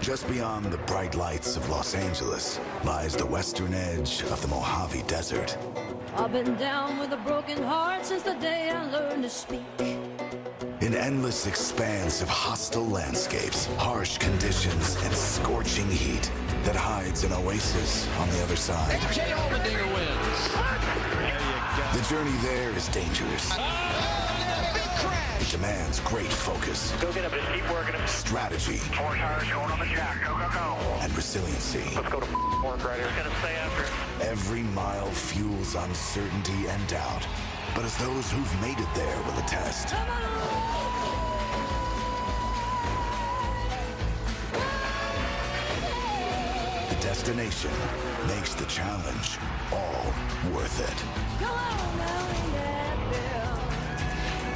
Just beyond the bright lights of Los Angeles lies the western edge of the Mojave Desert. I've been down with a broken heart since the day I learned to speak. An endless expanse of hostile landscapes, harsh conditions, and scorching heat that hides an oasis on the other side. Jay Allmendinger wins. There you go. The journey there is dangerous. It demands great focus. Go get him, just keep working him. Strategy. 4 tires going on the jack. Go, go, go. And resiliency. Let's go to work right here. Gonna stay after it. Every mile fuels uncertainty and doubt. But it's those who've made it there will attest. The destination makes the challenge all worth it. Come on now in that bill.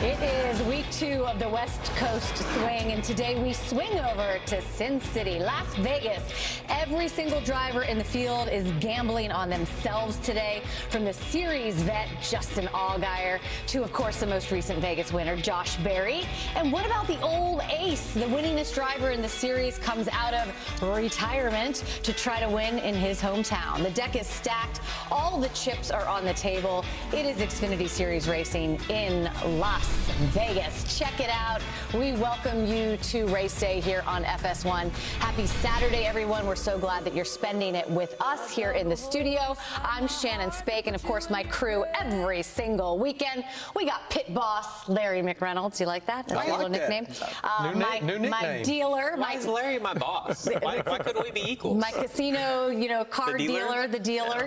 It is week 2 of the West Coast swing, and today we swing over to Sin City, Las Vegas. Every single driver in the field is gambling on themselves today, from the series vet Justin Allgaier to, of course, the most recent Vegas winner, Josh Berry. And what about the old ace? The winningest driver in the series comes out of retirement to try to win in his hometown. The deck is stacked. All the chips are on the table. It is Xfinity Series racing in Las Vegas. Check it out. We welcome you to race day here on FS1. Happy Saturday, everyone. We're so glad that you're spending it with us here in the studio. I'm Shannon Spake, and of course my crew every single weekend. We got pit boss Larry McReynolds. You like that? That's your little nickname. New nickname. My dealer. Why is Larry my boss? Why couldn't we be equals? My casino, card dealer,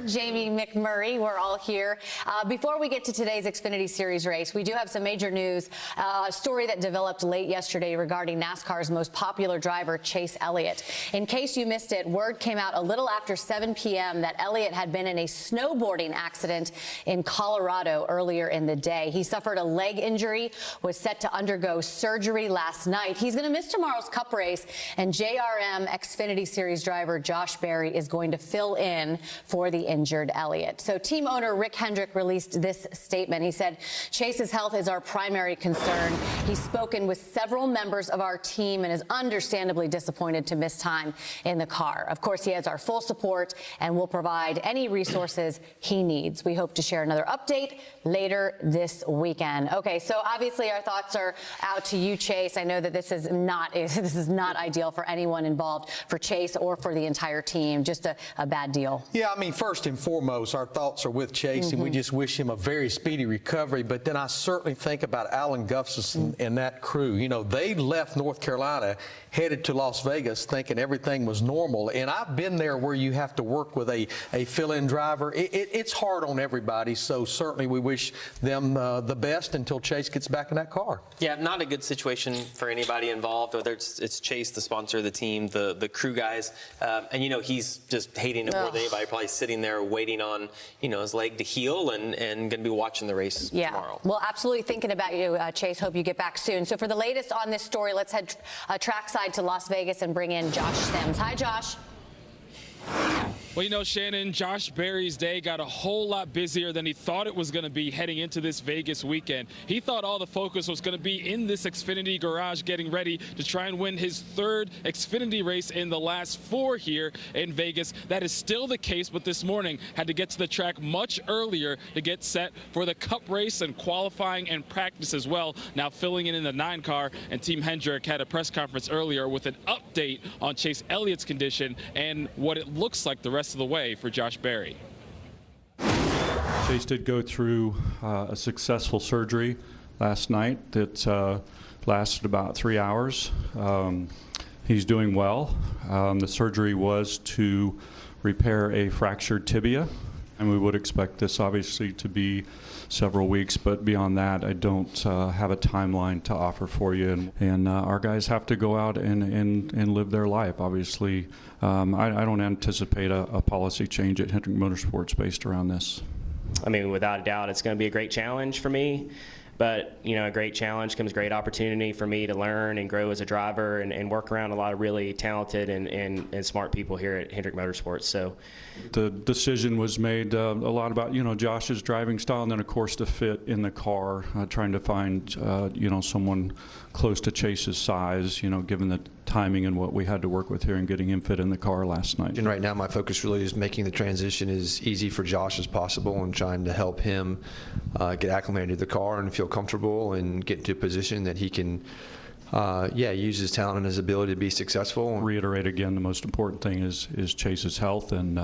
Jamie McMurray. We're all here. Before we get to today's Xfinity Series race, we do have some major news. A story that developed late yesterday regarding NASCAR's most popular driver, Chase Elliott. In case you missed it, word came out a little after 7 p.m. that Elliott had been in a snowboarding accident in Colorado earlier in the day. He suffered a leg injury, was set to undergo surgery last night. He's going to miss tomorrow's Cup race, and JRM Xfinity Series driver Josh Berry is going to fill in for the injured Elliott. So team owner Rick Hendrick released this statement. He said, Chase's health is our primary concern. He's spoken with several members of our team and is understandably disappointed to miss time in the car. Of course, he has our full support and will provide any resources he needs. We hope to share another update later this weekend. Okay, so obviously our thoughts are out to you, Chase. I know that this is not ideal for anyone involved, for Chase or for the entire team. Just a bad deal. Yeah, I mean, first and foremost, our thoughts are with Chase, and we just wish him a very speedy recovery. But then I certainly think about Alan Gustafson and that crew. You know, they left North Carolina, headed to Las Vegas, thinking everything was normal. And I've been there where you have to work with a fill-in driver. It's hard on everybody, so certainly we wish them the best until Chase gets back in that car. Yeah, not a good situation for anybody involved, whether it's Chase, the sponsor of the team, the crew guys. And, he's just hating it more than anybody, probably sitting there waiting on, his leg to heal and going to be watching the race tomorrow. Well, absolutely thinking about you, Chase. Hope you get back soon. So for the latest on this story, let's head trackside to Las Vegas and bring in Josh Sims. Hi, Josh. Well, Shannon, Josh Berry's day got a whole lot busier than he thought it was going to be heading into this Vegas weekend. He thought all the focus was going to be in this Xfinity garage getting ready to try and win his 3rd Xfinity race in the last 4 here in Vegas. That is still the case, but this morning had to get to the track much earlier to get set for the Cup race and qualifying and practice as well. Now filling in the 9 car, and Team Hendrick had a press conference earlier with an update on Chase Elliott's condition and what it looks like the rest of the way for Josh Berry. Chase did go through a successful surgery last night that lasted about 3 hours. He's doing well. The surgery was to repair a fractured tibia, and we would expect this obviously to be several weeks, but beyond that, I don't have a timeline to offer for you. And our guys have to go out and live their life. Obviously, I don't anticipate a policy change at Hendrick Motorsports based around this. I mean, without a doubt, it's going to be a great challenge for me. But, a great challenge comes great opportunity for me to learn and grow as a driver and work around a lot of really talented and smart people here at Hendrick Motorsports. So the decision was made a lot about, Josh's driving style, and then, of course, the fit in the car, trying to find, someone close to Chase's size, given that timing and what we had to work with here and getting him fit in the car last night. And right now my focus really is making the transition as easy for Josh as possible and trying to help him get acclimated to the car and feel comfortable and get into a position that he can use his talent and his ability to be successful. Reiterate again, the most important thing is Chase's health, and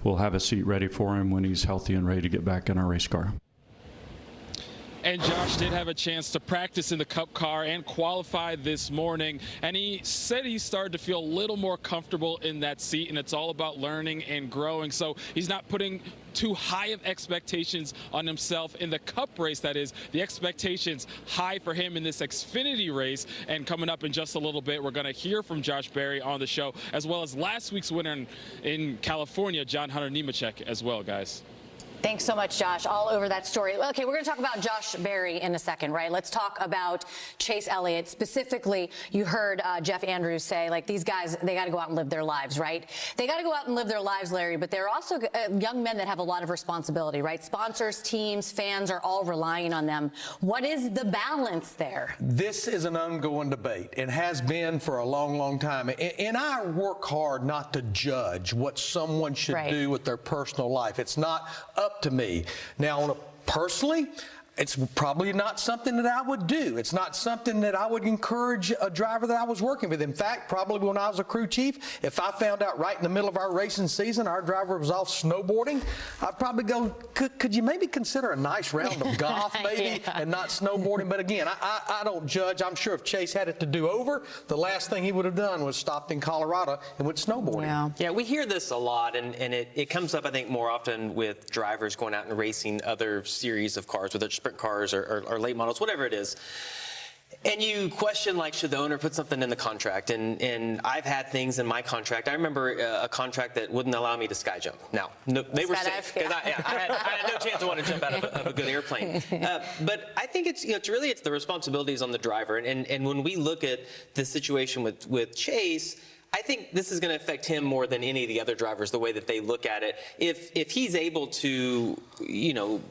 we'll have a seat ready for him when he's healthy and ready to get back in our race car. And Josh did have a chance to practice in the Cup car and qualify this morning, and he said he started to feel a little more comfortable in that seat, and it's all about learning and growing. So he's not putting too high of expectations on himself in the Cup race. That is, the expectations high for him in this Xfinity race. And coming up in just a little bit, we're going to hear from Josh Berry on the show, as well as last week's winner in California, John Hunter Nemechek, as well, guys. Thanks so much, Josh. All over that story. Okay, we're going to talk about Josh Berry in a second, right? Let's talk about Chase Elliott. Specifically, you heard Jeff Andrews say, like, these guys, they got to go out and live their lives, right? They got to go out and live their lives, Larry, but they're also young men that have a lot of responsibility, right? Sponsors, teams, fans are all relying on them. What is the balance there? This is an ongoing debate and has been for a long, long time. And I work hard not to judge what someone should do with their personal life. It's not up to me. Now, personally, it's probably not something that I would do. It's not something that I would encourage a driver that I was working with. In fact, probably when I was a crew chief, if I found out right in the middle of our racing season our driver was off snowboarding, I'd probably go, could you maybe consider a nice round of golf maybe and not snowboarding? But again, I don't judge. I'm sure if Chase had it to do over, the last thing he would have done was stopped in Colorado and went snowboarding. Yeah, we hear this a lot, and it comes up, I think, more often with drivers going out and racing other series of cars, whether it's sprint cars or late models, whatever it is. And you question, like, should the owner put something in the contract? And I've had things in my contract. I remember a contract that wouldn't allow me to sky jump. Now, they were safe because I had no chance I wanted to jump out of a good airplane. But I think it's the responsibilities on the driver. And when we look at the situation with Chase, I think this is going to affect him more than any of the other drivers, the way that they look at it. If he's able to,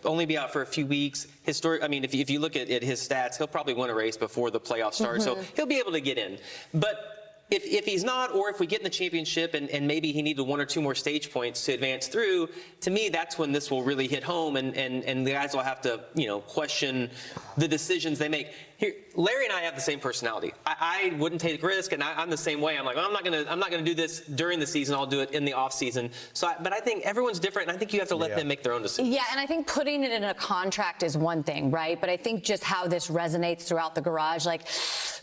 only be out for a few weeks, if you look at his stats, he'll probably win a race before the playoffs start, so he'll be able to get in. But if he's not, or if we get in the championship and maybe he needed 1 or 2 more stage points to advance through, to me, that's when this will really hit home, and the guys will have to, question the decisions they make. Here, Larry and I have the same personality. I wouldn't take risk, and I'm the same way. I'm like, I'm not gonna do this during the season. I'll do it in the off season. But I think everyone's different, and I think you have to let them make their own decisions. Yeah, and I think putting it in a contract is one thing, right? But I think just how this resonates throughout the garage, like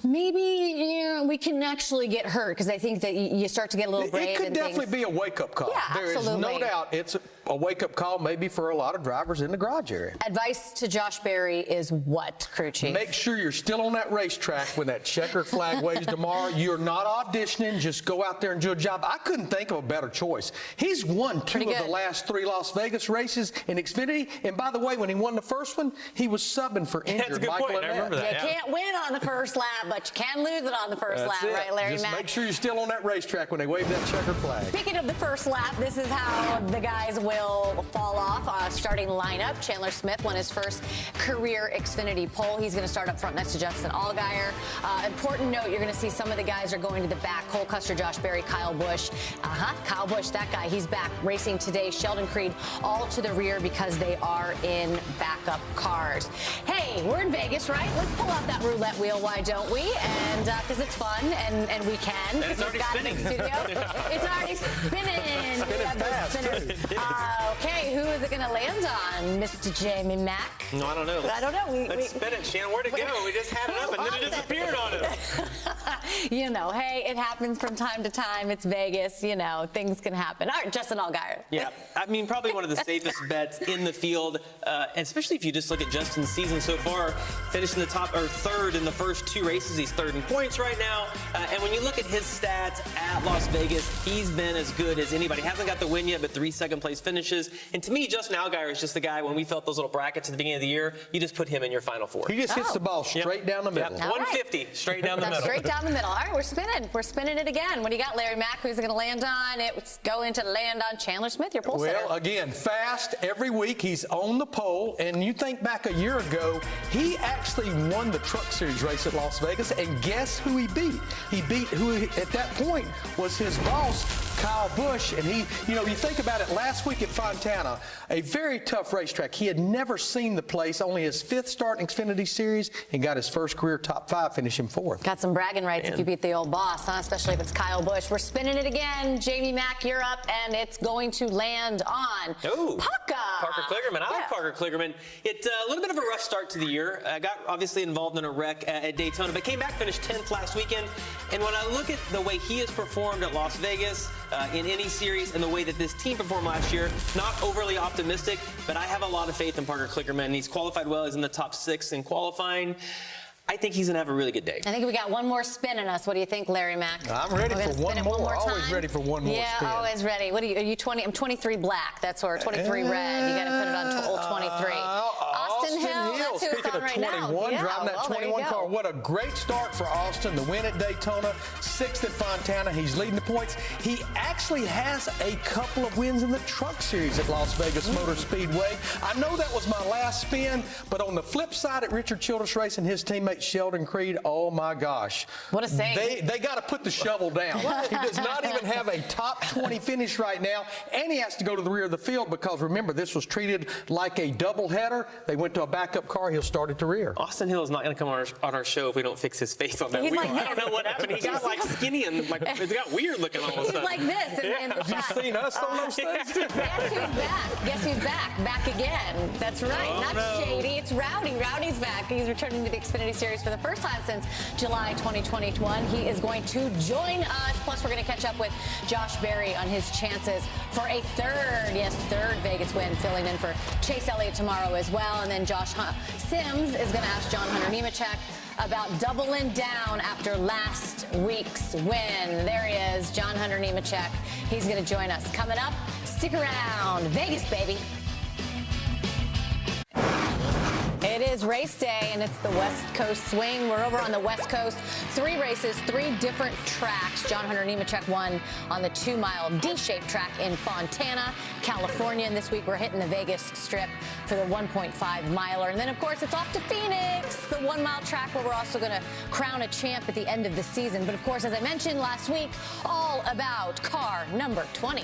maybe we can actually get hurt, because I think that you start to get a little brave. It could definitely be a wake-up call. Yeah, there absolutely. is no doubt it's a wake-up call maybe for a lot of drivers in the garage area. Advice to Josh Berry is what, crew chief? Make sure you're still on that racetrack when that checkered flag waves tomorrow. You're not auditioning. Just go out there and do a job. I couldn't think of a better choice. He's won 2 of the last 3 Las Vegas races in Xfinity. And by the way, when he won the first one, he was subbing for injured Michael Annett. I remember that. You can't win on the first lap, but you can lose it on the first lap, right, Larry Just Mack? make sure you're still on that racetrack when they wave that checkered flag. Speaking of the first lap, this is how the guys will fall off. Starting lineup, Chandler Smith won his first career Xfinity pole. He's going to start up front next to Justin Allgaier. Important note, you're going to see some of the guys are going to the back. Cole Custer, Josh Berry, Kyle Busch. Kyle Busch, that guy, he's back racing today. Sheldon Creed, all to the rear because they are in backup cars. Hey, we're in Vegas, right? Let's pull out that roulette wheel, why don't we? And because it's fun and we can. And it's already spinning. It's already spinning. Okay, who is it going to land on, Mr. Jamie Mack? No, I don't know. I don't know. Let's spin it, Shannon. Where'd it go? We just had it up and then it disappeared on us. Hey, it happens from time to time. It's Vegas. Things can happen. All right, Justin Allgaier. Yeah, probably one of the safest bets in the field, and especially if you just look at Justin's season so far, finishing the top or third in the first 2 races. He's third in points right now, and when you look at his stats at Las Vegas, he's been as good as anybody. Hasn't got the win yet, but 3 second-place finishes. And to me, Justin Allgaier is just the guy, when we felt those little brackets at the beginning of the year, you just put him in your Final 4. He just hits the ball straight down the middle. 150, straight down the middle. Straight down the middle. All right, we're spinning. We're spinning it again. What do you got, Larry Mack? Who's it going to land on? It's going to land on Chandler Smith, your pole sitter. Well, again, fast every week. He's on the pole. And you think back a year ago, he actually won the Truck Series race at Las Vegas. And guess who he beat? He beat who at that point was his boss, Kyle Busch, and he, you know, you think about it, last week at Fontana, a very tough racetrack. He had never seen the place, only his 5th start in Xfinity Series, and got his first career top 5, finishing 4th. Got some bragging rights if you beat the old boss, huh? Especially if it's Kyle Busch. We're spinning it again. Jamie Mack, you're up, and it's going to land on Parker Kligerman. I like Parker Kligerman. It's a little bit of a rough start to the year. Got obviously involved in a wreck at Daytona, but came back, finished 10th last weekend. And when I look at the way he has performed at Las Vegas, in any series, and the way that this team performed last year, not overly optimistic, but I have a lot of faith in Parker Kligerman. He's qualified well. He's in the top 6 in qualifying. I think he's going to have a really good day. I think we got one more spin in us. What do you think, Larry Mack? I'm ready for one more. Always ready for one more spin. Yeah, always ready. What are you 20? I'm 23 black. That's or 23 red. You got to put it on old 23. Austin Hill. That's who it's on right now. 21, driving that 21 car. What a great start for Austin. The win at Daytona, 6th at Fontana. He's leading the points. He actually has a couple of wins in the Truck Series at Las Vegas Motor Speedway. I know that was my last spin, but on the flip side at Richard Childress Racing, his teammate Sheldon Creed, oh my gosh. What a save. They got to put the shovel down. He does not even have a top 20 finish right now, and he has to go to the rear of the field because, remember, this was treated like a doubleheader. They went to a backup car. He'll start at the rear. Austin Hill is not going to come on our show if we don't fix his face on that wheel. Like I don't know what happened. He got like skinny and like it got weird looking all of a sudden. He's like this in the shot. Have you seen us on those things? Guess who's back? Guess who's back? Back again. That's right. Not Shady. It's Rowdy. Rowdy's back. He's returning to the Xfinity Series for the first time since July 2021. He is going to join us. Plus, we're going to catch up with Josh Berry on his chances for a third Vegas win, filling in for Chase Elliott tomorrow as well. And then Josh Sims is going to ask John Hunter Nemechek about doubling down after last week's win. There he is, John Hunter Nemechek. He's going to join us. Coming up, stick around. Vegas, baby. It is race day, and it's the West Coast swing. We're over on the West Coast. 3 races, 3 different tracks. John Hunter Nemechek won on the 2-mile D-shaped track in Fontana, California. And this week we're hitting the Vegas Strip for the 1.5-miler. And then, of course, it's off to Phoenix, the 1-mile track where we're also going to crown a champ at the end of the season. But, of course, as I mentioned last week, all about car number 20.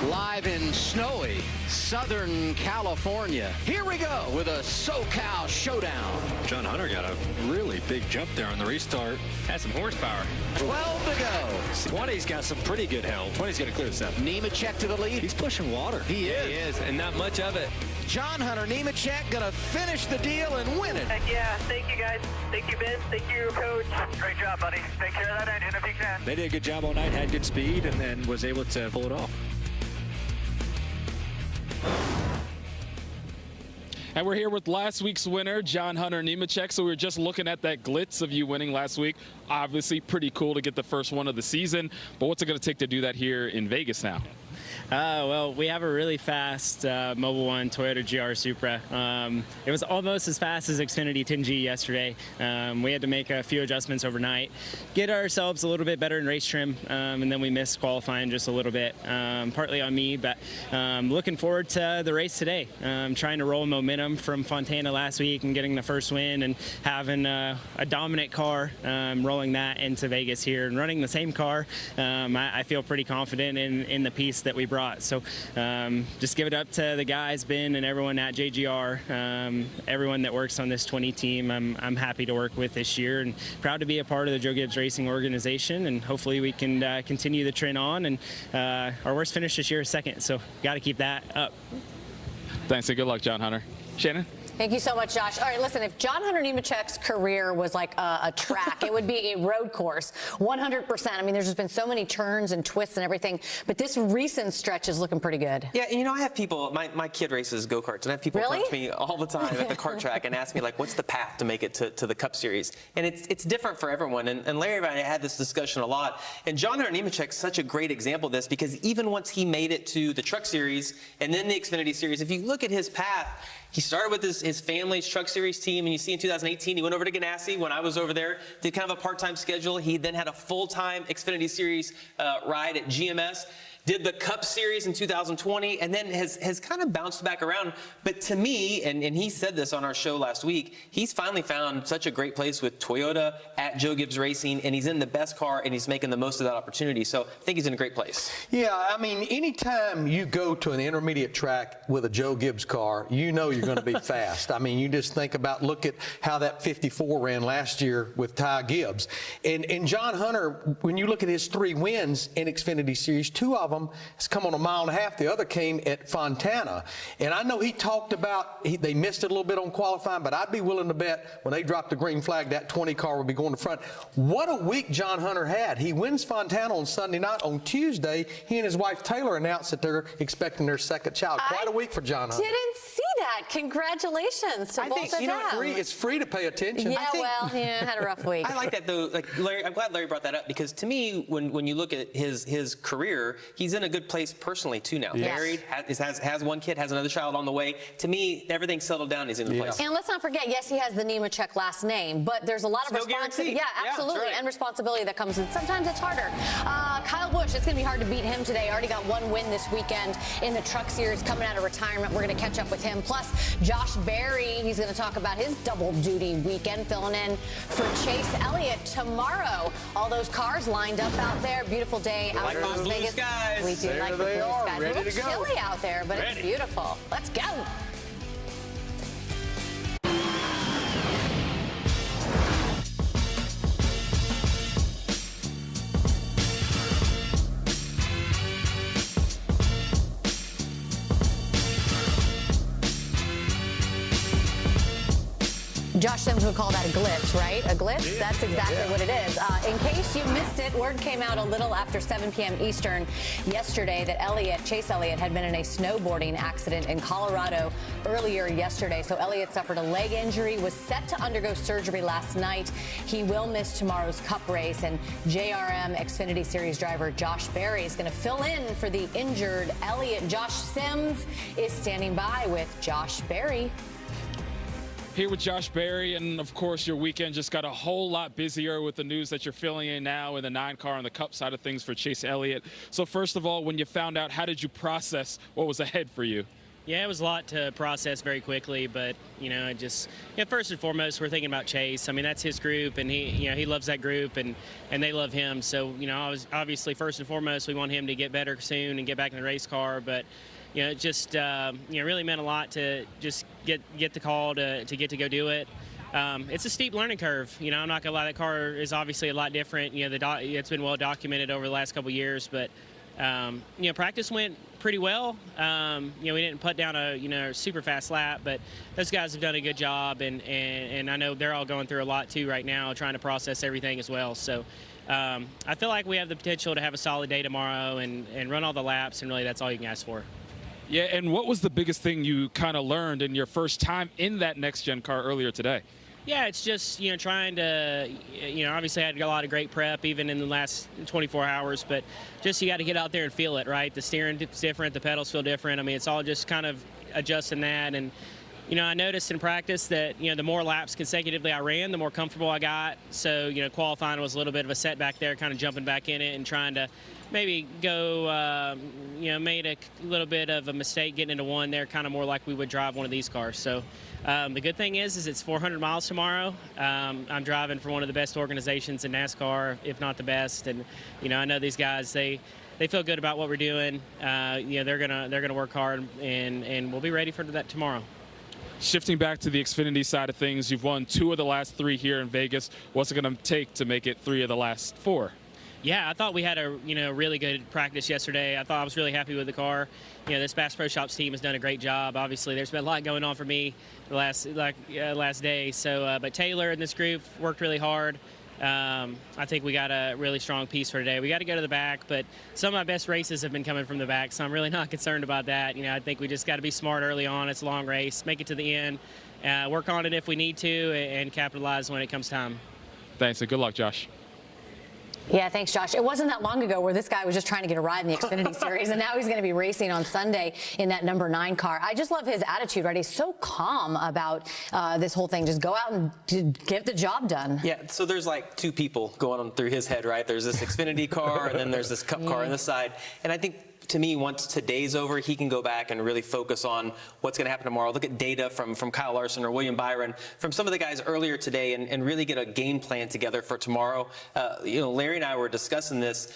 Live in snowy Southern California. Here we go with a SoCal showdown. John Hunter got a really big jump there on the restart. Has some horsepower. 12 to go. 20's got some pretty good help. 20's going to clear the 7. Nemechek to the lead. He's pushing water. He is. He is, and not much of it. John Hunter Nemechek going to finish the deal and win it. Heck yeah. Thank you, guys. Thank you, Ben. Thank you, Coach. Great job, buddy. Take care of that engine if you can. They did a good job all night, had good speed, and then was able to pull it off. And we're here with last week's winner, John Hunter Nemechek. So we were just looking at that glitz of you winning last week. Obviously, pretty cool to get the first one of the season. But what's it going to take to do that here in Vegas now? Well, we have a really fast Mobil 1 Toyota GR Supra. It was almost as fast as Xfinity 10G yesterday. We had to make a few adjustments overnight, get ourselves a little bit better in race trim, and then we missed qualifying just a little bit, partly on me, but looking forward to the race today. Trying to roll momentum from Fontana last week and getting the first win and having a dominant car, rolling that into Vegas here and running the same car. I feel pretty confident in the piece that we brought. So just give it up to the guys, Ben and everyone at JGR, everyone that works on this 20 team. I'm happy to work with this year and proud to be a part of the Joe Gibbs Racing organization, and hopefully we can continue the trend on, and our worst finish this year is 2nd, so got to keep that up. Thanks, and good luck, John Hunter. Shannon? Thank you so much, Josh. All right, listen, if John Hunter Nemechek's career was like a track, it would be a road course, 100%. I mean, there's just been so many turns and twists and everything, but this recent stretch is looking pretty good. Yeah, you know, I have people, my kid races go-karts, and I have people come to me all the time at the kart track and ask me, like, what's the path to make it to the Cup Series? And it's different for everyone, and Larry and I had this discussion a lot, and John Hunter Nemechek's such a great example of this, because even once he made it to the Truck Series and then the Xfinity Series, if you look at his path, he started with his family's Truck Series team, and you see in 2018, he went over to Ganassi when I was over there, did kind of a part-time schedule. He then had a full-time Xfinity Series ride at GMS. did the Cup Series in 2020, and then has kind of bounced back around. But to me, and he said this on our show last week, he's finally found such a great place with Toyota at Joe Gibbs Racing, and he's in the best car, and he's making the most of that opportunity. So I think he's in a great place. Yeah, I mean, anytime you go to an intermediate track with a Joe Gibbs car, you know you're going to be fast. I mean, you just think about, look at how that 54 ran last year with Ty Gibbs. And John Hunter, when you look at his 3 wins in Xfinity Series, 2 of them has come on a mile and a half. The other came at Fontana. And I know he talked about they missed it a little bit on qualifying, but I'd be willing to bet when they dropped the green flag, that 20 car would be going to front. What a week John Hunter had. He wins Fontana on Sunday night. On Tuesday, he and his wife Taylor announced that they're expecting their second child. Quite a week for John Hunter. Didn't see that. Congratulations to both of them. It's free to pay attention. Yeah, had a rough week. I like that though. Like Larry, I'm glad Larry brought that up, because to me, when you look at his career, he's in a good place personally too now. Yes. Married, has 1 kid, has another child on the way. To me, everything's settled down. He's in the place. And let's not forget, yes, he has the Nemechek last name, but there's a lot of responsibility. Yeah, absolutely, and responsibility that comes in. Sometimes it's harder. Kyle Busch, it's going to be hard to beat him today. Already got 1 win this weekend in the Truck Series, coming out of retirement. We're going to catch up with him. Plus, Josh Berry, he's going to talk about his double-duty weekend, filling in for Chase Elliott tomorrow. All those cars lined up out there. Beautiful day out in Las Vegas. Skies. We do like the blue skies. Ready A little to go. chilly out there, but it's beautiful. Let's go. Josh Sims would call that a glitch, right? A glitch? Yeah. That's exactly what it is. In case you missed it, word came out a little after 7 p.m. Eastern yesterday that Chase Elliott had been in a snowboarding accident in Colorado earlier yesterday. So Elliott suffered a leg injury, was set to undergo surgery last night. He will miss tomorrow's Cup race, and JRM Xfinity Series driver Josh Berry is going to fill in for the injured Elliott. Josh Sims is standing by with Josh Berry. Here with Josh Berry, and of course your weekend just got a whole lot busier with the news that you're filling in now in the 9 car on the Cup side of things for Chase Elliott. So first of all, when you found out, how did you process what was ahead for you? Yeah, it was a lot to process very quickly, but first and foremost, we're thinking about Chase. I mean, that's his group, and he loves that group, and they love him. So I was obviously first and foremost, we want him to get better soon and get back in the race car, but. It just really meant a lot to just get the call to get to go do it. It's a steep learning curve. I'm not gonna lie, that car is obviously a lot different. It's been well documented over the last couple of years, but practice went pretty well. We didn't put down a super fast lap, but those guys have done a good job, and I know they're all going through a lot too right now, trying to process everything as well. So. I feel like we have the potential to have a solid day tomorrow and run all the laps, and really that's all you can ask for. Yeah, and what was the biggest thing you kind of learned in your first time in that next-gen car earlier today? Yeah, it's just, trying to, obviously I had a lot of great prep even in the last 24 hours, but just you got to get out there and feel it, right? The steering's different, the pedals feel different. I mean, it's all just kind of adjusting that. And, I noticed in practice that, the more laps consecutively I ran, the more comfortable I got. So, qualifying was a little bit of a setback there, kind of jumping back in it and trying to maybe go, made a little bit of a mistake getting into one there, kind of more like we would drive one of these cars. So the good thing is it's 400 miles tomorrow. I'm driving for one of the best organizations in NASCAR, if not the best. And, I know these guys, they feel good about what we're doing. They're gonna work hard, and we'll be ready for that tomorrow. Shifting back to the Xfinity side of things, you've won 2 of the last 3 here in Vegas. What's it going to take to make it 3 of the last 4? Yeah, I thought we had a really good practice yesterday. I was really happy with the car. This Bass Pro Shops team has done a great job. Obviously, there's been a lot going on for me the last day. So, but Taylor and this group worked really hard. I think we got a really strong piece for today. We got to go to the back, but some of my best races have been coming from the back, so I'm really not concerned about that. I think we just got to be smart early on. It's a long race. Make it to the end. Work on it if we need to, and capitalize when it comes time. Thanks, and good luck, Josh. Yeah, thanks, Josh. It wasn't that long ago where this guy was just trying to get a ride in the Xfinity Series, and now he's going to be racing on Sunday in that number 9 car. I just love his attitude, right? He's so calm about this whole thing. Just go out and get the job done. Yeah, so there's like 2 people going on through his head, right? There's this Xfinity car, and then there's this Cup car on the side. And I think to me, once today's over, he can go back and really focus on what's going to happen tomorrow. Look at data from Kyle Larson or William Byron, from some of the guys earlier today, and really get a game plan together for tomorrow. Larry and I were discussing this.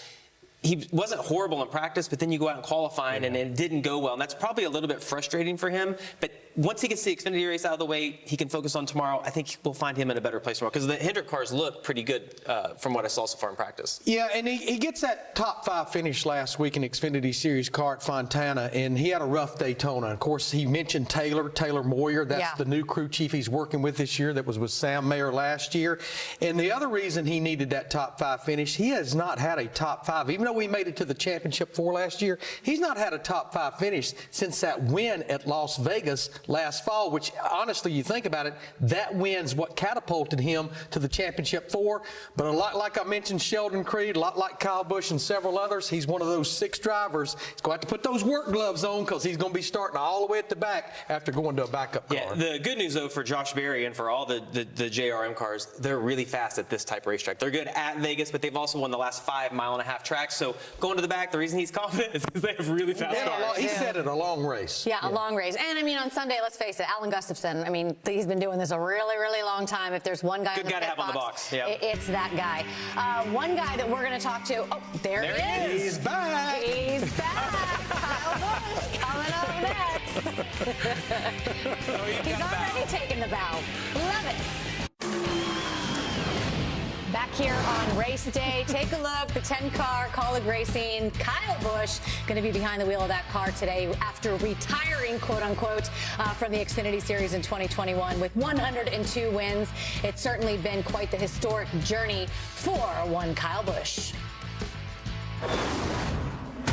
He wasn't horrible in practice, but then you go out in qualifying and it didn't go well. And that's probably a little bit frustrating for him. But once he gets the Xfinity race out of the way, he can focus on tomorrow. I think we'll find him in a better place tomorrow because the Hendrick cars look pretty good from what I saw so far in practice. Yeah, and he gets that top 5 finish last week in Xfinity Series car at Fontana, and he had a rough Daytona. Of course, he mentioned Taylor Moyer. That's the new crew chief he's working with this year that was with Sam Mayer last year. And the other reason he needed that top 5 finish, he has not had a top 5. Even though we made it to the championship 4 last year, he's not had a top 5 finish since that win at Las Vegas last fall, which honestly, you think about it, that win's what catapulted him to the championship 4. But a lot like I mentioned, Sheldon Creed, a lot like Kyle Busch and several others, he's one of those 6 drivers. He's going to have to put those work gloves on because he's going to be starting all the way at the back after going to a backup car. Yeah, the good news, though, for Josh Berry and for all the JRM cars, they're really fast at this type of racetrack. They're good at Vegas, but they've also won the last 5.5-mile tracks. So going to the back, the reason he's confident is because they have really fast cars. He said it, a long race. Yeah, a long race. And, I mean, on Sunday, let's face it, Alan Gustafson, I mean, he's been doing this a really, really long time. If there's one guy good in the guy to pit have on the box. Yeah. It's that guy. One guy that we're going to talk to, there he is. He's back. He's back. Kyle Busch coming up next. He's already taken the bow. Love it. Back here on race day, take a look, the 10-car Kaulig Racing. Kyle Busch going to be behind the wheel of that car today after retiring, quote-unquote, from the Xfinity Series in 2021 with 102 wins. It's certainly been quite the historic journey for one Kyle Busch.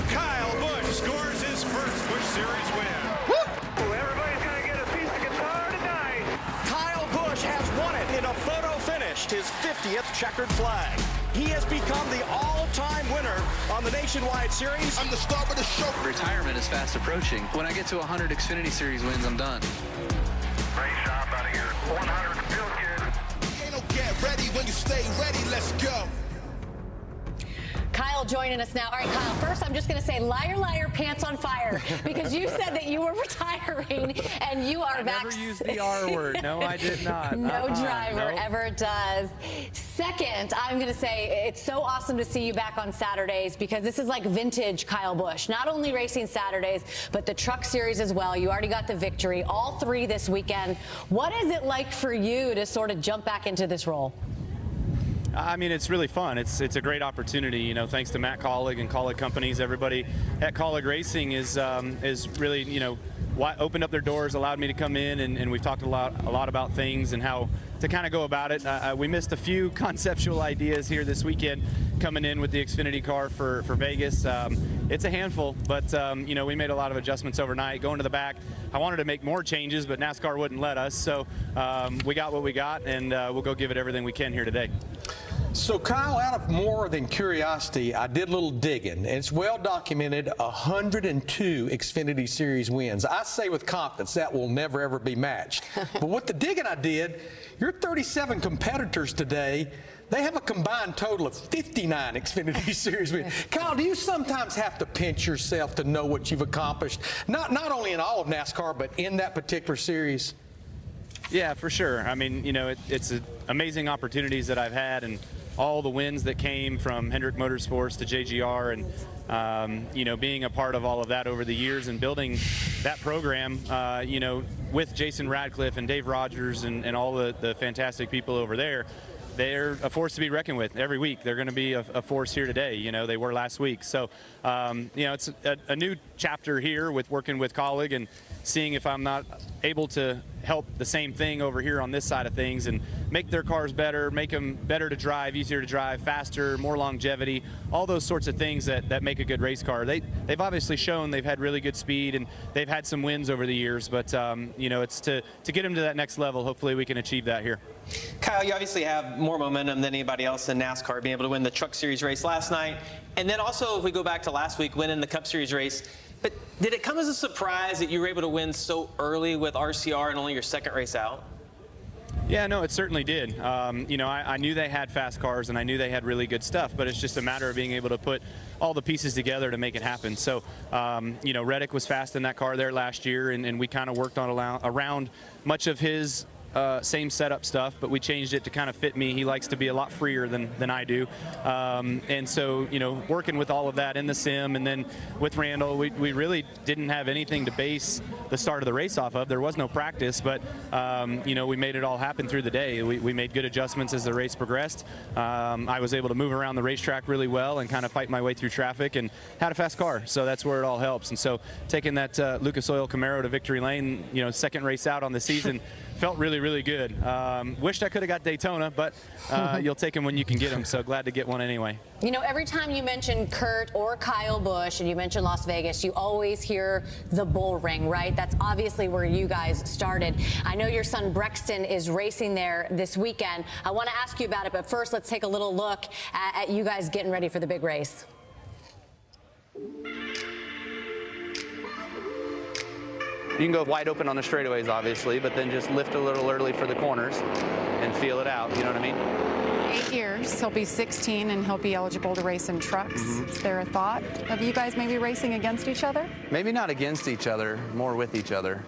Kyle Busch scores his first Busch Series win. Woo! Everybody's going to get a piece of guitar tonight. Kyle Busch has won it in a photo finish, his 50th checkered flag. He has become the all-time winner on the Nationwide Series. I'm the star of the show. Retirement is fast approaching. When I get to 100 Xfinity Series wins, I'm done. Great job out of here. 100 feels good. Ain't no get ready when you stay ready. Let's go. Kyle joining us now. All right, Kyle, first I'm just going to say liar, liar, pants on fire, because you said that you were retiring and you are back. I never used the R word. No, I did not. No driver ever does. Second, I'm going to say it's so awesome to see you back on Saturdays because this is like vintage Kyle Busch. Not only racing Saturdays, but the Truck Series as well. You already got the victory, all 3 this weekend. What is it like for you to sort of jump back into this role? I mean, it's really fun. It's a great opportunity, you know, thanks to Matt Kaulig and Kaulig Companies. Everybody at Kaulig Racing is really, you know, opened up their doors, allowed me to come in, and we've talked a lot about things and how to kind of go about it. We missed a few conceptual ideas here this weekend coming in with the Xfinity car for Vegas. It's a handful, but you know, we made a lot of adjustments overnight. Going to the back, I wanted to make more changes, but NASCAR wouldn't let us. So we got what we got, and we'll go give it everything we can here today. So, Kyle, out of more than curiosity, I did a little digging. It's well documented, 102 Xfinity Series wins. I say with confidence that will never, ever be matched. But with the digging I did, your 37 competitors today, they have a combined total of 59 Xfinity Series wins. Kyle, do you sometimes have to pinch yourself to know what you've accomplished, not only in all of NASCAR, but in that particular series? Yeah, for sure. I mean, you know, it's amazing opportunities that I've had, and all the wins that came from Hendrick Motorsports to JGR, and you know, being a part of all of that over the years and building that program, you know, with Jason Radcliffe and Dave Rogers and all the fantastic people over there. They're a force to be reckoned with every week. They're going to be a force here today. You know, they were last week. So, you know, it's a new chapter here with working with Kaulig and seeing if I'm not able to help the same thing over here on this side of things and make their cars better, make them better to drive, easier to drive, faster, more longevity, all those sorts of things that make a good race car. They've obviously shown they've had really good speed and they've had some wins over the years, but you know, it's to get them to that next level. Hopefully we can achieve that here. Kyle, you obviously have more momentum than anybody else in NASCAR, being able to win the Truck Series race last night. And then also, if we go back to last week, winning the Cup Series race. But did it come as a surprise that you were able to win so early with RCR and only your second race out? Yeah, no, it certainly did. You know, I knew they had fast cars and I knew they had really good stuff, but it's just a matter of being able to put all the pieces together to make it happen. So, you know, Reddick was fast in that car there last year, and we kind of worked on around much of his same setup stuff, but we changed it to kind of fit me. He likes to be a lot freer than I do. And so, you know, working with all of that in the sim and then with Randall, we really didn't have anything to base the start of the race off of. There was no practice, but, you know, we made it all happen through the day. We made good adjustments as the race progressed. I was able to move around the racetrack really well and kind of fight my way through traffic and had a fast car. So that's where it all helps. And so taking that Lucas Oil Camaro to victory lane, you know, second race out on the season, felt really, really good. Wished I could have got Daytona, but you'll take them when you can get them, so glad to get one anyway. You know, every time you mention Kurt or Kyle Busch and you mention Las Vegas, you always hear the bull ring, right? That's obviously where you guys started. I know your son Brexton is racing there this weekend. I want to ask you about it, but first let's take a little look at you guys getting ready for the big race. You can go wide open on the straightaways, obviously, but then just lift a little early for the corners and feel it out, you know what I mean? 8 years. He'll be 16, and he'll be eligible to race in trucks. Is there a thought of you guys maybe racing against each other? Maybe not against each other, more with each other.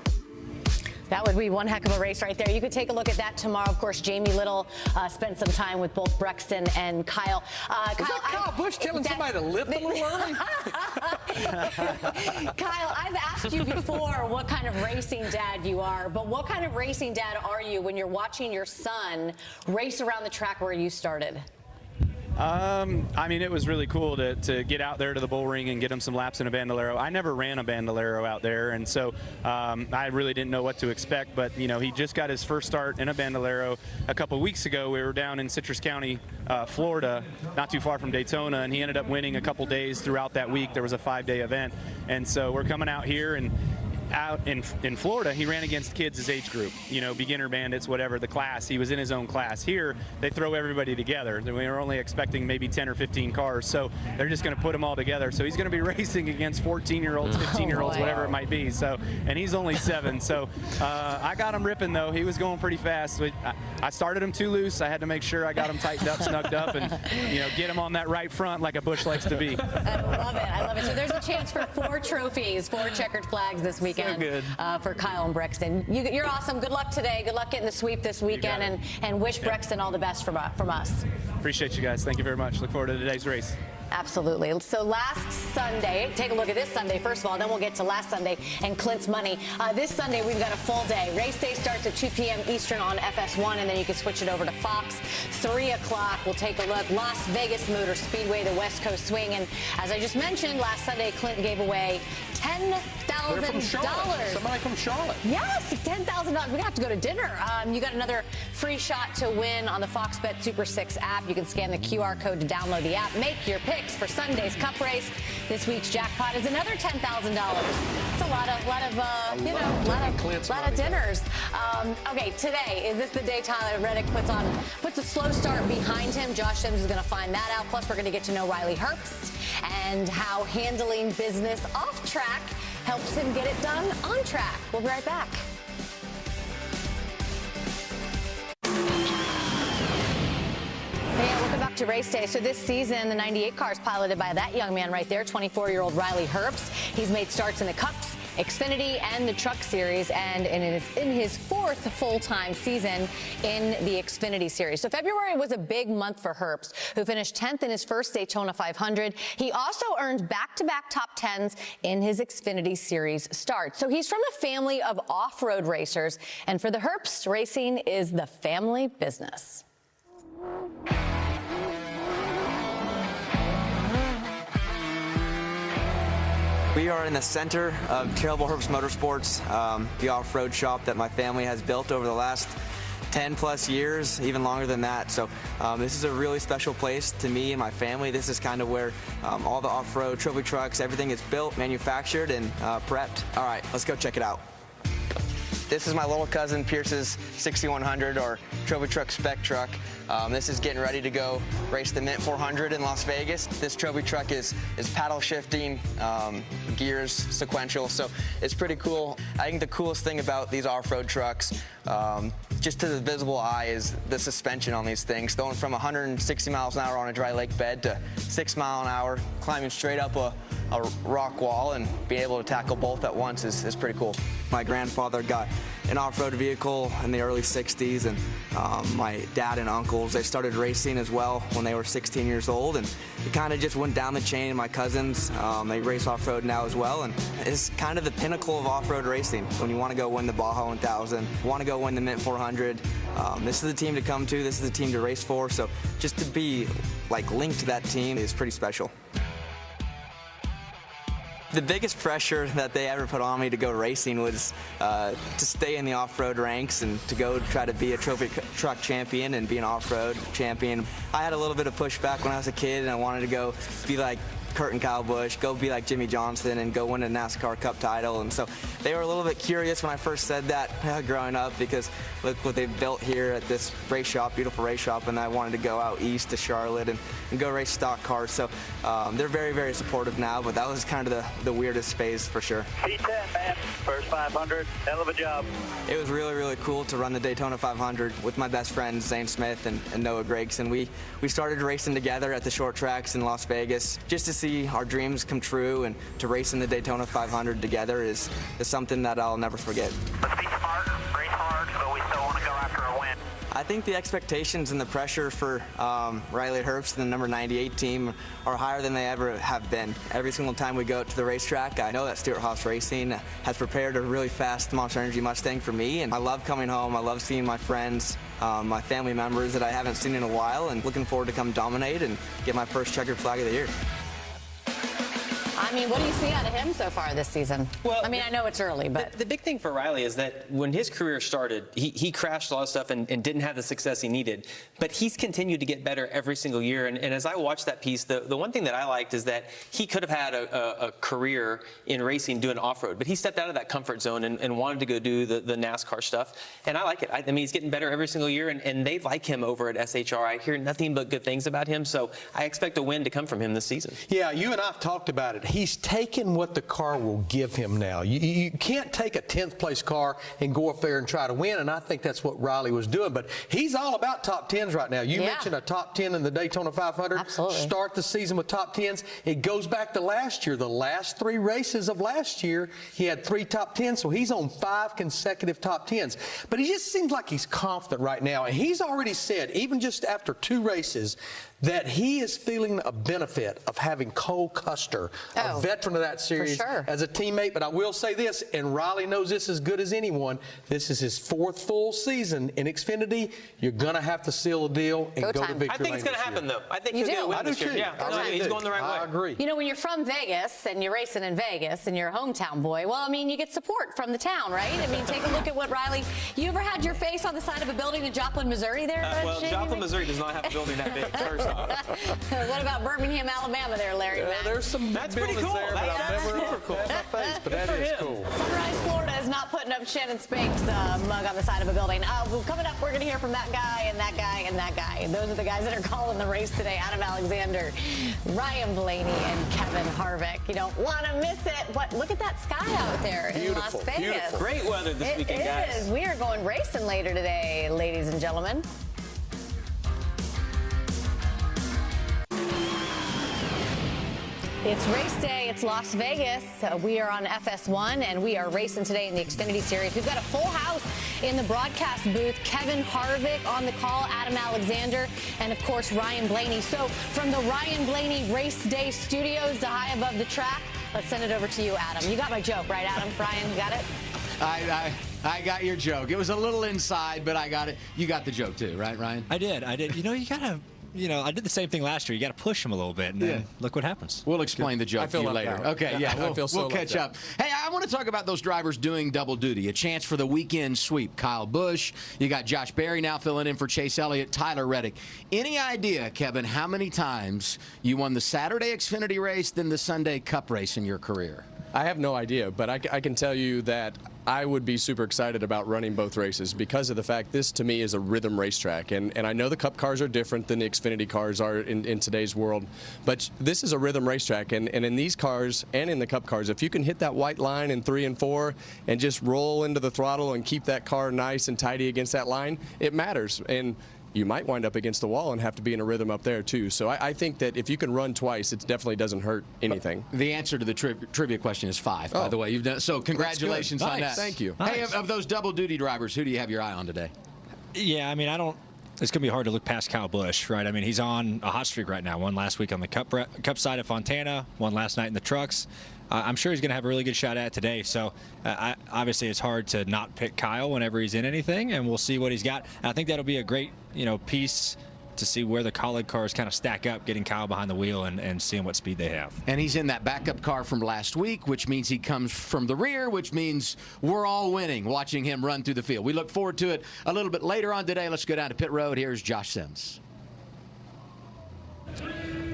That would be one heck of a race right there. You could take a look at that tomorrow. Of course, Jamie Little spent some time with both Brexton and Kyle. Kyle Busch telling somebody to lift a little early? Kyle, I've asked you before what kind of racing dad you are, but what kind of racing dad are you when you're watching your son race around the track where you started? I mean, it was really cool to get out there to the bull ring and get him some laps in a Bandolero. I never ran a Bandolero out there, and so I really didn't know what to expect. But, you know, he just got his first start in a Bandolero a couple of weeks ago. We were down in Citrus County, Florida, not too far from Daytona, and he ended up winning a couple days throughout that week. There was a 5-day event, and so we're coming out here, and out in Florida, he ran against kids his age group, you know, beginner bandits, whatever the class. He was in his own class. Here, they throw everybody together. We were only expecting maybe 10 or 15 cars, so they're just going to put them all together. So he's going to be racing against 14-year-olds, 15-year-olds, whatever it might be. So, and he's only 7. So I got him ripping, though. He was going pretty fast. I started him too loose. I had to make sure I got him tightened up, snugged up, and, you know, get him on that right front like a Busch likes to be. I love it. I love it. So there's a chance for 4 trophies, 4 checkered flags this weekend. So good. For Kyle and Brexton. You're awesome. Good luck today. Good luck getting the sweep this weekend, and wish Brexton all the best from us. Appreciate you guys. Thank you very much. Look forward to today's race. Absolutely. So last Sunday, take a look at this Sunday first of all, then we'll get to last Sunday and Clint's money. This Sunday we've got a full day. Race day starts at 2 p.m. Eastern on FS1, and then you can switch it over to Fox. 3 o'clock, we'll take a look. Las Vegas Motor Speedway, the West Coast Swing. And as I just mentioned, last Sunday Clint gave away $10,000. Somebody from Charlotte. Yes, $10,000. We're going to have to go to dinner. You got another free shot to win on the Fox Bet Super 6 app. You can scan the QR code to download the app. Make your picks for Sunday's Cup race. This week's jackpot is another $10,000. It's a lot of dinners. Okay, today, is this the day Tyler Reddick puts a slow start behind him? Josh Sims is going to find that out. Plus, we're going to get to know Riley Herbst and how handling business off track helps him get it done on track. We'll be right back. Hey, welcome back to Race Day. So this season, the 98 car is piloted by that young man right there, 24-year-old Riley Herbst. He's made starts in the Cups, Xfinity, and the Truck Series, and is in his 4th full-time season in the Xfinity Series. So February was a big month for Herbst, who finished 10th in his first Daytona 500. He also earned back-to-back top 10s in his Xfinity Series start. So he's from a family of off-road racers, and for the Herbst, racing is the family business. We are in the center of Trailable Herbst Motorsports, the off-road shop that my family has built over the last 10 plus years, even longer than that. So this is a really special place to me and my family. This is kind of where all the off-road trophy trucks, everything is built, manufactured, and prepped. All right, let's go check it out. This is my little cousin Pierce's 6100 or Trophy Truck Spec Truck. This is getting ready to go race the Mint 400 in Las Vegas. This trophy truck is paddle shifting, gears sequential, so it's pretty cool. I think the coolest thing about these off-road trucks, just to the visible eye, is the suspension on these things. Going from 160 miles an hour on a dry lake bed to 6 miles an hour, climbing straight up a rock wall and being able to tackle both at once is pretty cool. My grandfather got an off-road vehicle in the early 60s, and my dad and uncles, they started racing as well when they were 16 years old, and it kind of just went down the chain. My cousins, they race off-road now as well, and it's kind of the pinnacle of off-road racing. When you want to go win the Baja 1000, want to go win the Mint 400, this is the team to come to, this is the team to race for, so just to be linked to that team is pretty special. The biggest pressure that they ever put on me to go racing was to stay in the off-road ranks and to go try to be a trophy truck champion and be an off-road champion. I had a little bit of pushback when I was a kid, and I wanted to go be like Kurt and Kyle Busch, go be like Jimmy Johnson and go win a NASCAR Cup title. And so they were a little bit curious when I first said that growing up, because look what they've built here at this race shop, beautiful race shop, and I wanted to go out east to Charlotte and go race stock cars. So they're very, very supportive now, but that was kind of the weirdest phase for sure. P10, man, first 500, hell of a job. It was really, really cool to run the Daytona 500 with my best friends, Zane Smith and Noah Gregson. We started racing together at the short tracks in Las Vegas just to see our dreams come true, and to race in the Daytona 500 together is something that I'll never forget. Let's be smart, race hard, but we still want to go after a win. I think the expectations and the pressure for Riley Herbst and the number 98 team are higher than they ever have been. Every single time we go to the racetrack, I know that Stewart-Haas Racing has prepared a really fast Monster Energy Mustang for me, and I love coming home. I love seeing my friends, my family members that I haven't seen in a while, and looking forward to come dominate and get my first checkered flag of the year. I mean, what do you see out of him so far this season? Well, I mean, I know it's early, but the big thing for Riley is that when his career started, he crashed a lot of stuff and didn't have the success he needed. But he's continued to get better every single year. And as I watched that piece, the one thing that I liked is that he could have had a career in racing doing off-road, but he stepped out of that comfort zone and wanted to go do the NASCAR stuff. And I like it. I mean, he's getting better every single year, and they like him over at SHR. I hear nothing but good things about him, so I expect a win to come from him this season. Yeah, you and I have talked about it. He's taken what the car will give him now. You can't take a 10th place car and go up there and try to win, and I think that's what Riley was doing. But he's all about top 10s right now. You mentioned a top 10 in the Daytona 500. Absolutely. Start the season with top 10s. It goes back to last year. The last 3 races of last year, he had 3 top 10s, so he's on 5 consecutive top 10s. But he just seems like he's confident right now, and he's already said, even just after 2 races, that he is feeling a benefit of having Cole Custer, a veteran of that series, as a teammate. But I will say this, and Riley knows this as good as anyone, this is his 4th full season in Xfinity. You're going to have to seal a deal and go to victory lane. I think it's going to happen, though. I think he's going to win this year. Yeah, he's going the right way. I agree. You know, when you're from Vegas and you're racing in Vegas and you're a hometown boy, well, I mean, you get support from the town, right? I mean, take a look at what Riley, you ever had your face on the side of a building in Joplin, Missouri there? Well, Joplin, Missouri does not have a building that big, first off. What about Birmingham, Alabama there, Larry? There's some That's pretty cool. there, but I've never cool. my face, but that is cool. Sunrise, Florida is not putting up Shannon Spank's mug on the side of a building. Coming up, we're going to hear from that guy and that guy and that guy. Those are the guys that are calling the race today. Adam Alexander, Ryan Blaney, and Kevin Harvick. You don't want to miss it. Look at that sky out there in Las Vegas. Beautiful. Great weather this weekend, guys. It is. We are going racing later today, ladies and gentlemen. It's race day. It's Las Vegas. We are on FS1, and we are racing today in the Xfinity Series. We've got a full house in the broadcast booth. Kevin Harvick on the call, Adam Alexander, and, of course, Ryan Blaney. So from the Ryan Blaney Race Day Studios to high above the track, let's send it over to you, Adam. You got my joke, right, Adam? Ryan, you got it? I got your joke. It was a little inside, but I got it. You got the joke, too, right, Ryan? I did. You know, you got to... I did the same thing last year. You got to push him a little bit, and then look what happens. We'll explain the joke to you later. Okay, yeah, we'll catch up. Hey, I want to talk about those drivers doing double duty. A chance for the weekend sweep. Kyle Busch, you got Josh Berry now filling in for Chase Elliott, Tyler Reddick. Any idea, Kevin, how many times you won the Saturday Xfinity race, then the Sunday Cup race in your career? I have no idea, but I can tell you that I would be super excited about running both races because of the fact this, to me, is a rhythm racetrack. And I know the Cup cars are different than the Xfinity cars are in today's world, but this is a rhythm racetrack. And in these cars and in the Cup cars, if you can hit that white line in 3 and 4 and just roll into the throttle and keep that car nice and tidy against that line, it matters. And you might wind up against the wall and have to be in a rhythm up there, too. So I think that if you can run twice, it definitely doesn't hurt anything. The answer to the trivia question is 5, by the way. You've done so. Congratulations on that. Thank you. Hey, of those double-duty drivers, who do you have your eye on today? Yeah, I mean, it's going to be hard to look past Kyle Busch, right? I mean, he's on a hot streak right now. One last week on the Cup side of Fontana, one last night in the trucks. I'm sure he's going to have a really good shot at it today. So obviously it's hard to not pick Kyle whenever he's in anything, and we'll see what he's got. And I think that'll be a great, piece to see where the Kaulig cars kind of stack up, getting Kyle behind the wheel and seeing what speed they have. And he's in that backup car from last week, which means he comes from the rear, which means we're all winning watching him run through the field. We look forward to it a little bit later on today. Let's go down to pit road. Here's Josh Sims.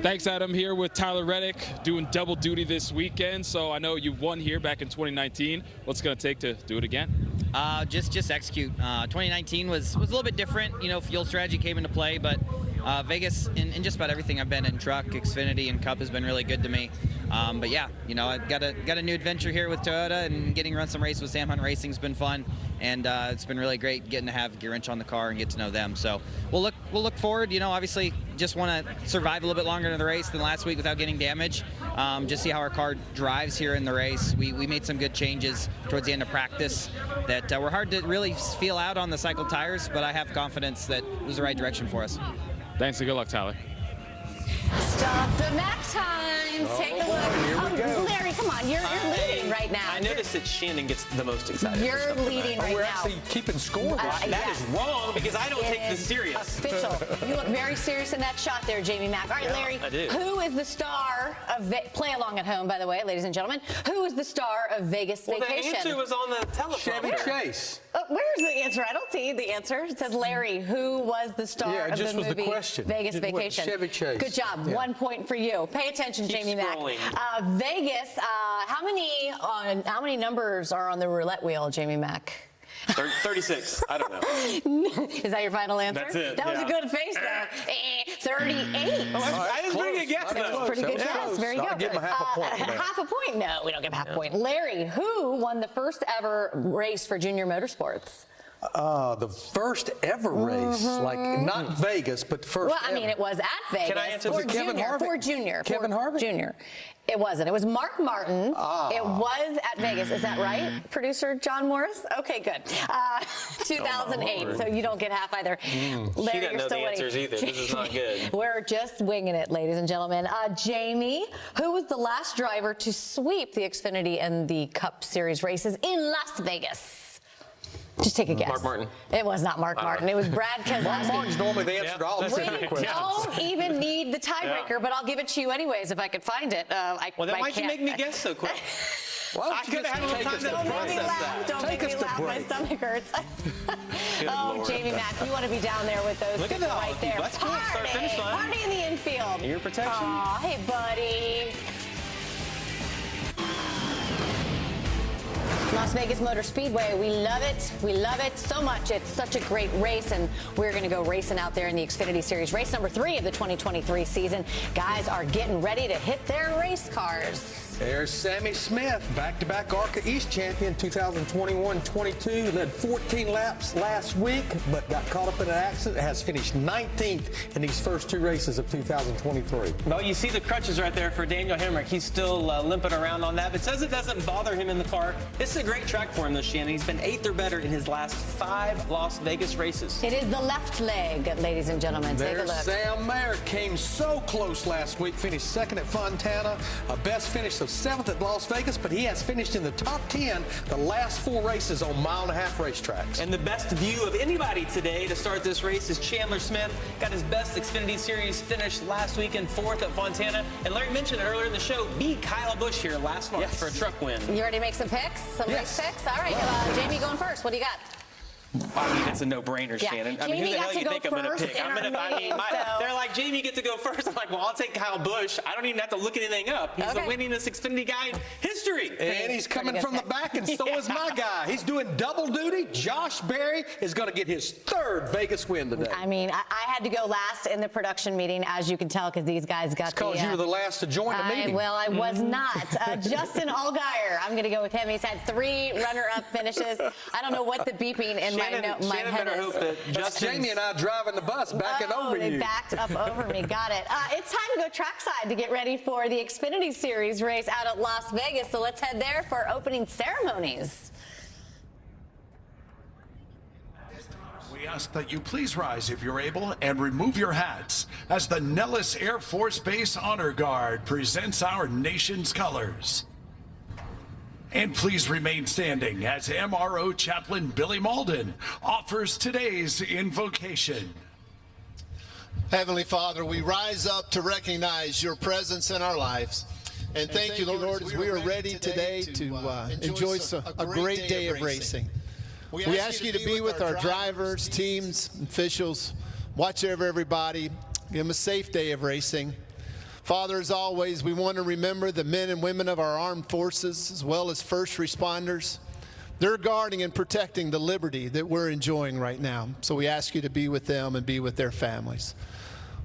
Thanks, Adam. Here with Tyler Reddick, doing double duty this weekend. So I know you won here back in 2019. What's it going to take to do it again? Just execute. 2019 was a little bit different. Fuel strategy came into play, but Vegas, in just about everything I've been in, truck, Xfinity, and Cup has been really good to me. But yeah, I've got a new adventure here with Toyota, and getting to run some races with Sam Hunt Racing has been fun, and it's been really great getting to have Gear Wrench on the car and get to know them. So we'll look forward. Obviously, just want to survive a little bit longer in the race than last week without getting damage. Just see how our car drives here in the race. We made some good changes towards the end of practice that were hard to really feel out on the cycle tires, but I have confidence that it was the right direction for us. Thanks and good luck, Tyler. Stop the Mac times. Take a look. Here we go. Larry, come on. You're leading right now. I noticed that Shannon gets the most excited. You're leading right we're now. actually keeping score. That is wrong because I don't take this serious. Official. You look very serious in that shot there, Jamie Mack. All right, Larry. I do. Who is the star of play along at home, by the way, ladies and gentlemen? Who is the star of Vegas Vacation? The answer was on the telephone. Chevy Chase. Where's the answer? I don't see the answer. It says Larry. Who was the star of the movie the question. Vegas Vacation? Chevy Chase. Good job. Yeah. 1 point for you. Pay attention, Jamie Mack. Vegas. How many numbers are on the roulette wheel, Jamie Mack? 36. I don't know. Is that your final answer? That's it. That was a good face there. 38. I was pretty good guess, That was a pretty good guess. Very good. I'll give him a half a point. Half a point? No, we don't give half a point. Larry, who won the first ever race for Junior Motorsports? The first ever race, like not Vegas, but the first. Well, I mean, it was at Vegas. Can I answer for Kevin Junior, Harvick? for Junior. Kevin Harvick? Junior. It wasn't. It was Mark Martin. It was at Vegas. Is that right, producer John Morris? Okay, good. 2008. So you don't get half either. Larry, she doesn't know the answers either. This is not good. We're just winging it, ladies and gentlemen. Jamie, who was the last driver to sweep the Xfinity and the Cup Series races in Las Vegas? Just take a guess. Mark Martin. It was not Mark Martin. It was Brad Keselowski. Mark Martin's normally the answer to all the questions. We don't even need the tiebreaker, but I'll give it to you anyways if I could find it. Well, then why'd you make me guess so quick? I could have had a little time to process that. Don't make me laugh. My stomach hurts. Lord. Jamie Mack, you want to be down there with those people right there. That's cool. Start finish line. Party in the infield. Ear protection. Aw, hey, buddy. Las Vegas Motor Speedway, we love it. We love it so much. It's such a great race, and we're going to go racing out there in the Xfinity Series. Race number 3 of the 2023 season. Guys are getting ready to hit their race cars. There's Sammy Smith, back-to-back ARCA East champion, 2021-22. Led 14 laps last week, but got caught up in an accident. Has finished 19th in these first 2 races of 2023. Well, you see the crutches right there for Daniel Hemrick. He's still limping around on that, but says it doesn't bother him in the car. This is a great track for him this Shannon. He's been 8th or better in his last 5 Las Vegas races. It is the left leg, ladies and gentlemen. Take a look. Sam Mayer came so close last week, finished 2nd at Fontana, a best finish of 7th at Las Vegas, but he has finished in the top 10 the last 4 races on mile-and-a-half racetracks. And the best view of anybody today to start this race is Chandler Smith. Got his best Xfinity Series finish last week in 4th at Fontana. And Larry mentioned it earlier in the show, beat Kyle Busch here last month for a truck win. You ready to make some picks? Some race picks? All right, Jamie going first. What do you got? I mean, it's a no-brainer, Yeah. Shannon. I Jamie mean, who the got hell to you go think I'm going to first pick? in I'm our going to. meeting, so- They're like, Jamie, you get to go first. I'm like, well, I'll take Kyle Busch. I don't even have to look anything up. He's the winningest Xfinity guy in history. And he's coming from the back, and so is my guy. He's doing double duty. Josh Berry is going to get his 3rd Vegas win today. I mean, I had to go last in the production meeting, as you can tell, because these guys got because you were the last to join the meeting. Well, I was not. Justin Allgaier, I'm going to go with him. He's had 3 runner-up finishes. I don't know what the beeping in my head is. Hope that Jamie and I driving the bus, backing over they you. backed up over me. Got it. It's time to go trackside to get ready for the Xfinity Series race out at Las Vegas. So let's head there for opening ceremonies. We ask that you please rise if you're able and remove your hats as the Nellis Air Force Base Honor Guard presents our nation's colors. And please remain standing as MRO Chaplain Billy Malden offers today's invocation. Heavenly Father, we rise up to recognize your presence in our lives. And thank you, Lord, as we are ready today to enjoy a great day of racing. We ask you to be with our drivers, teams, officials. Watch over everybody. Give them a safe day of racing. Father, as always, we want to remember the men and women of our armed forces, as well as first responders. They're guarding and protecting the liberty that we're enjoying right now. So we ask you to be with them and be with their families.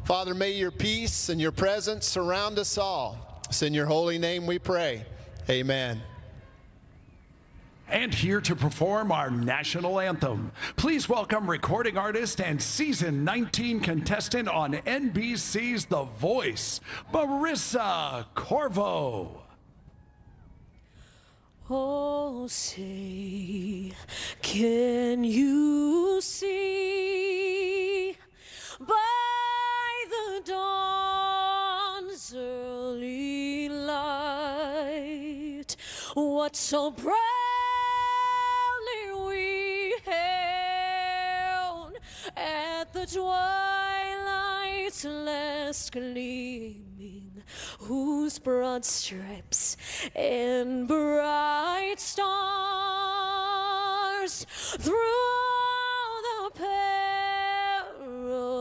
Father, may your peace and your presence surround us all. It's in your holy name we pray. Amen. And here to perform our national anthem, please welcome recording artist and season 19 contestant on NBC's The Voice, Marissa Corvo. Oh, say, can you see by the dawn's early light what so proudly we hailed at the twilight's last gleaming, whose broad stripes and bright stars through the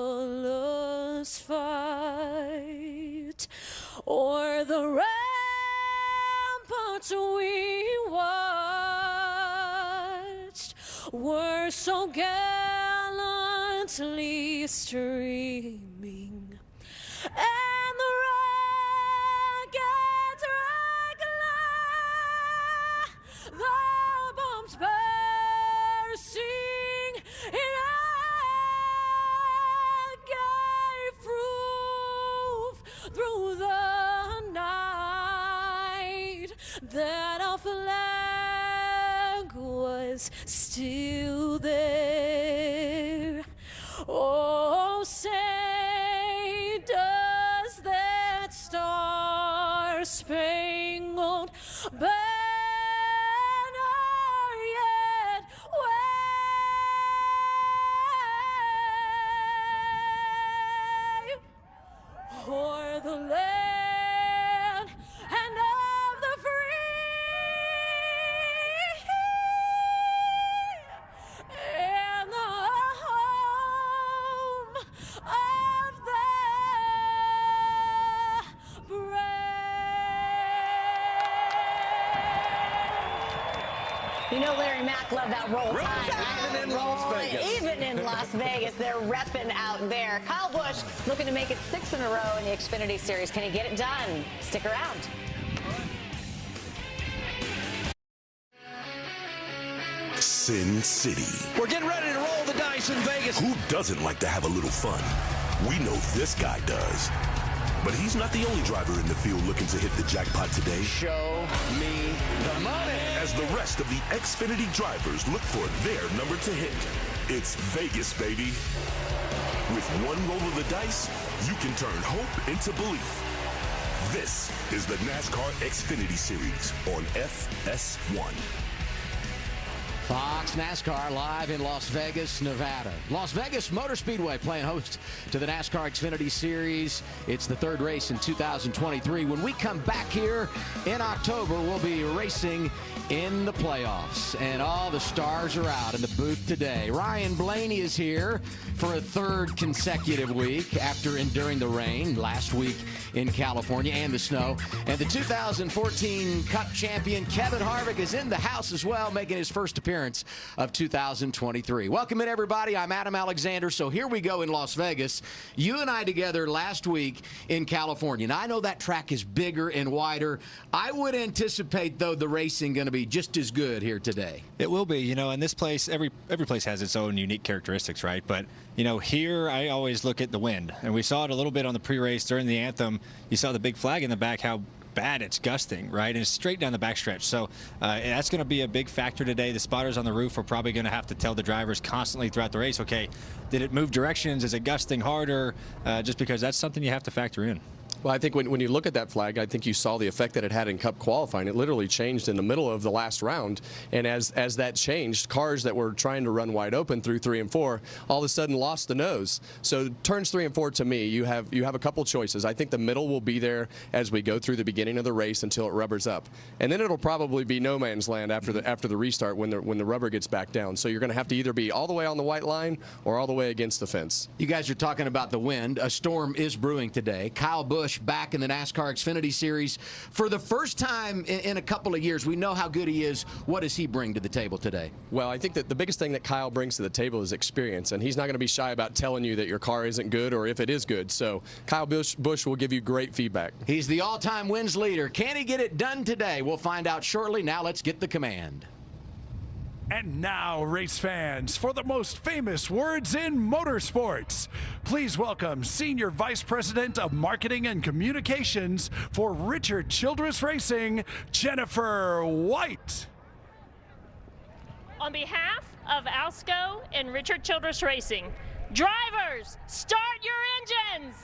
perilous fight o'er the ramparts we watched were so gallantly streaming, and the rockets regular, the bombs bursting in gave proof through the night that our flag was still there. Oh, say, does that star-spangled banner yet wave o'er the land and of the free and the home of the You know Larry Mack loved that roll tide. Even in Las Vegas. Even in Las Vegas, they're repping out there. Kyle Busch looking to make it 6 in a row in the Xfinity Series. Can he get it done? Stick around. Sin City. We're getting ready to roll the dice in Vegas. Who doesn't like to have a little fun? We know this guy does. But he's not the only driver in the field looking to hit the jackpot today. Show me the money. As the rest of the Xfinity drivers look for their number to hit. It's Vegas, baby. With one roll of the dice, you can turn hope into belief. This is the NASCAR Xfinity Series on FS1. Fox NASCAR live in Las Vegas, Nevada. Las Vegas Motor Speedway playing host to the NASCAR Xfinity Series. It's the third race in 2023. When we come back here in October, we'll be racing in the playoffs. And all the stars are out in the booth today. Ryan Blaney is here for a third consecutive week after enduring the rain last week in California and the snow. And the 2014 Cup champion Kevin Harvick is in the house as well, making his first appearance of 2023. Welcome in, everybody. I'm Adam Alexander. So here we go in Las Vegas. You and I together last week in California. Now, I know that track is bigger and wider. I would anticipate, though, the racing going to be just as good here today. It will be, you know, and this place, every place has its own unique characteristics, right? But, you know, here I always look at the wind, and we saw it a little bit on the pre-race during the anthem. You saw the big flag in the back, how bad it's gusting, right? And it's straight down the backstretch. So that's going to be a big factor today. The spotters on the roof are probably going to have to tell the drivers constantly throughout the race, okay, did it move directions? Is it gusting harder? Just because that's something you have to factor in. Well, I think when you look at that flag, I think you saw the effect that it had in Cup qualifying. It literally changed in the middle of the last round, and as that changed, cars that were trying to run wide open through 3 and 4 all of a sudden lost the nose. So turns 3 and 4, to me, you have a couple choices. I think the middle will be there as we go through the beginning of the race until it rubbers up, and then it'll probably be no man's land after the restart when the rubber gets back down. So you're going to have to either be all the way on the white line or all the way against the fence. You guys are talking about the wind. A storm is brewing today. Kyle Busch back in the NASCAR Xfinity Series for the first time in a couple of years. We know how good he is. What does he bring to the table today? Well, I think that the biggest thing that Kyle brings to the table is experience, and he's not going to be shy about telling you that your car isn't good or if it is good. So Kyle Busch will give you great feedback. He's the all-time wins leader. Can he get it done today? We'll find out shortly. Now let's get the command. And now, race fans, for the most famous words in motorsports, please welcome Senior Vice President of Marketing and Communications for Richard Childress Racing, Jennifer White. On behalf of Alsco and Richard Childress Racing, drivers, start your engines!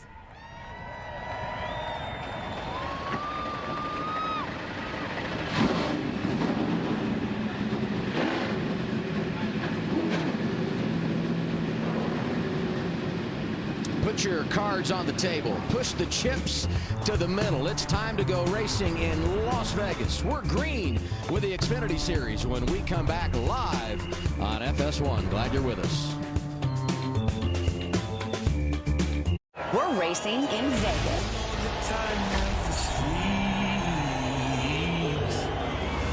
Put your cards on the table. Push the chips to the middle. It's time to go racing in Las Vegas. We're green with the Xfinity Series when we come back live on FS1. Glad you're with us. We're racing in Vegas.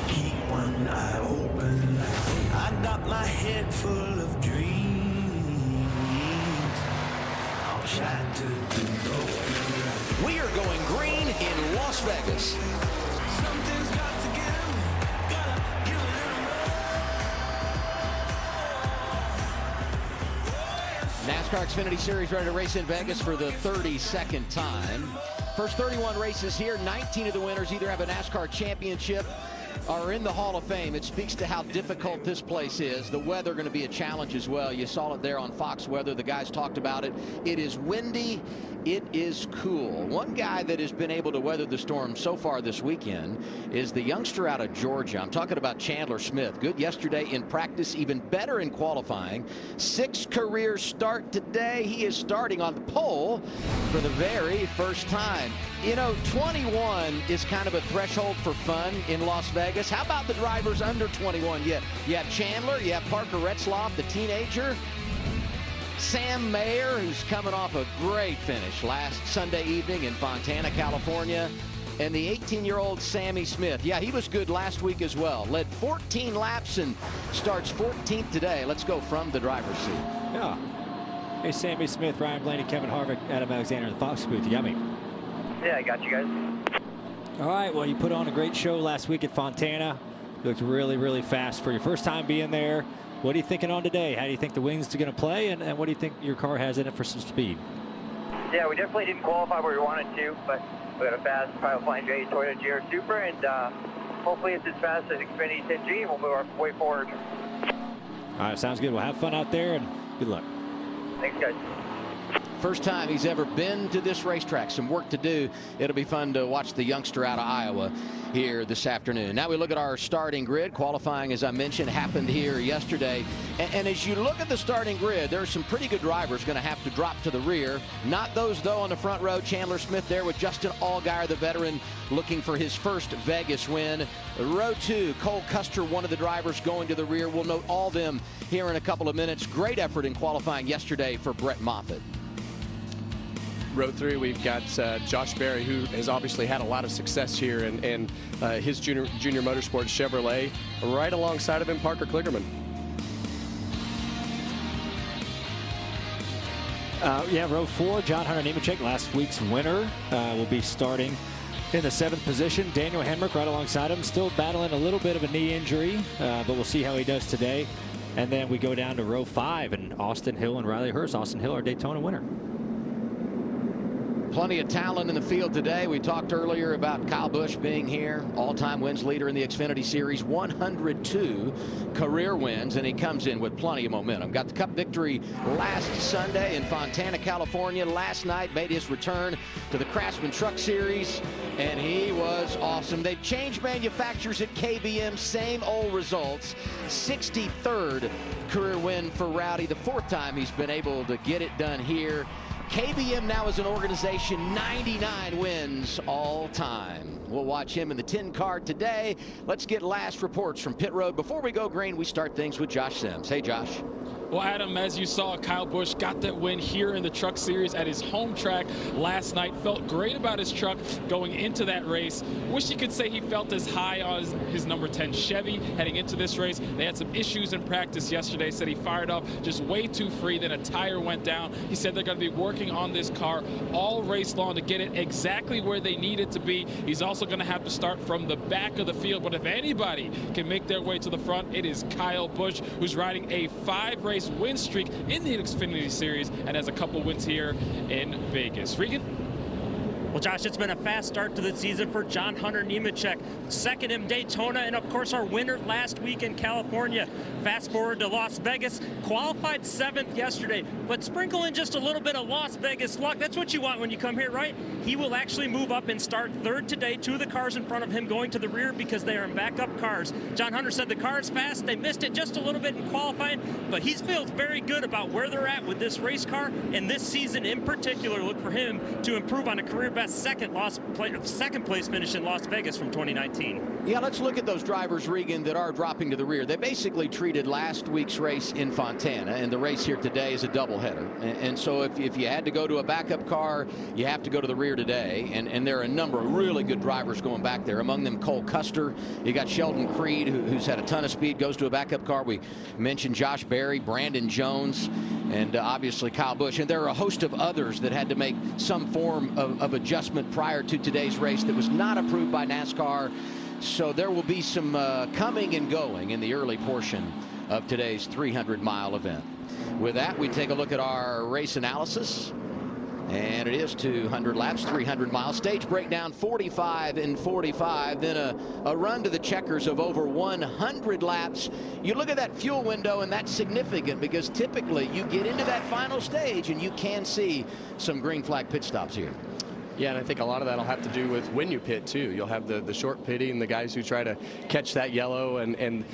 Keep one eye open. I got my head full of dreams. We are going green in Las Vegas. Something's got to give. Gotta give a little more. NASCAR Xfinity Series ready to race in Vegas for the 32nd time. First 31 races here, 19 of the winners either have a NASCAR championship are in the Hall of Fame. It speaks to how difficult this place is. The weather going to be a challenge as well. You saw it there on Fox Weather. The guys talked about it. It is windy. It is cool. One guy that has been able to weather the storm so far this weekend is the youngster out of Georgia. I'm talking about Chandler Smith. Good yesterday in practice, even better in qualifying. 6th career start today. He is starting on the pole for the very first time. You know, 21 is kind of a threshold for fun in Las Vegas. How about the drivers under 21 yet? You have Chandler, you have Parker Retzlaff, the teenager. Sam Mayer, who's coming off a great finish last Sunday evening in Fontana, California. And the 18-year-old Sammy Smith. Yeah, he was good last week as well. Led 14 laps and starts 14th today. Let's go from the driver's seat. Yeah. Hey, Sammy Smith, Ryan Blaney, Kevin Harvick, Adam Alexander in the Fox booth. You got me? Yeah, I got you guys. All right, well, you put on a great show last week at Fontana. You looked really, really fast for your first time being there. What are you thinking on today? How do you think the wings are going to play, and what do you think your car has in it for some speed? Yeah, we definitely didn't qualify where we wanted to, but we got a fast Flying J Toyota GR Supra, and hopefully it's as fast as Xfinity 10G, and we'll move our way forward. All right, sounds good. Well, have fun out there, and good luck. Thanks, guys. First time he's ever been to this racetrack. Some work to do. It'll be fun to watch the youngster out of Iowa here this afternoon. Now we look at our starting grid. Qualifying, as I mentioned, happened here yesterday. And as you look at the starting grid, there are some pretty good drivers going to have to drop to the rear. Not those, though, on the front row. Chandler Smith there with Justin Allgaier, the veteran, looking for his first Vegas win. Row 2, Cole Custer, one of the drivers, going to the rear. We'll note all of them here in a couple of minutes. Great effort in qualifying yesterday for Brett Moffitt. Row 3, we've got Josh Berry, who has obviously had a lot of success here, and his junior motorsports Chevrolet. Right alongside of him, Parker Kligerman. Yeah, row 4, John Hunter Nemechek, last week's winner, will be starting in the 7th position. Daniel Hemrick right alongside him, still battling a little bit of a knee injury, but we'll see how he does today. And then we go down to row 5, and Austin Hill and Riley Hurst. Austin Hill, our Daytona winner. Plenty of talent in the field today. We talked earlier about Kyle Busch being here, all-time wins leader in the Xfinity Series, 102 career wins, and he comes in with plenty of momentum. Got the Cup victory last Sunday in Fontana, California. Last night made his return to the Craftsman Truck Series, and he was awesome. They've changed manufacturers at KBM, same old results. 63rd career win for Rowdy, the 4th time he's been able to get it done here. KBM now as an organization, 99 wins all time. We'll watch him in the 10 car today. Let's get last reports from pit road. Before we go green, we start things with Josh Sims. Hey, Josh. Well, Adam, as you saw, Kyle Busch got that win here in the Truck Series at his home track last night. Felt great about his truck going into that race. Wish you could say he felt as high on his number 10 Chevy heading into this race. They had some issues in practice yesterday. Said he fired up just way too free. Then a tire went down. He said they're going to be working on this car all race long to get it exactly where they need it to be. He's also going to have to start from the back of the field. But if anybody can make their way to the front, it is Kyle Busch, who's riding a 5-race win streak in the Xfinity Series and has a couple wins here in Vegas. Regan? Well, Josh, it's been a fast start to the season for John Hunter Nemechek. Second in Daytona, and of course our winner last week in California. Fast forward to Las Vegas, qualified 7th yesterday, but sprinkle in just a little bit of Las Vegas luck. That's what you want when you come here, right? He will actually move up and start 3rd today. 2 of the cars in front of him going to the rear because they are in backup cars. John Hunter said the car is fast. They missed it just a little bit in qualifying, but he feels very good about where they're at with this race car, and this season in particular. Look for him to improve on a career best second place finish in Las Vegas from 2019. Yeah, let's look at those drivers, Regan, that are dropping to the rear. They basically treated last week's race in Fontana, and the race here today is a doubleheader. And so if you had to go to a backup car, you have to go to the rear today. And there are a number of really good drivers going back there. Among them, Cole Custer. You got Sheldon Creed, who's had a ton of speed, goes to a backup car. We mentioned Josh Berry, Brandon Jones, and obviously Kyle Busch. And there are a host of others that had to make some form of adjustment prior to today's race that was not approved by NASCAR. So there will be some coming and going in the early portion of today's 300-mile event. With that, we take a look at our race analysis. And it is 200 laps, 300 miles. Stage breakdown 45 and 45. Then a run to the checkers of over 100 laps. You look at that fuel window, and that's significant because typically you get into that final stage and you can see some green flag pit stops here. Yeah, and I think a lot of that will have to do with when you pit, too. You'll have the short pitting, the guys who try to catch that yellow, and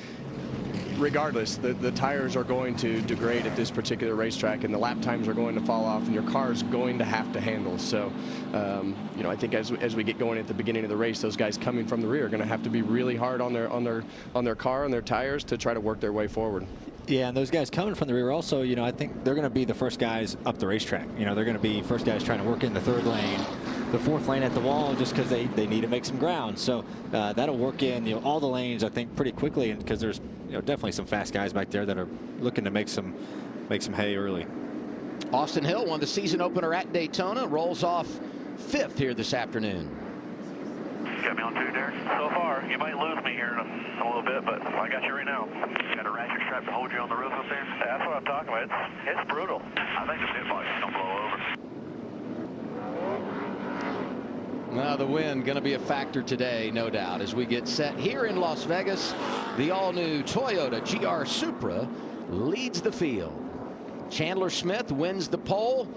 regardless, the tires are going to degrade at this particular racetrack, and the lap times are going to fall off, and your car is going to have to handle. So, you know, I think as we get going at the beginning of the race, those guys coming from the rear are going to have to be really hard on their car and their tires to try to work their way forward. Yeah, and those guys coming from the rear also, you know, I think they're going to be the first guys up the racetrack. You know, they're going to be first guys trying to work in the 3rd lane, the 4th lane at the wall, just because they need to make some ground. So that'll work in, you know, all the lanes, I think, pretty quickly, because there's, you know, definitely some fast guys back there that are looking to make some hay early. Austin Hill won the season opener at Daytona, rolls off 5th here this afternoon. Got me on 2, Derek? So far, you might lose me here in a little bit, but I got you right now. Got a ratchet strap to hold you on the roof up there? That's what I'm talking about. It's brutal. I think the pit box is going to blow over. Now the wind going to be a factor today, no doubt, as we get set here in Las Vegas. The all-new Toyota GR Supra leads the field. Chandler Smith wins the pole.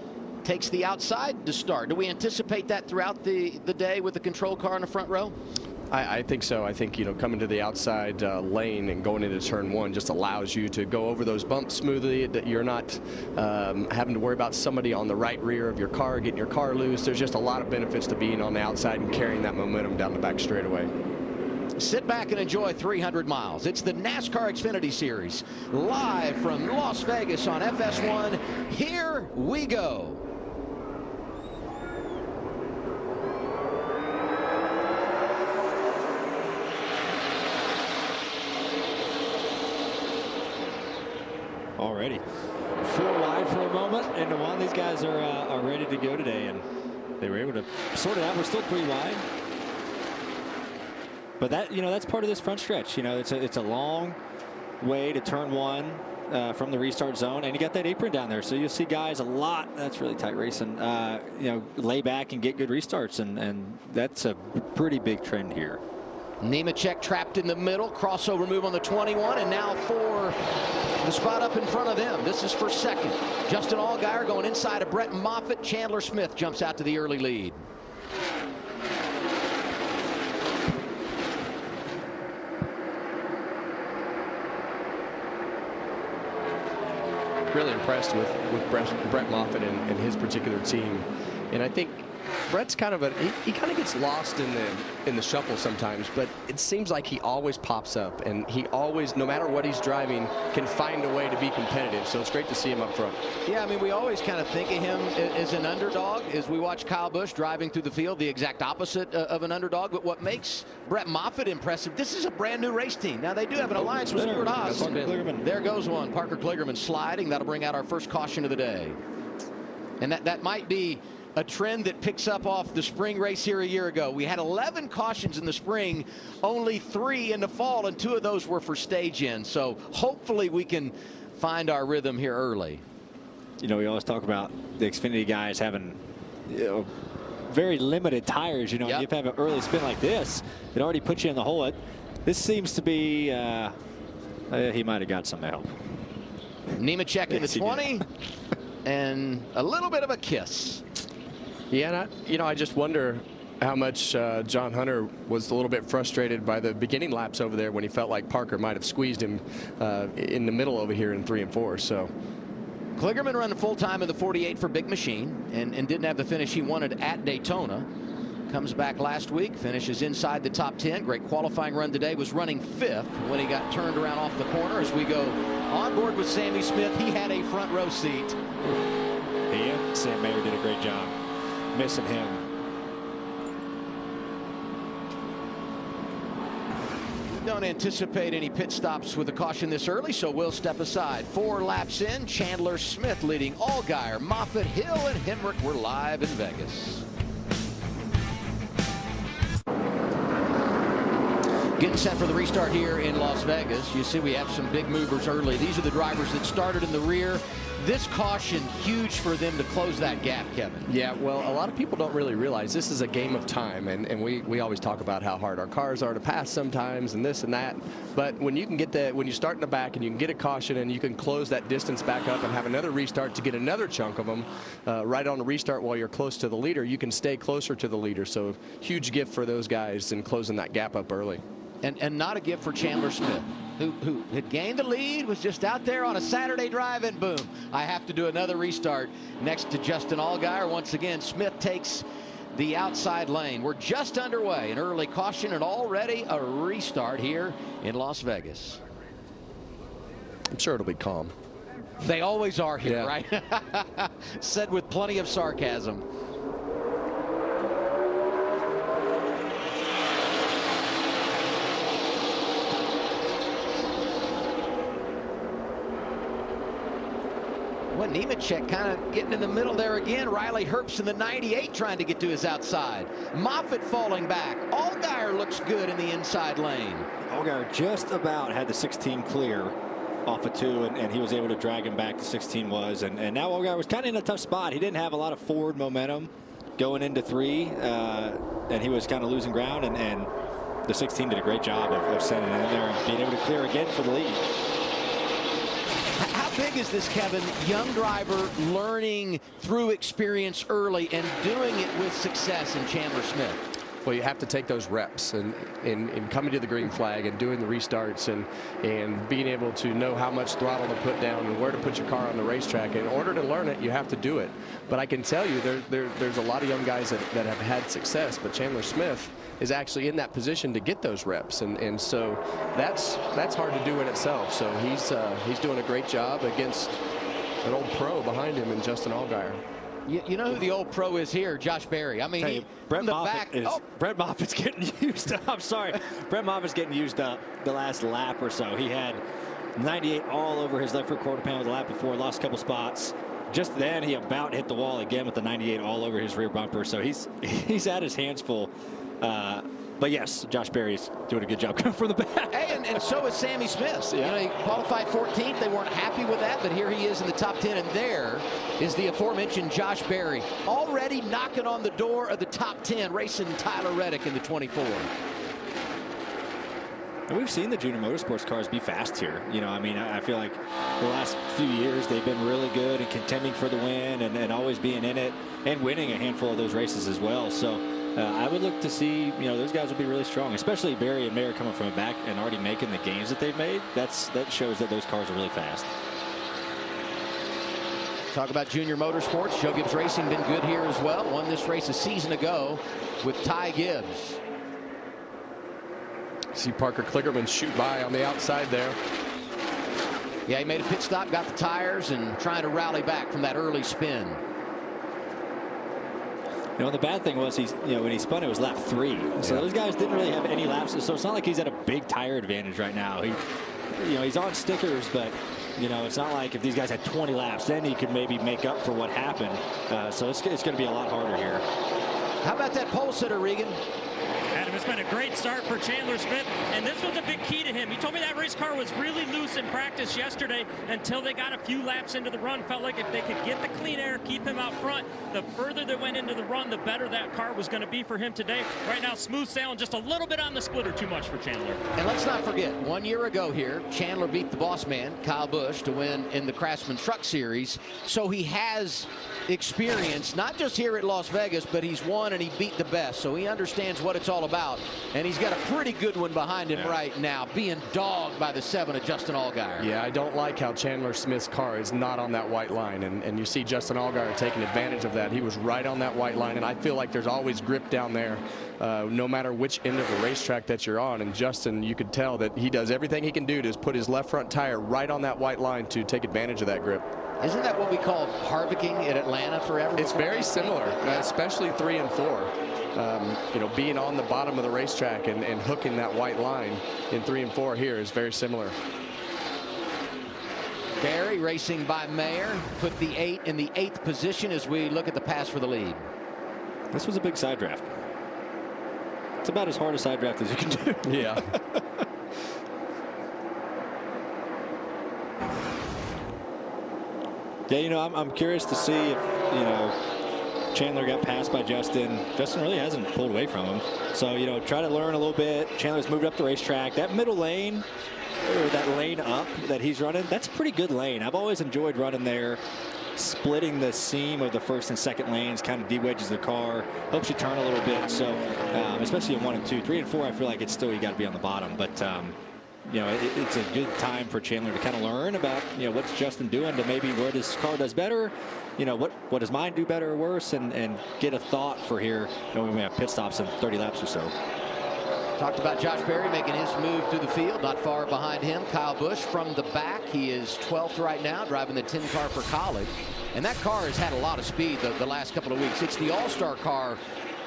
takes the outside to start. Do we anticipate that throughout the day with the control car in the front row? I think so. I think, coming to the outside lane and going into turn one just allows you to go over those bumps smoothly, that you're not having to worry about somebody on the right rear of your car getting your car loose. There's just a lot of benefits to being on the outside and carrying that momentum down the back straightaway. Sit back and enjoy 300 miles. It's the NASCAR Xfinity Series, live from Las Vegas on FS1. Here we go. Already 4 wide for a moment, and one, these guys are ready to go today, and they were able to sort it out. We're still 3 wide, but that's part of this front stretch. It's a long way to turn one from the restart zone, and you got that apron down there, so you'll see guys a lot. That's really tight racing. Lay back and get good restarts, and that's a pretty big trend here. Nemechek trapped in the middle, crossover move on the 21, and now for the spot up in front of them. This is for second. Justin Allgaier going inside of Brett Moffitt. Chandler Smith jumps out to the early lead. Really impressed with Brett Moffitt and his particular team, and I think Brett's kind of he kind of gets lost in the shuffle sometimes, but it seems like he always pops up, and he always, no matter what he's driving, can find a way to be competitive. So it's great to see him up front. Yeah, I mean, we always kind of think of him as an underdog as we watch Kyle Busch driving through the field, the exact opposite of an underdog. But what makes Brett Moffitt impressive, this is a brand new race team. Now, they do have an alliance with Stuart Haas. There goes one. Parker Kligerman sliding. That'll bring out our first caution of the day. And that might be a trend that picks up off the spring race here a year ago. We had 11 cautions in the spring, only 3 in the fall, and 2 of those were for stage in. So hopefully we can find our rhythm here early. We always talk about the Xfinity guys having very limited tires. If you have an early spin like this, it already puts you in the hole. This seems to be he might have got some help. Nemechek in the 20 and a little bit of a kiss. Yeah, and I just wonder how much John Hunter was a little bit frustrated by the beginning laps over there when he felt like Parker might have squeezed him in the middle over here in 3 and 4. So Kligerman running full time in the 48 for Big Machine and didn't have the finish he wanted at Daytona. Comes back last week, finishes inside the top 10. Great qualifying run today. Was running 5th when he got turned around off the corner. As we go on board with Sammy Smith, he had a front row seat. He and Sam Mayer did a great job. Missing him. Don't anticipate any pit stops with a caution this early, so we'll step aside. 4 laps in, Chandler Smith leading Allgaier, Moffitt, Hill, and Hemrick. We're live in Vegas. Getting set for the restart here in Las Vegas. You see we have some big movers early. These are the drivers that started in the rear. This caution, huge for them to close that gap, Kevin. Yeah, well, a lot of people don't really realize this is a game of time, and we always talk about how hard our cars are to pass sometimes and this and that. But when you can get that, when you start in the back and you can get a caution and you can close that distance back up and have another restart to get another chunk of them right on the restart while you're close to the leader, you can stay closer to the leader. So huge gift for those guys in closing that gap up early. And not a gift for Chandler Smith, who had gained the lead, was just out there on a Saturday drive, and boom, I have to do another restart next to Justin Allgaier. Once again, Smith takes the outside lane. We're just underway. An early caution and already a restart here in Las Vegas. I'm sure it'll be calm. They always are here, right? Said with plenty of sarcasm. Well, Nemechek kind of getting in the middle there again. Riley Herbst in the 98 trying to get to his outside. Moffitt falling back. Allgaier looks good in the inside lane. Allgaier just about had the 16 clear off of 2, and he was able to drag him back to 16 was. And now Allgaier was kind of in a tough spot. He didn't have a lot of forward momentum going into 3, and he was kind of losing ground. And the 16 did a great job of sending it in there and being able to clear again for the lead. How big is this, Kevin? Young driver learning through experience early and doing it with success in Chandler Smith. Well, you have to take those reps and coming to the green flag and doing the restarts and being able to know how much throttle to put down and where to put your car on the racetrack. In order to learn it, you have to do it. But I can tell you there's a lot of young guys that have had success, but Chandler Smith is actually in that position to get those reps. And so that's hard to do in itself. So he's doing a great job against an old pro behind him in Justin Allgaier. You know who the old pro is here? Josh Berry. I mean, Brett Moffitt's getting used up. I'm sorry. Brett Moffitt's getting used up the last lap or so. He had 98 all over his left rear quarter panel the lap before, lost a couple spots. Just then, he about hit the wall again with the 98 all over his rear bumper. So he's had his hands full. But yes, Josh Berry's doing a good job coming from the back. Hey, and so is Sammy Smith. Yeah. You know, he qualified 14th. They weren't happy with that, but here he is in the top 10. And there is the aforementioned Josh Berry, already knocking on the door of the top 10, racing Tyler Reddick in the 24. And we've seen the junior motorsports cars be fast here. You know, I mean, I feel like the last few years they've been really good and contending for the win and always being in it and winning a handful of those races as well. So I would look to see, you know, those guys will be really strong, especially Berry and Mayer coming from the back and already making the gains that they've made. That shows that those cars are really fast. Talk about junior motorsports. Joe Gibbs Racing been good here as well. Won this race a season ago with Ty Gibbs. See Parker Kligerman shoot by on the outside there. Yeah, he made a pit stop, got the tires, and trying to rally back from that early spin. You know, the bad thing was when he spun, it was lap 3. So those guys didn't really have any laps. So it's not like he's at a big tire advantage right now. He's on stickers, but it's not like if these guys had 20 laps, then he could maybe make up for what happened. So it's going to be a lot harder here. How about that pole sitter, Regan? Adam, it's been a great start for Chandler Smith, and this was a big key to him. He told me that race car was really loose in practice yesterday until they got a few laps into the run. Felt like if they could get the clean air, keep him out front, the further they went into the run, the better that car was going to be for him today. Right now, smooth sailing, just a little bit on the splitter, too much for Chandler. And let's not forget, 1 year ago here, Chandler beat the boss man, Kyle Busch, to win in the Craftsman Truck Series. So he has experience, not just here at Las Vegas, but he's won and he beat the best. So he understands what it's all about. And he's got a pretty good one behind him right now, being dogged by the 7 of Justin Allgaier. Yeah, I don't like how Chandler Smith's car is not on that white line. And you see Justin Allgaier taking advantage of that. He was right on that white line. And I feel like there's always grip down there, no matter which end of the racetrack that you're on. And Justin, you could tell that he does everything he can do to put his left front tire right on that white line to take advantage of that grip. Isn't that what we call Harvicking at Atlanta forever? It's very similar, especially 3 and 4. Being on the bottom of the racetrack and hooking that white line in 3 and 4 here is very similar. Berry racing by Mayer, put the 8 in the 8th position as we look at the pass for the lead. This was a big side draft. It's about as hard a side draft as you can do. Yeah. Yeah, I'm curious to see if, Chandler got passed by Justin. Justin really hasn't pulled away from him. So, try to learn a little bit. Chandler's moved up the racetrack. That middle lane, or that lane up that he's running, that's a pretty good lane. I've always enjoyed running there. Splitting the seam of the first and second lanes kind of de-wedges the car, helps you turn a little bit. So, especially in 1 and 2, 3 and 4, I feel like it's still, you got to be on the bottom. But, it's a good time for Chandler to kind of learn about, what's Justin doing to maybe where this car does better, what does mine do better or worse, and get a thought for here when we have pit stops in 30 laps or so. Talked about Josh Berry making his move through the field, not far behind him. Kyle Busch from the back. He is 12th right now, driving the 10 car for College. And that car has had a lot of speed the last couple of weeks. It's the all-star car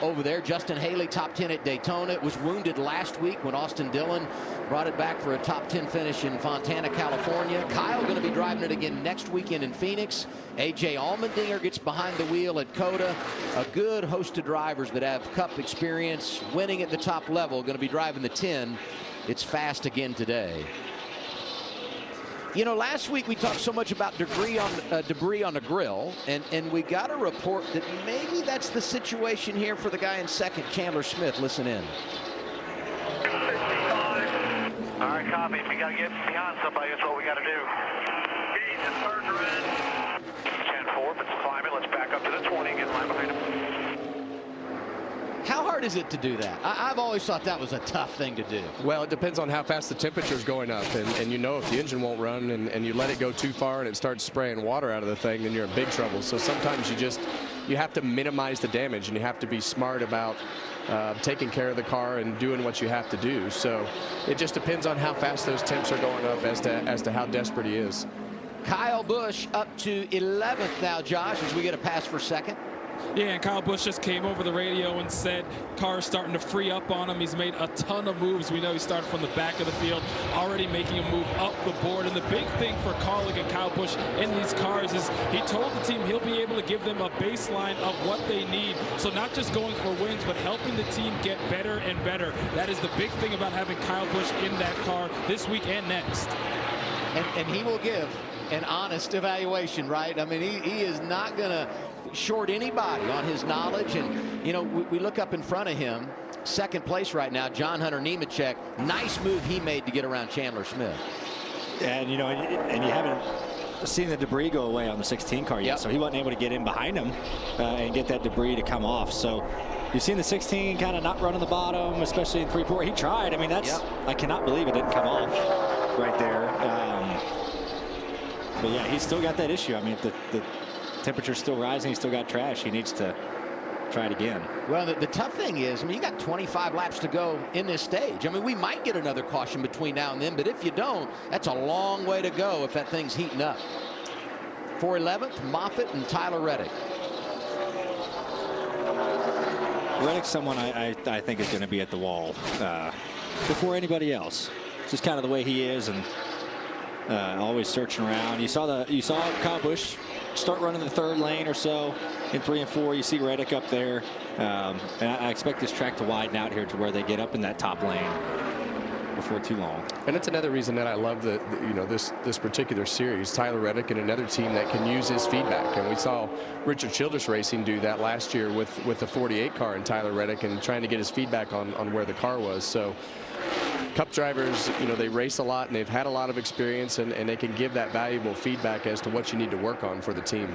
over there. Justin Haley, top 10 at Daytona. It was wounded last week when Austin Dillon brought it back for a top 10 finish in Fontana, California. Kyle going to be driving it again next weekend in Phoenix. A.J. Allmendinger gets behind the wheel at COTA. A good host of drivers that have Cup experience, winning at the top level, going to be driving the 10. It's fast again today. Last week we talked so much about debris on the grill, and we got a report that maybe that's the situation here for the guy in second, Chandler Smith. Listen in. All right, copy. If we got to get behind somebody, that's what we got to do. engine starts running. 10-4, it's climbing. Let's back up to the 20 and get in line behind him. How hard is it to do that? I've always thought that was a tough thing to do. Well, it depends on how fast the temperature is going up. And you know, if the engine won't run and you let it go too far and it starts spraying water out of the thing, then you're in big trouble. So sometimes you have to minimize the damage, and you have to be smart about taking care of the car and doing what you have to do. So it just depends on how fast those temps are going up as to how desperate he is. Kyle Busch up to 11th now, Josh, as we get a pass for second. Yeah, and Kyle Busch just came over the radio and said car's starting to free up on him. He's made a ton of moves. We know he started from the back of the field, already making a move up the board. And the big thing for Kaulig and Kyle Busch in these cars is he told the team he'll be able to give them a baseline of what they need. So not just going for wins, but helping the team get better and better. That is the big thing about having Kyle Busch in that car this week and next. And he will give an honest evaluation, right? I mean, he is not going to short anybody on his knowledge. And, you know, we look up in front of him, second place right now, John Hunter Nemechek. Nice move he made to get around Chandler Smith. And, you know, and you haven't seen the debris go away on the 16 car yet. So he wasn't able to get in behind him and get that debris to come off. So you've seen the 16 kind of not running the bottom, especially in 3-4. He tried. I mean, that's, I cannot believe it didn't come off right there. But yeah, he's still got that issue. I mean, if the temperature's still rising, he's still got trash. He needs to try it again. Well, the tough thing is, I mean, you got 25 laps to go in this stage. I mean, we might get another caution between now and then, but if you don't, that's a long way to go if that thing's heating up. For 11th, Moffitt and Tyler Reddick. Reddick's someone I think is going to be at the wall before anybody else. It's just kind of the way he is, and always searching around. You saw Kyle Busch start running the third lane or so in 3 and 4. You see Reddick up there, and I expect this track to widen out here to where they get up in that top lane before too long. And it's another reason that I love this particular series. Tyler Reddick and another team that can use his feedback, and we saw Richard Childress Racing do that last year with the 48 car and Tyler Reddick, and trying to get his feedback on where the car was. So Cup drivers, you know, they race a lot and they've had a lot of experience, and they can give that valuable feedback as to what you need to work on for the team.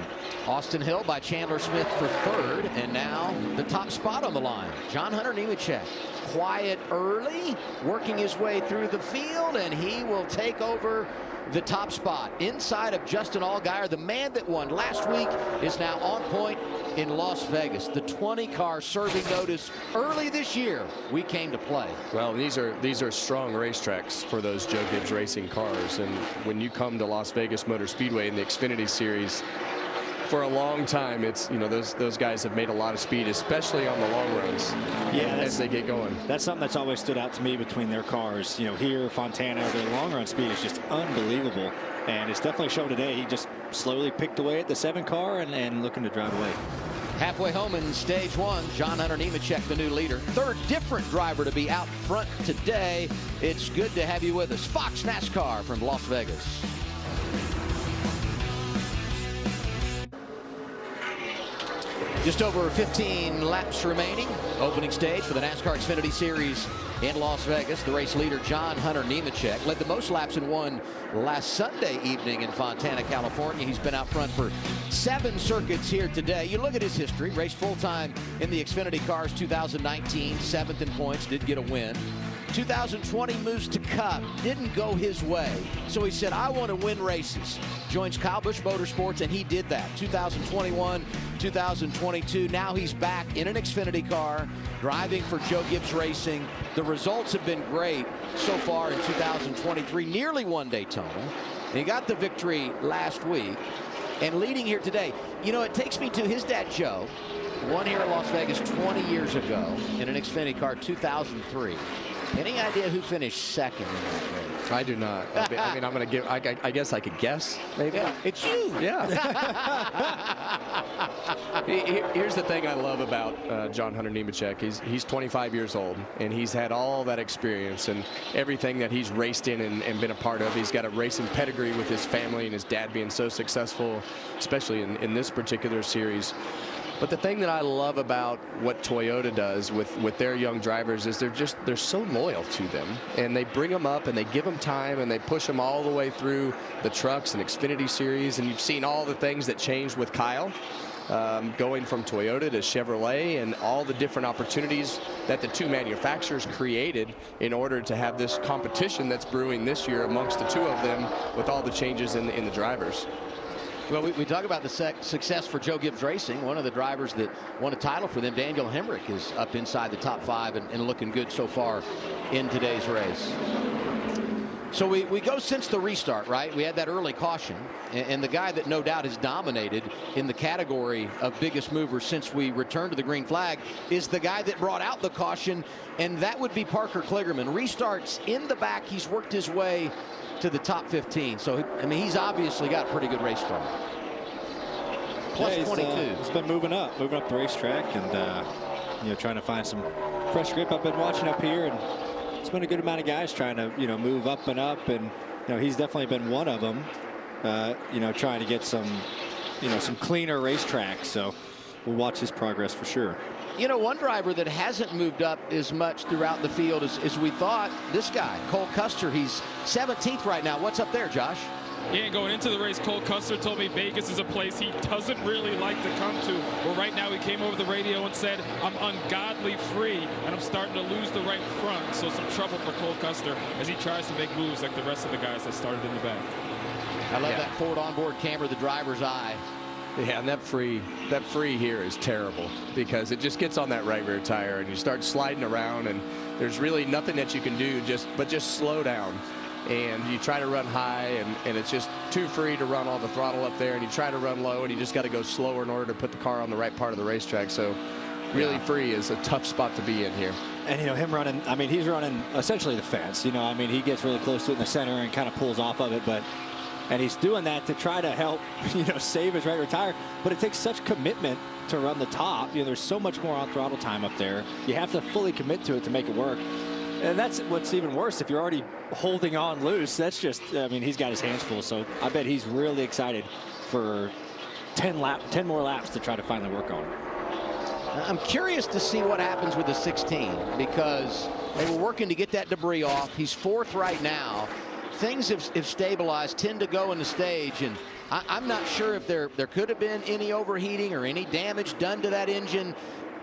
Austin Hill by Chandler Smith for third, and now the top spot on the line. John Hunter Nemechek, quiet early, working his way through the field, and he will take over the top spot inside of Justin Allgaier. The man that won last week is now on point in Las Vegas. The 20 car serving notice early this year. We came to play. Well, these are strong racetracks for those Joe Gibbs Racing cars, and when you come to Las Vegas Motor Speedway in the Xfinity Series, for a long time, it's, you know, those guys have made a lot of speed, especially on the long runs. Yeah, as they get going. That's something that's always stood out to me between their cars. You know, here, Fontana, their long run speed is just unbelievable, and it's definitely shown today. He just slowly picked away at the 7 car and looking to drive away. Halfway home in stage 1, John Hunter Nemechek, the new leader. Third different driver to be out front today. It's good to have you with us. Fox NASCAR from Las Vegas. Just over 15 laps remaining. Opening stage for the NASCAR Xfinity Series in Las Vegas. The race leader, John Hunter Nemechek, led the most laps in one last Sunday evening in Fontana, California. He's been out front for 7 circuits here today. You look at his history. Raced full-time in the Xfinity cars 2019. 7th in points. Did get a win. 2020 moves to Cup. Didn't go his way. So he said, I want to win races. Joins Kyle Busch Motorsports, and he did that. 2021, 2022. Now he's back in an Xfinity car, driving for Joe Gibbs Racing. The results have been great so far in 2023. Nearly won Daytona. He got the victory last week. And leading here today, you know, it takes me to his dad, Joe. Won here in Las Vegas 20 years ago in an Xfinity car, 2003. Any idea who finished second in that race? I do not. I mean, I'm going to give, I guess I could guess, maybe. Yeah, it's you. Yeah. Here's the thing I love about John Hunter Nemechek. He's 25 years old, and he's had all that experience and everything that he's raced in and been a part of. He's got a racing pedigree with his family and his dad being so successful, especially in this particular series. But the thing that I love about what Toyota does with their young drivers is they're so loyal. loyal to them, and they bring them up and they give them time and they push them all the way through the trucks and Xfinity Series. And you've seen all the things that changed with Kyle, going from Toyota to Chevrolet, and all the different opportunities that the two manufacturers created in order to have this competition that's brewing this year amongst the two of them, with all the changes in the drivers. Well, we talk about the success for Joe Gibbs Racing. One of the drivers that won a title for them, Daniel Hemrick, is up inside the top 5 and looking good so far in today's race. So we go since the restart, right? We had that early caution, and the guy that no doubt has dominated in the category of biggest movers since we returned to the green flag is the guy that brought out the caution, and that would be Parker Kligerman. Restarts in the back. He's worked his way to the top 15. So, I mean, he's obviously got a pretty good race start. Plus 22. He's been moving up the racetrack, and you know, trying to find some fresh grip. I've been watching up here, and it's been a good amount of guys trying to, you know, move up and up, and you know, he's definitely been one of them. You know, trying to get some, you know, some cleaner racetracks. So we'll watch his progress for sure. You know, one driver that hasn't moved up as much throughout the field as we thought, this guy, Cole Custer. He's 17th right now. What's up there, Josh? Yeah, going into the race, Cole Custer told me Vegas is a place he doesn't really like to come to. Well, right now he came over the radio and said, I'm ungodly free, and I'm starting to lose the right front. So some trouble for Cole Custer as he tries to make moves like the rest of the guys that started in the back. I love that forward onboard camera, the driver's eye. Yeah, and that free here is terrible, because it just gets on that right rear tire and you start sliding around, and there's really nothing that you can do but just slow down. And you try to run high, and it's just too free to run all the throttle up there, and you try to run low, and you just got to go slower in order to put the car on the right part of the racetrack. So really free is a tough spot to be in here. And, you know, him running, I mean, he's running essentially the fence. You know, I mean, he gets really close to it in the center and kind of pulls off of it, and he's doing that to try to help, you know, save his right rear tire. But it takes such commitment to run the top. You know, there's so much more on throttle time up there. You have to fully commit to it to make it work. And that's what's even worse. If you're already holding on loose, that's just, I mean, he's got his hands full. So I bet he's really excited for 10 more laps to try to finally work on it. I'm curious to see what happens with the 16, because they were working to get that debris off. He's 4th right now. Things have stabilized, 10 to go in the stage, and I'm not sure if there could have been any overheating or any damage done to that engine.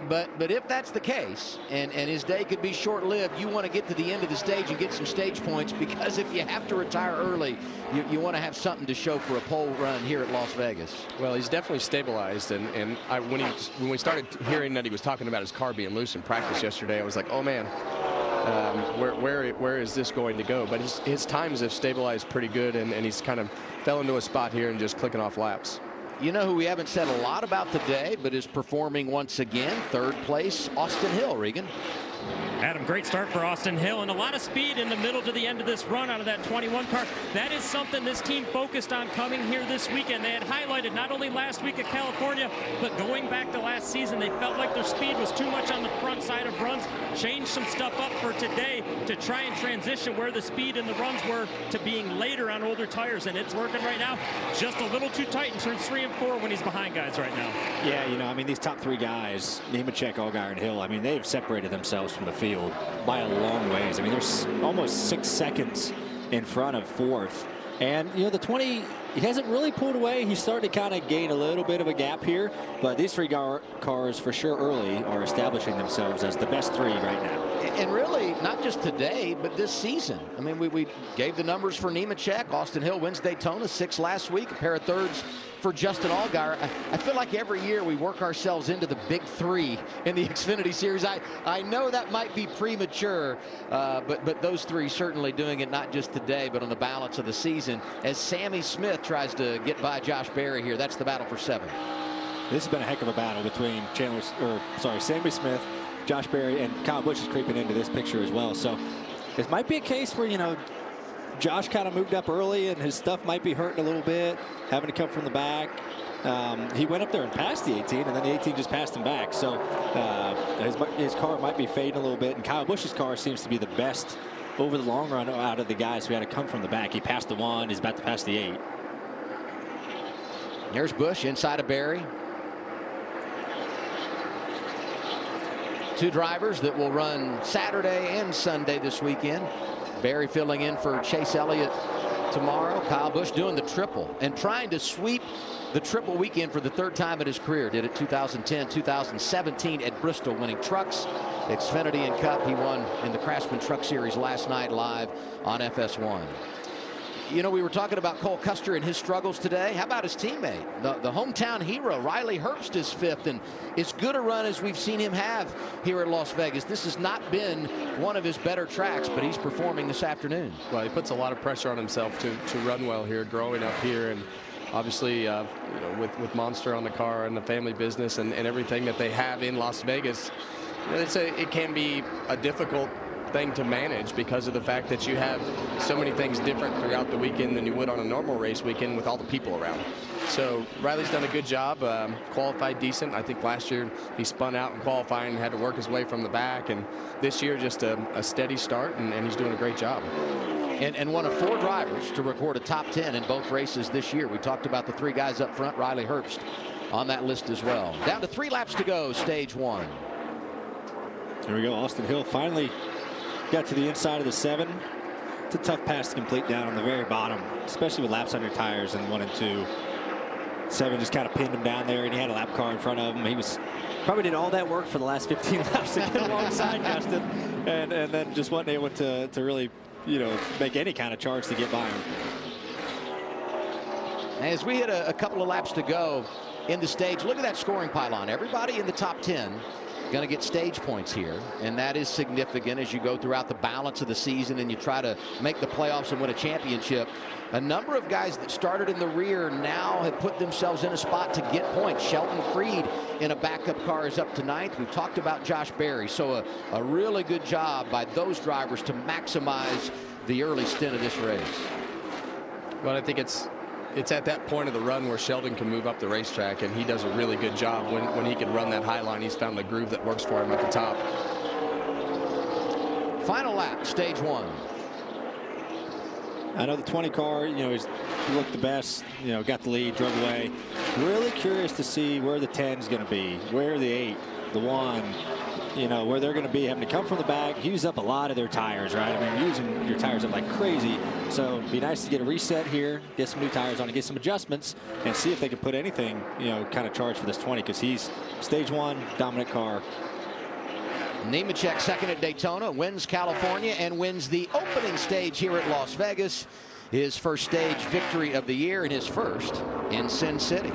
But if that's the case, and his day could be short-lived, you want to get to the end of the stage and get some stage points, because if you have to retire early, you want to have something to show for a pole run here at Las Vegas. Well, he's definitely stabilized, and when we started hearing that he was talking about his car being loose in practice yesterday, I was like, oh man, where is this going to go? But his times have stabilized pretty good, and he's kind of fell into a spot here and just clicking off laps. You know who we haven't said a lot about today, but is performing once again? 3rd place, Austin Hill, Regan. Adam, great start for Austin Hill, and a lot of speed in the middle to the end of this run out of that 21 car. That is something this team focused on coming here this weekend. They had highlighted not only last week at California, but going back to last season, they felt like their speed was too much on the front side of runs. Changed some stuff up for today to try and transition where the speed and the runs were to being later on older tires, and it's working right now. Just a little too tight in turns 3 and 4 when he's behind guys right now. Yeah, you know, I mean, these top 3 guys, Nemechek, Allgaier, and Hill, I mean, they've separated themselves from the field by a long ways. I mean, there's almost 6 seconds in front of 4th. And, you know, the 20, he hasn't really pulled away. He's starting to kind of gain a little bit of a gap here. But these 3 cars, for sure, early are establishing themselves as the best 3 right now. And really, not just today, but this season. I mean, we gave the numbers for Nemechek. Austin Hill wins Daytona, 6 last week, a pair of 3rds for Justin Allgaier. I feel like every year we work ourselves into the big 3 in the Xfinity Series. I know that might be premature, but those 3 certainly doing it not just today, but on the balance of the season. As Sammy Smith tries to get by Josh Berry here, that's the battle for 7. This has been a heck of a battle between Sammy Smith, Josh Berry, and Kyle Busch is creeping into this picture as well. So this might be a case where, you know, Josh kind of moved up early and his stuff might be hurting a little bit, having to come from the back. He went up there and passed the 18, and then the 18 just passed him back. So his car might be fading a little bit, and Kyle Busch's car seems to be the best over the long run out of the guys who had to come from the back. He passed the 1, he's about to pass the 8. There's Busch inside of Berry. Two drivers that will run Saturday and Sunday this weekend. Berry filling in for Chase Elliott tomorrow. Kyle Busch doing the triple and trying to sweep the triple weekend for the third time in his career. Did it 2010, 2017 at Bristol, winning trucks, Xfinity, and Cup. He won in the Craftsman Truck Series last night live on FS1. You know, we were talking about Cole Custer and his struggles today. How about his teammate, the hometown hero, Riley Herbst, is fifth, and as good a run as we've seen him have here at Las Vegas. This has not been one of his better tracks, but he's performing this afternoon. Well, he puts a lot of pressure on himself to run well here, growing up here, and obviously, you know, with Monster on the car and the family business and everything that they have in Las Vegas, you know, it can be a difficult thing to manage because of the fact that you have so many things different throughout the weekend than you would on a normal race weekend with all the people around. So Riley's done a good job, qualified decent. I think last year he spun out in qualifying and had to work his way from the back, and this year just a steady start, and he's doing a great job. And one of 4 drivers to record a top 10 in both races this year. We talked about the 3 guys up front. Riley Herbst on that list as well. Down to 3 laps to go, stage 1. There we go. Austin Hill finally got to the inside of the 7. It's a tough pass to complete down on the very bottom, especially with laps under tires in 1 and 2. 7 just kind of pinned him down there, and he had a lap car in front of him. He was probably did all that work for the last 15 laps to get alongside Justin, and then just wasn't able to really, you know, make any kind of charge to get by him. As we hit a couple of laps to go in the stage, look at that scoring pylon. Everybody in the top 10 going to get stage points here, and that is significant as you go throughout the balance of the season and you try to make the playoffs and win a championship. A number of guys that started in the rear now have put themselves in a spot to get points. Shelton Creed in a backup car is up to 9th. We've talked about Josh Berry, so a really good job by those drivers to maximize the early stint of this race. Well, I think it's at that point of the run where Sheldon can move up the racetrack, and he does a really good job when he can run that high line. He's found the groove that works for him at the top. Final lap, stage 1. I know the 20 car, you know, he looked the best, you know, got the lead, drove away. Really curious to see where the 10 is going to be, where the 8, the 1, you know, where they're going to be, having to come from the back, use up a lot of their tires, right? I mean, using your tires up like crazy. So it'd be nice to get a reset here, get some new tires on, and get some adjustments, and see if they can put anything, you know, kind of charge for this 20, because he's stage 1, dominant car. Nemechek second at Daytona, wins California, and wins the opening stage here at Las Vegas. His first stage victory of the year, and his first in Sin City.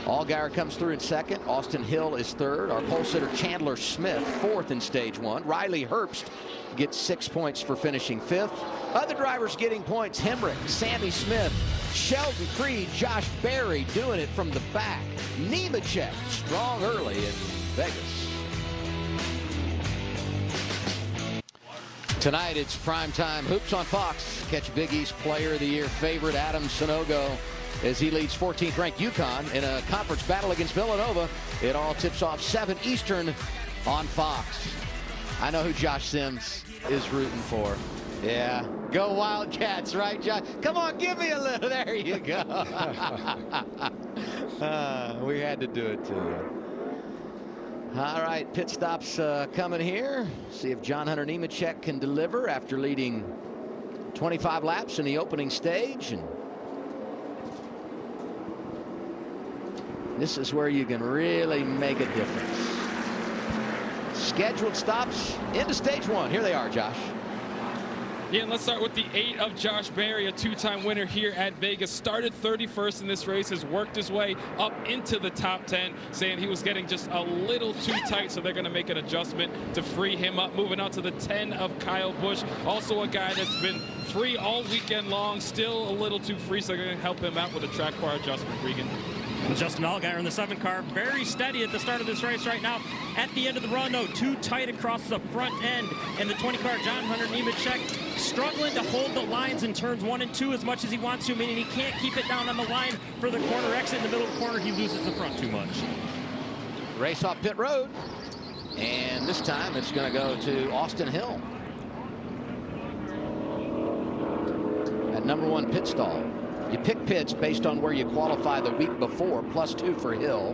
Allgaier comes through in second. Austin Hill is third. Our pole sitter Chandler Smith fourth in stage 1. Riley Herbst gets 6 points for finishing 5th. Other drivers getting points: Hemrick, Sammy Smith, Sheldon Creed, Josh Berry doing it from the back. Nemechek strong early in Vegas. Tonight it's primetime hoops on Fox. Catch Big East Player of the Year favorite Adam Sanogo as he leads 14th ranked UConn in a conference battle against Villanova. It all tips off 7 Eastern on Fox. I know who Josh Sims is rooting for. Yeah, go Wildcats, right, Josh? Come on, give me a little. There you go. We had to do it to you. All right, pit stops coming here. See if John Hunter Nemechek can deliver after leading 25 laps in the opening stage. And this is where you can really make a difference. Scheduled stops into stage 1. Here they are, Josh. Yeah, and let's start with the 8 of Josh Berry, a 2-time winner here at Vegas. Started 31st in this race, has worked his way up into the top 10, saying he was getting just a little too tight, so they're going to make an adjustment to free him up. Moving on to the 10 of Kyle Busch, also a guy that's been free all weekend long, still a little too free, so they're going to help him out with a track bar adjustment. Regan. And Justin Allgaier in the 7 car, very steady at the start of this race right now. At the end of the run, though, too tight across the front end. And the 20 car, John Hunter Nemechek, struggling to hold the lines in turns 1 and 2 as much as he wants to, meaning he can't keep it down on the line for the corner exit. In the middle of the corner, he loses the front too much. Race off pit road. And this time it's going to go to Austin Hill at number 1 pit stall. You pick pits based on where you qualify the week before, +2 for Hill.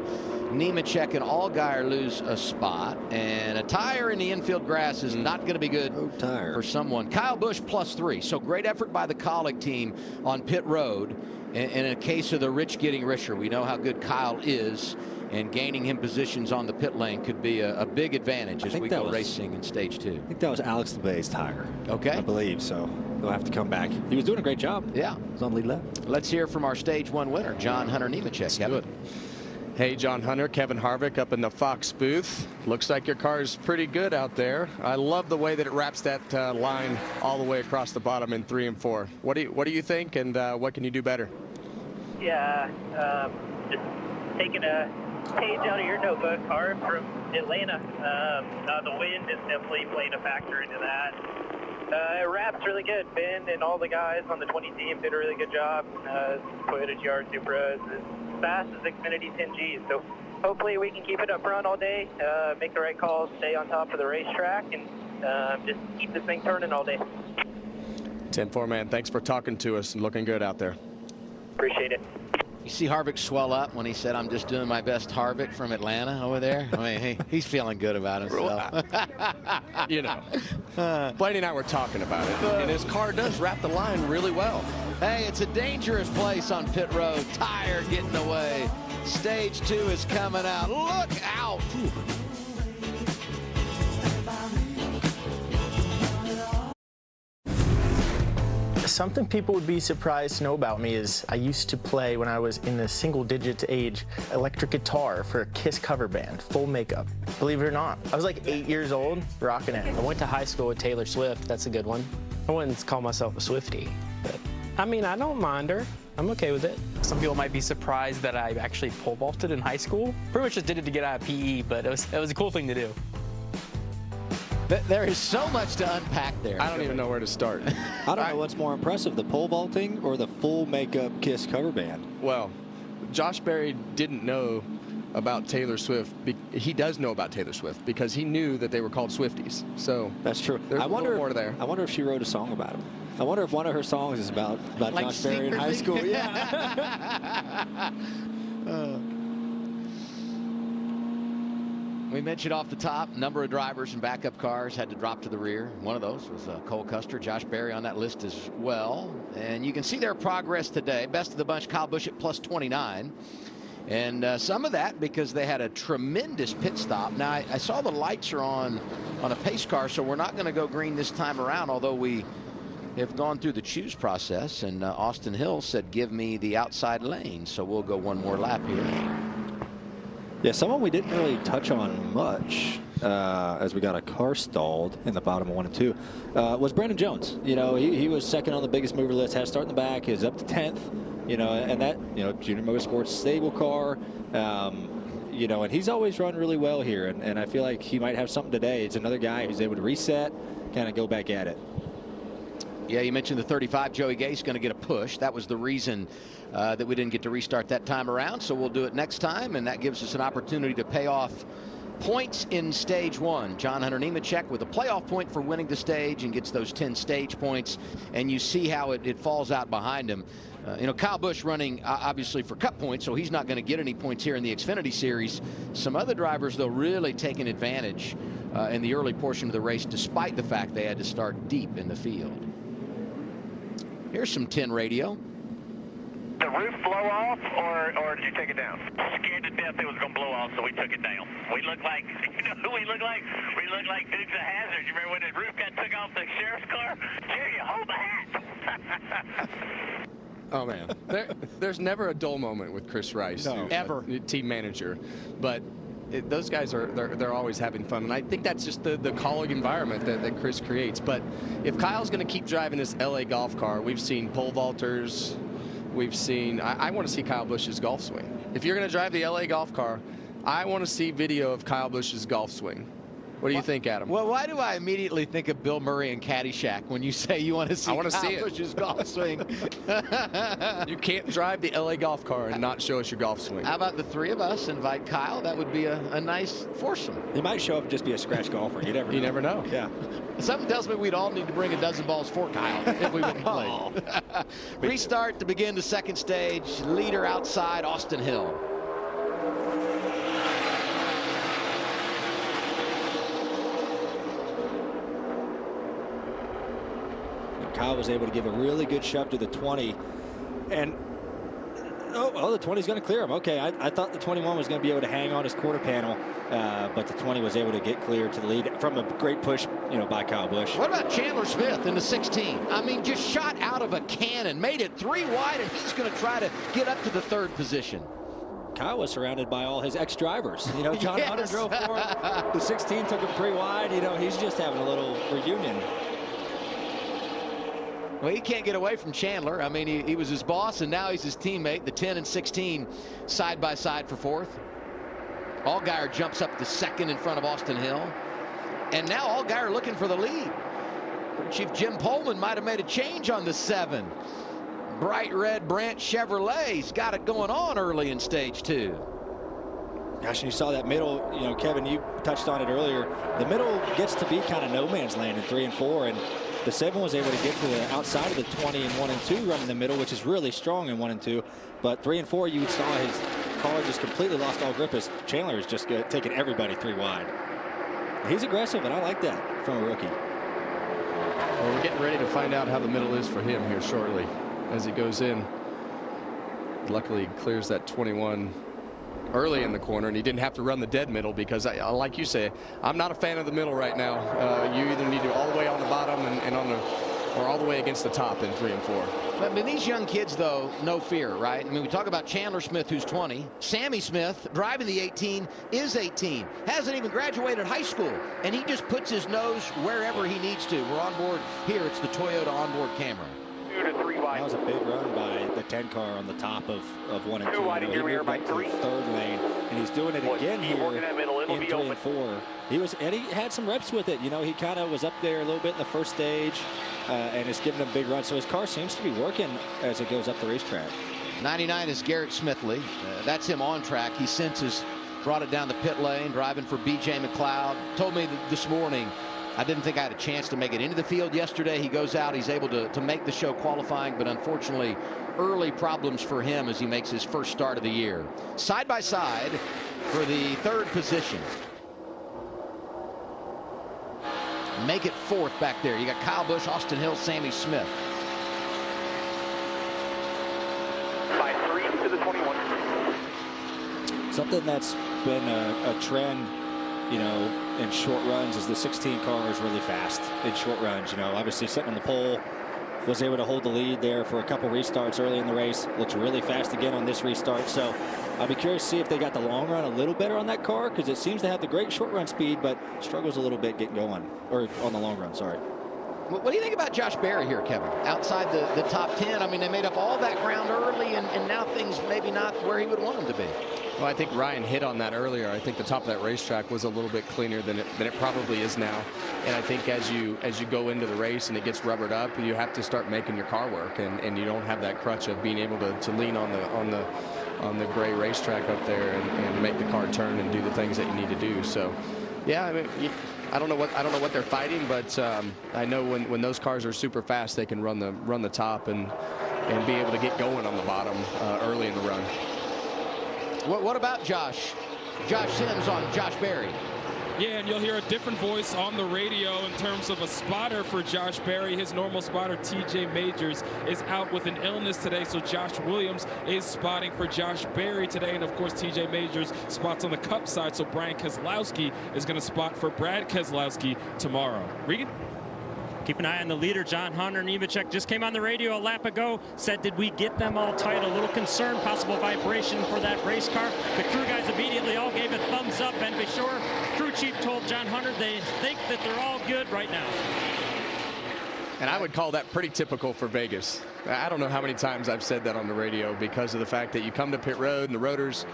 Nemechek and Allgaier lose a spot, and a tire in the infield grass is not going to be good for someone. Kyle Busch +3, so great effort by the Colleague team on pit road. In a case of the rich getting richer, we know how good Kyle is, and gaining him positions on the pit lane could be a big advantage as we go racing in stage 2. I think that was Alex LeBay's tire. Okay. I believe so. He'll have to come back. He was doing a great job. Yeah. He was on lead left. Let's hear from our stage 1 winner, John Hunter Nemechek. Kevin. Hey, John Hunter, Kevin Harvick up in the Fox booth. Looks like your car is pretty good out there. I love the way that it wraps that line all the way across the bottom in 3 and 4. What do you think, and what can you do better? Yeah, just taking a page out of your notebook, Harv, from Atlanta. The wind is definitely playing a factor into that. It wraps really good. Ben and all the guys on the 20 team did a really good job. Toyota GR Supra is as fast as Xfinity 10G, so hopefully we can keep it up front all day, make the right calls, stay on top of the racetrack, and just keep this thing turning all day. 10-4, man. Thanks for talking to us and looking good out there. Appreciate it. You see Harvick swell up when he said, "I'm just doing my best." Harvick from Atlanta over there. I mean, he's feeling good about himself. You know, Blaney and I were talking about it, and his car does wrap the line really well. Hey, it's a dangerous place on pit road. Tire getting away. Stage 2 is coming out. Look out. Something people would be surprised to know about me is I used to play, when I was in the single digits age, electric guitar for a Kiss cover band, full makeup. Believe it or not. I was like 8 years old, rocking it. I went to high school with Taylor Swift. That's a good one. I wouldn't call myself a Swiftie, but I mean, I don't mind her. I'm okay with it. Some people might be surprised that I actually pole vaulted in high school. Pretty much just did it to get out of PE, but it was a cool thing to do. There is so much to unpack there. I don't even know where to start. I don't know what's more impressive, the pole vaulting or the full makeup Kiss cover band. Well, Josh Berry didn't know about Taylor Swift. He does know about Taylor Swift because he knew that they were called Swifties. So that's true. There's a little more there. I wonder if she wrote a song about him. I wonder if one of her songs is about like Josh Berry in high school. Yeah. We mentioned off the top, number of drivers and backup cars had to drop to the rear. One of those was Cole Custer, Josh Berry on that list as well. And you can see their progress today. Best of the bunch, Kyle Busch at +29. And some of that because they had a tremendous pit stop. Now, I saw the lights are on a pace car, so we're not going to go green this time around, although we have gone through the choose process. And Austin Hill said, give me the outside lane. So we'll go one more lap here. Yeah, someone we didn't really touch on much as we got a car stalled in the bottom of 1 and 2 was Brandon Jones. You know, he was second on the biggest mover list, had to start in the back. He was up to 10th, you know, and that, you know, Junior Motorsports stable car, you know, and he's always run really well here. And I feel like he might have something today. It's another guy who's able to reset, kind of go back at it. Yeah, you mentioned the 35. Joey Gase going to get a push. That was the reason that we didn't get to restart that time around. So we'll do it next time, and that gives us an opportunity to pay off points in stage 1. John Hunter Nemechek with a playoff point for winning the stage and gets those 10 stage points. And you see how it falls out behind him. You know, Kyle Busch running obviously for cup points, so he's not going to get any points here in the Xfinity Series. Some other drivers, though, really taking advantage in the early portion of the race, despite the fact they had to start deep in the field. Here's some 10 radio. The roof blow off, or did you take it down? Scared to death it was going to blow off, so we took it down. We look like, you know who we look like? We look like Dukes of Hazzard. You remember when the roof got took off the sheriff's car? Jerry, hold the hat. Oh, man. There's never a dull moment with Chris Rice. No, ever. Team manager. But those guys they're always having fun, and I think that's just the colleague environment that Chris creates. But if Kyle's going to keep driving this LA golf car, we've seen pole vaulters, we've seen. I want to see Kyle Busch's golf swing. If you're going to drive the LA golf car, I want to see video of Kyle Busch's golf swing. What do you think, Adam? Well, why do I immediately think of Bill Murray and Caddyshack when you say you want to see Kyle Busch's golf swing? You can't drive the LA golf car and not show us your golf swing. How about the three of us invite Kyle? That would be a nice foursome. He might show up and just be a scratch golfer. You never know. Yeah. Something tells me we'd all need to bring a dozen balls for Kyle if we wouldn't play. Restart to begin the second stage. Leader outside, Austin Hill. Kyle was able to give a really good shove to the 20. And the 20 is going to clear him. Okay, I thought the 21 was going to be able to hang on his quarter panel, but the 20 was able to get clear to the lead from a great push, by Kyle Busch. What about Chandler Smith in the 16? I mean, just shot out of a cannon, made it 3 wide, and he's going to try to get up to the 3rd position. Kyle was surrounded by all his ex-drivers. John Hunter drove for him. The 16 took him 3 wide. He's just having a little reunion. Well, he can't get away from Chandler. I mean, he was his boss, and now he's his teammate. The 10 and 16 side by side for 4th. Allgaier jumps up to 2nd in front of Austin Hill. And now Allgaier looking for the lead. Chief Jim Pohlman might have made a change on the 7. Bright red Brandt Chevrolet's got it going on early in stage 2. Gosh, and you saw that middle, Kevin, you touched on it earlier. The middle gets to be kind of no man's land in 3 and 4, and the 7 was able to get to the outside of the 20 in 1 and 2 running the middle, which is really strong in 1 and 2. But 3 and 4, you saw his car just completely lost all grip as Chandler is just taking everybody 3 wide. He's aggressive, and I like that from a rookie. Well, we're getting ready to find out how the middle is for him here shortly as he goes in. Luckily, he clears that 21 early in the corner, and he didn't have to run the dead middle because, like you say, I'm not a fan of the middle right now. You either need to all the way on the bottom and on the, or all the way against the top in 3 and 4. I mean, these young kids, though, no fear, right? I mean, we talk about Chandler Smith, who's 20. Sammy Smith, driving the 18, is 18. Hasn't even graduated high school, and he just puts his nose wherever he needs to. We're on board here. It's the Toyota onboard camera. 2 to 3 wide. That was a big run by the 10 car on the top of 1 and 2. Wide in your rear by 3. 3rd lane, and he's doing it again here in 3 and 4. And he had some reps with it. He kind of was up there a little bit in the first stage, and it's giving him a big run. So his car seems to be working as it goes up the racetrack. 99 is Garrett Smithley. That's him on track. He since has brought it down the pit lane, driving for B.J. McLeod. Told me this morning, I didn't think I had a chance to make it into the field yesterday. He goes out, he's able to make the show qualifying, but unfortunately, early problems for him as he makes his first start of the year. Side by side for the 3rd position. Make it 4th back there. You got Kyle Busch, Austin Hill, Sammy Smith. By 3 to the 21. Something that's been a trend, in short runs is the 16 car is really fast in short runs. Obviously sitting on the pole, was able to hold the lead there for a couple restarts early in the race. Looks really fast again on this restart. So I'll be curious to see if they got the long run a little better on that car, because it seems to have the great short run speed, but struggles a little bit getting going, or on the long run, sorry. What do you think about Josh Berry here, Kevin? Outside the top 10, I mean, they made up all that ground early, and now things maybe not where he would want them to be. Well, I think Ryan hit on that earlier. I think the top of that racetrack was a little bit cleaner than it probably is now. And I think as you go into the race and it gets rubbered up, you have to start making your car work, and you don't have that crutch of being able to lean on the gray racetrack up there and make the car turn and do the things that you need to do. So, yeah, I mean, I don't know what they're fighting, but I know when those cars are super fast, they can run the top and be able to get going on the bottom early in the run. What about Josh Sims on Josh Berry? Yeah, and you'll hear a different voice on the radio in terms of a spotter for Josh Berry. His normal spotter, TJ Majors, is out with an illness today, so Josh Williams is spotting for Josh Berry today. And, of course, TJ Majors spots on the Cup side, so Brian Keselowski is going to spot for Brad Keselowski tomorrow. Regan? Keep an eye on the leader, John Hunter Nemechek, just came on the radio a lap ago, said, did we get them all tight? A little concern, possible vibration for that race car. The crew guys immediately all gave a thumbs up, and be sure, crew chief told John Hunter they think that they're all good right now. And I would call that pretty typical for Vegas. I don't know how many times I've said that on the radio because of the fact that you come to pit road and the rotors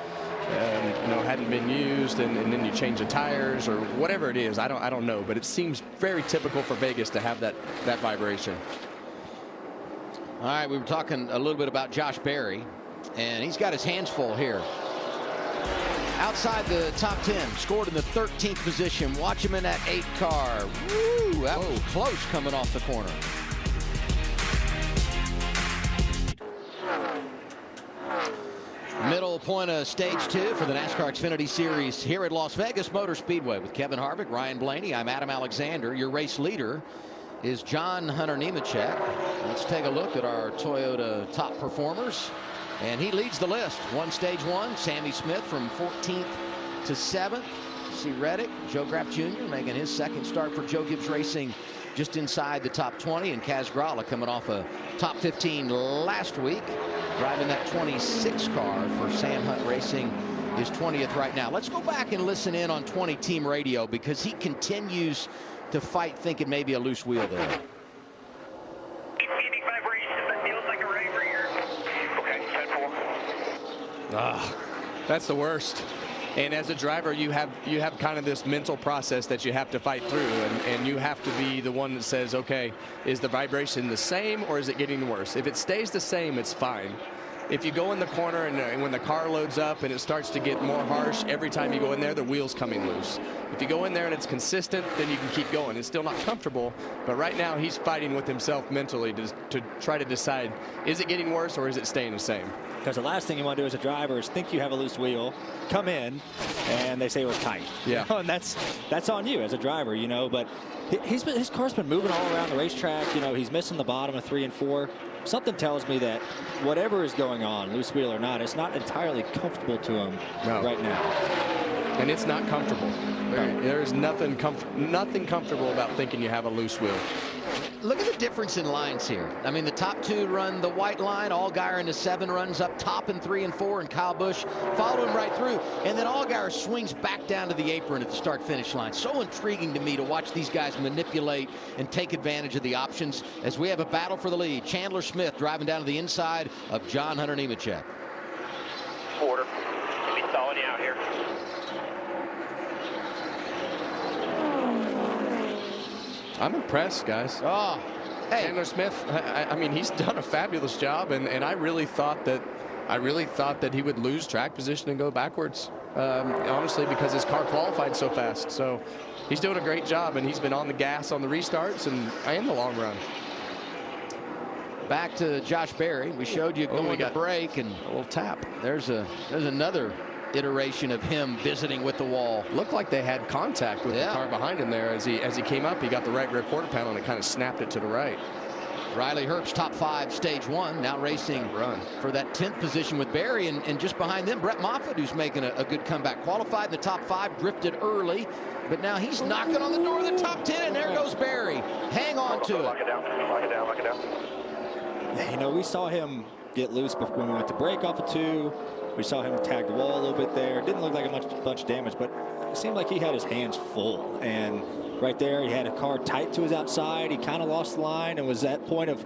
hadn't been used, and then you change the tires or whatever it is. I don't know, but it seems very typical for Vegas to have that vibration. All right, we were talking a little bit about Josh Berry, and he's got his hands full here. Outside the top 10, scored in the 13th position. Watch him in that 8 car. Woo, that was close coming off the corner. Middle point of stage 2 for the NASCAR Xfinity Series here at Las Vegas Motor Speedway with Kevin Harvick, Ryan Blaney. I'm Adam Alexander, your race leader. is John Hunter Nemechek. Let's take a look at our Toyota top performers. And he leads the list. Stage one, Sammy Smith from 14th to 7th. See Reddick, Joe Graff Jr. making his second start for Joe Gibbs Racing just inside the top 20. And Kaz Gralla coming off a top 15 last week. Driving that 26 car for Sam Hunt Racing is 20th right now. Let's go back and listen in on 20 team radio because he continues to fight thinking maybe a loose wheel there. That's the worst. And as a driver, you have kind of this mental process that you have to fight through, and you have to be the one that says, okay, is the vibration the same or is it getting worse? If it stays the same, it's fine. If you go in the corner and when the car loads up and it starts to get more harsh, every time you go in there, the wheel's coming loose. If you go in there and it's consistent, then you can keep going. It's still not comfortable, but right now he's fighting with himself mentally to try to decide, is it getting worse or is it staying the same? Because the last thing you want to do as a driver is think you have a loose wheel, come in, and they say it was tight. Yeah. You know, and that's on you as a driver, you know. But his car's been moving all around the racetrack. You know, he's missing the bottom of 3 and 4. Something tells me that whatever is going on, loose wheel or not, it's not entirely comfortable to him right now. And it's not comfortable. There is nothing comfortable about thinking you have a loose wheel. Look at the difference in lines here. I mean, the top 2 run the white line. Allgaier in the 7 runs up top in 3 and 4, and Kyle Busch followed him right through. And then Allgaier swings back down to the apron at the start-finish line. So intriguing to me to watch these guys manipulate and take advantage of the options as we have a battle for the lead. Chandler Smith driving down to the inside of John Hunter Nemechek. Quarter. Gonna be stalling you out here. I'm impressed, guys. Oh, hey. Chandler Smith, I mean, he's done a fabulous job, and I really thought that he would lose track position and go backwards, honestly, because his car qualified so fast. So he's doing a great job, and he's been on the gas on the restarts and in the long run. Back to Josh Berry. We showed you going to break and a little tap. There's another iteration of him visiting with the wall. Looked like they had contact with the car behind him there. As he came up, he got the right rear quarter panel and it kind of snapped it to the right. Riley Herbst, top 5, stage 1, now racing for that 10th position with Berry, and just behind them, Brett Moffitt, who's making a good comeback. Qualified in the top 5, drifted early, but now he's knocking on the door of the top 10, and there goes Berry. Hang on to it. Lock it down, lock it down. You know, we saw him get loose when we went to break off of 2. We saw him tag the wall a little bit there. Didn't look like a bunch of damage, but it seemed like he had his hands full. And right there, he had a car tight to his outside. He kind of lost the line and was at point of,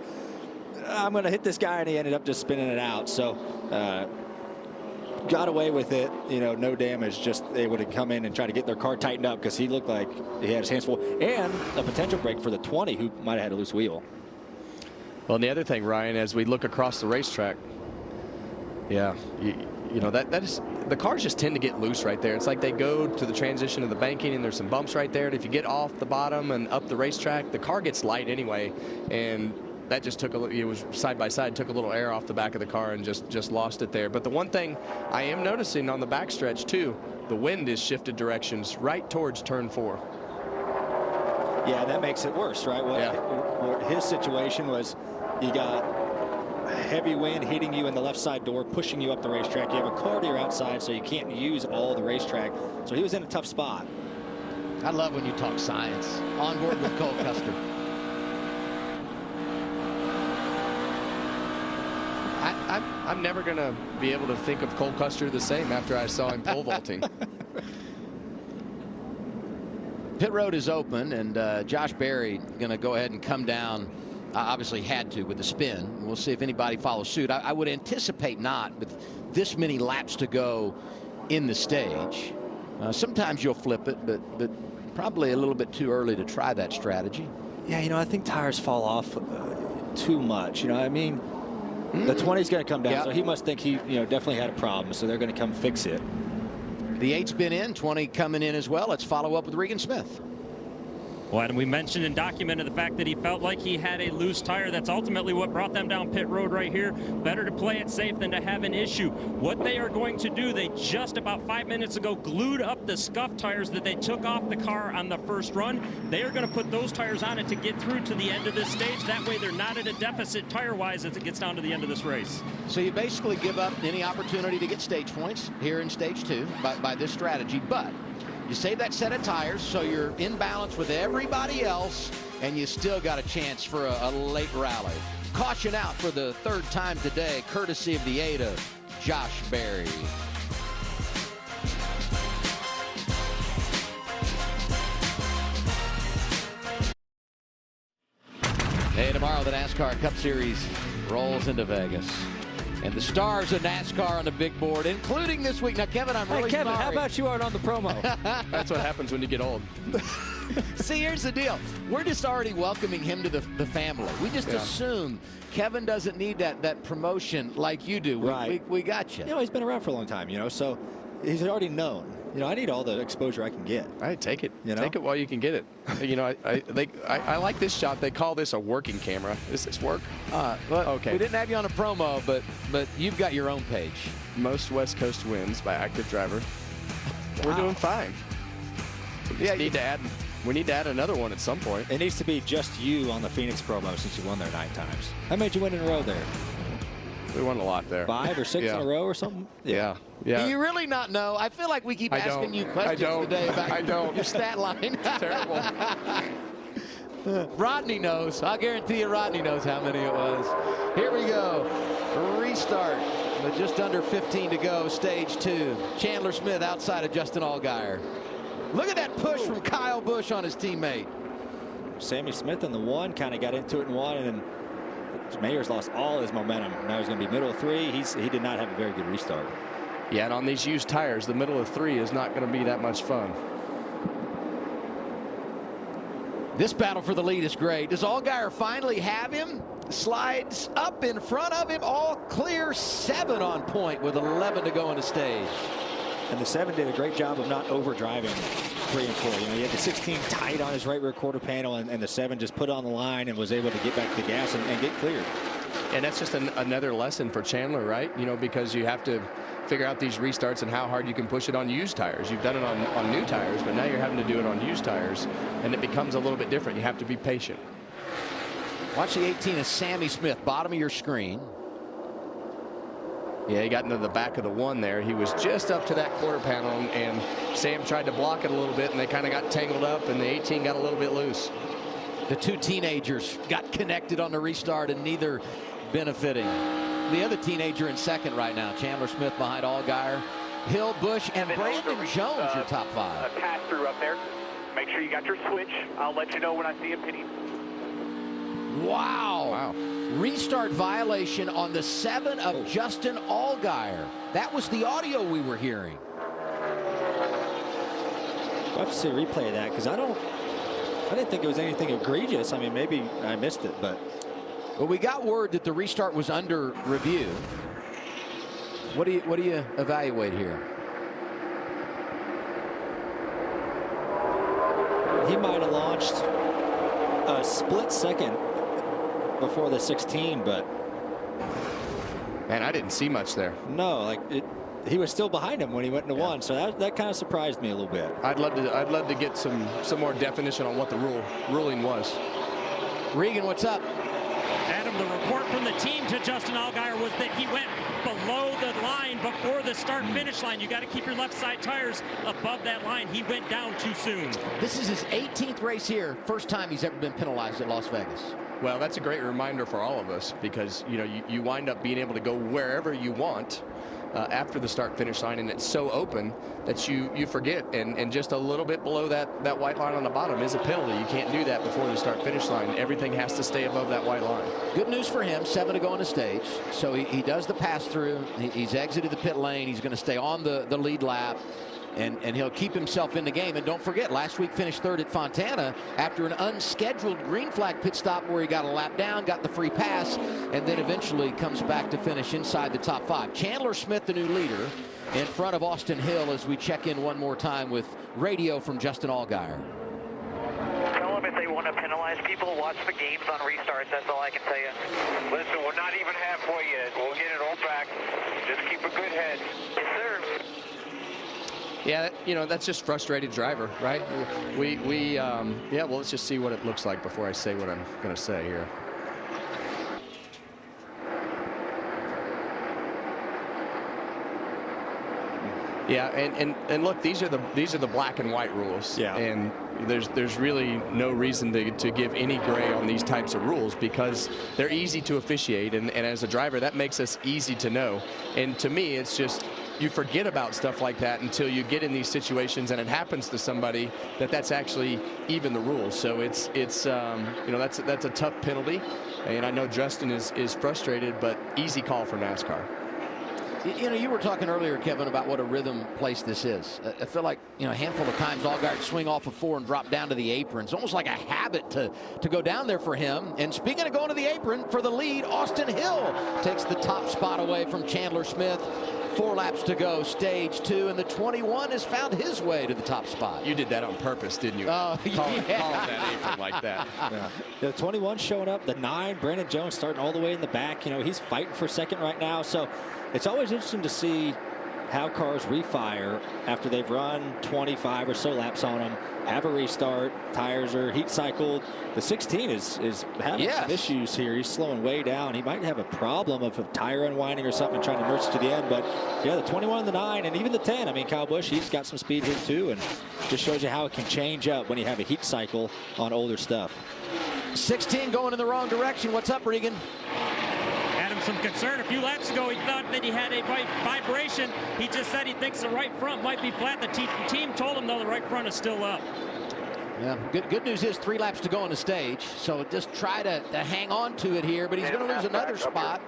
I'm going to hit this guy, and he ended up just spinning it out. So got away with it, you know, no damage, just able to come in and try to get their car tightened up because he looked like he had his hands full. And a potential break for the 20 who might have had a loose wheel. Well, and the other thing, Ryan, as we look across the racetrack, you know, that is, the cars just tend to get loose right there. It's like they go to the transition of the banking and there's some bumps right there. And if you get off the bottom and up the racetrack, the car gets light anyway. And that just took it was side by side, took a little air off the back of the car and just lost it there. But the one thing I am noticing on the backstretch too, the wind is shifted directions right towards turn 4. Yeah, that makes it worse, right? Well, his situation was you got heavy wind hitting you in the left side door, pushing you up the racetrack. You have a car to your outside, so you can't use all the racetrack. So he was in a tough spot. I love when you talk science. On board with Cole Custer. I'm never going to be able to think of Cole Custer the same after I saw him pole vaulting. Pit road is open, and Josh Berry going to go ahead and come down. Obviously had to with the spin. We'll see if anybody follows suit. I would anticipate not with this many laps to go in the stage. Sometimes you'll flip it, but probably a little bit too early to try that strategy. Yeah, you know, I think tires fall off too much. You know what I mean? The 20's going to come down, so he must think he, you know, definitely had a problem, so they're going to come fix it. The 8's been in, 20 coming in as well. Let's follow up with Regan Smith. Well, and we mentioned and documented the fact that he felt like he had a loose tire. That's ultimately what brought them down pit road right here. Better to play it safe than to have an issue. What they are going to do, they just about 5 minutes ago glued up the scuff tires that they took off the car on the first run. They are going to put those tires on it to get through to the end of this stage. That way they're not at a deficit tire-wise as it gets down to the end of this race. So you basically give up any opportunity to get stage points here in stage 2 by this strategy, but you save that set of tires so you're in balance with everybody else, and you still got a chance for a late rally. Caution out for the 3rd time today, courtesy of the aid of Josh Berry. Hey, tomorrow the NASCAR Cup Series rolls into Vegas. And the stars of NASCAR on the big board, including this week. Now, Kevin, I'm really Kevin, sorry. how about you aren't on the promo? That's what happens when you get old. See, here's the deal. We're just already welcoming him to the family. We just assume Kevin doesn't need that promotion like you do. We got you. You know, he's been around for a long time, you know, so he's already known. You know, I need all the exposure I can get. All right, take it. You know? Take it while you can get it. You know, I like this shot. They call this a working camera. Does this work? Well, okay. We didn't have you on a promo, but you've got your own page. Most West Coast wins by active driver. We're doing fine. We need to add another one at some point. It needs to be just you on the Phoenix promo since you won there 9 times. How many did you win in a row there? We won a lot there. 5 or 6 in a row or something? Yeah. Do you really not know? I feel like we keep asking you questions today about your stat line. It's terrible. Rodney knows. I guarantee you Rodney knows how many it was. Here we go. Restart. With just under 15 to go, stage 2. Chandler Smith outside of Justin Allgaier. Look at that push from Kyle Busch on his teammate. Sammy Smith in the 1 kind of got into it in 1, and then Mayer's lost all his momentum. Now he's going to be middle of 3. He did not have a very good restart. Yeah, and on these used tires, the middle of 3 is not going to be that much fun. This battle for the lead is great. Does Allgaier finally have him? Slides up in front of him. All clear. 7 on point with 11 to go in the stage. And the 7 did a great job of not overdriving 3 and 4. You know, he had the 16 tight on his right rear quarter panel, and the 7 just put it on the line and was able to get back to the gas and get cleared. And that's just another lesson for Chandler, right? You know, because you have to figure out these restarts and how hard you can push it on used tires. You've done it on new tires, but now you're having to do it on used tires, and it becomes a little bit different. You have to be patient. Watch the 18 of Sammy Smith, bottom of your screen. Yeah, he got into the back of the 1 there. He was just up to that quarter panel, and Sam tried to block it a little bit, and they kind of got tangled up, and the 18 got a little bit loose. The 2 teenagers got connected on the restart, and neither benefiting. The other teenager in 2nd right now, Chandler Smith behind Allgaier, Hill, Busch, and Brandon Jones, your top 5. A pass-through up there. Make sure you got your switch. I'll let you know when I see a pitting. Wow. Restart violation on the 7 of Justin Allgaier. That was the audio we were hearing. We'll have to see a replay of that, because I didn't think it was anything egregious. I mean, maybe I missed it, but. Well, we got word that the restart was under review. What do you evaluate here? He might have launched a split second before the 16, but man, I didn't see much there. No, like he was still behind him when he went into 1, so that kind of surprised me a little bit. I'd love to get some more definition on what the ruling was. Regan, what's up? Adam, the report from the team to Justin Allgaier was that he went below the line before the start-finish line. You got to keep your left side tires above that line. He went down too soon. This is his 18th race here. First time he's ever been penalized at Las Vegas. Well, that's a great reminder for all of us, because you know you wind up being able to go wherever you want after the start-finish line, and it's so open that you forget, and just a little bit below that white line on the bottom is a penalty. You can't do that before the start-finish line. Everything has to stay above that white line. Good news for him, 7 to go on the stage. So he does the pass-through. He's exited the pit lane. He's going to stay on the lead lap. And he'll keep himself in the game. And don't forget, last week finished 3rd at Fontana after an unscheduled green flag pit stop where he got a lap down, got the free pass, and then eventually comes back to finish inside the top 5. Chandler Smith, the new leader, in front of Austin Hill as we check in one more time with radio from Justin Allgaier. Tell him want to penalize people, watch the games on restarts. That's all I can tell you. Listen, we're not even halfway yet. We'll get it all back. Just keep a good head. Yes, sir. Yeah, you know, that's just frustrated driver, right? Yeah, well, let's just see what it looks like before I say what I'm going to say here. Yeah, and look, these are the black and white rules. Yeah. And there's really no reason to give any gray on these types of rules because they're easy to officiate, and as a driver, that makes us easy to know. And to me, it's just you forget about stuff like that until you get in these situations and it happens to somebody that's actually even the rules. So it's you know, that's a tough penalty, and I know Justin is frustrated, but easy call for NASCAR. You know, you were talking earlier, Kevin, about what a rhythm place this is. I feel like, you know, a handful of times Allgaier swing off of 4 and drop down to the apron. It's almost like a habit to go down there for him. And speaking of going to the apron for the lead, Austin Hill takes the top spot away from Chandler Smith. 4 laps to go, stage 2, and the 21 has found his way to the top spot. You did that on purpose, didn't you? Oh, Calling that apron like that. Yeah. The 21 showing up, the 9, Brandon Jones starting all the way in the back. You know, he's fighting for second right now. So it's always interesting to see how cars refire after they've run 25 or so laps on them, have a restart, tires are heat cycled. The 16 is having some issues here. He's slowing way down. He might have a problem of a tire unwinding or something and trying to nurse it to the end. But yeah, the 21, the 9, and even the 10. I mean, Kyle Busch, he's got some speed here too, and just shows you how it can change up when you have a heat cycle on older stuff. 16 going in the wrong direction. What's up, Regan? Some concern a few laps ago. He thought that he had a vibration. He just said he thinks the right front might be flat. The team told him, though, the right front is still up. Yeah, good news is 3 laps to go on the stage, so just try to hang on to it here, but he's going to lose another spot.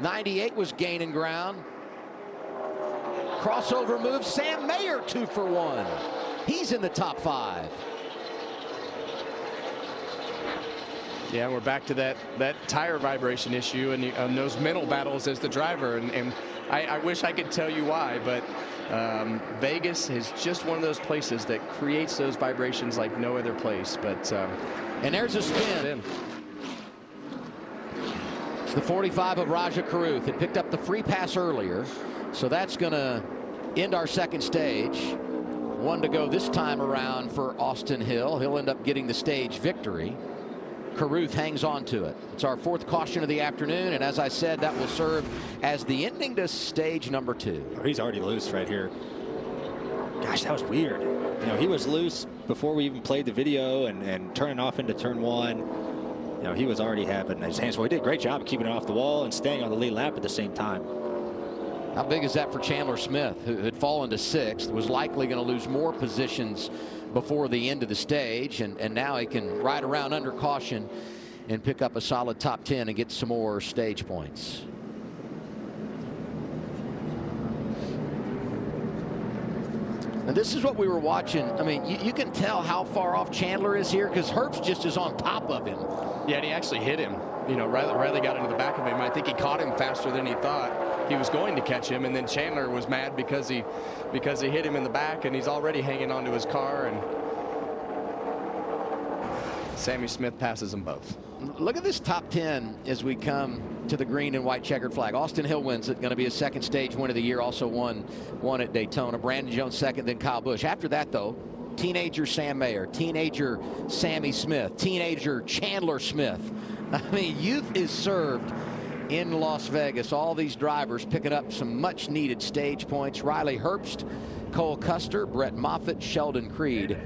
98 was gaining ground. Crossover move, Sam Mayer 2 for 1. He's in the top 5. Yeah, we're back to that tire vibration issue and those mental battles as the driver. And I wish I could tell you why, but Vegas is just one of those places that creates those vibrations like no other place. But and there's a spin. It's the 45 of Raja Caruth. It picked up the free pass earlier, so that's going to end our second stage. 1 to go this time around for Austin Hill. He'll end up getting the stage victory. Caruth hangs on to it. It's our 4th caution of the afternoon, and as I said, that will serve as the ending to stage number 2. Oh, he's already loose right here. Gosh, that was weird. You know, he was loose before we even played the video and turning off into turn 1. You know, he was already having his hands. Well, he did a great job of keeping it off the wall and staying on the lead lap at the same time. How big is that for Chandler Smith, who had fallen to 6th, was likely going to lose more positions before the end of the stage, and now he can ride around under caution and pick up a solid top 10 and get some more stage points. And this is what we were watching. I mean, you can tell how far off Chandler is here because Herbst just is on top of him. Yeah, and he actually hit him. You know, Riley got into the back of him. I think he caught him faster than he thought he was going to catch him, and then Chandler was mad because he hit him in the back, and he's already hanging onto his car, and Sammy Smith passes them both. Look at this top 10 as we come to the green and white checkered flag. Austin Hill wins it, going to be a second stage win of the year, also won at Daytona. Brandon Jones second, then Kyle Busch. After that, though, teenager Sam Mayer, teenager Sammy Smith, teenager Chandler Smith. I mean, youth is served in Las Vegas. All these drivers picking up some much needed stage points. Riley Herbst, Cole Custer, Brett Moffitt, Sheldon Creed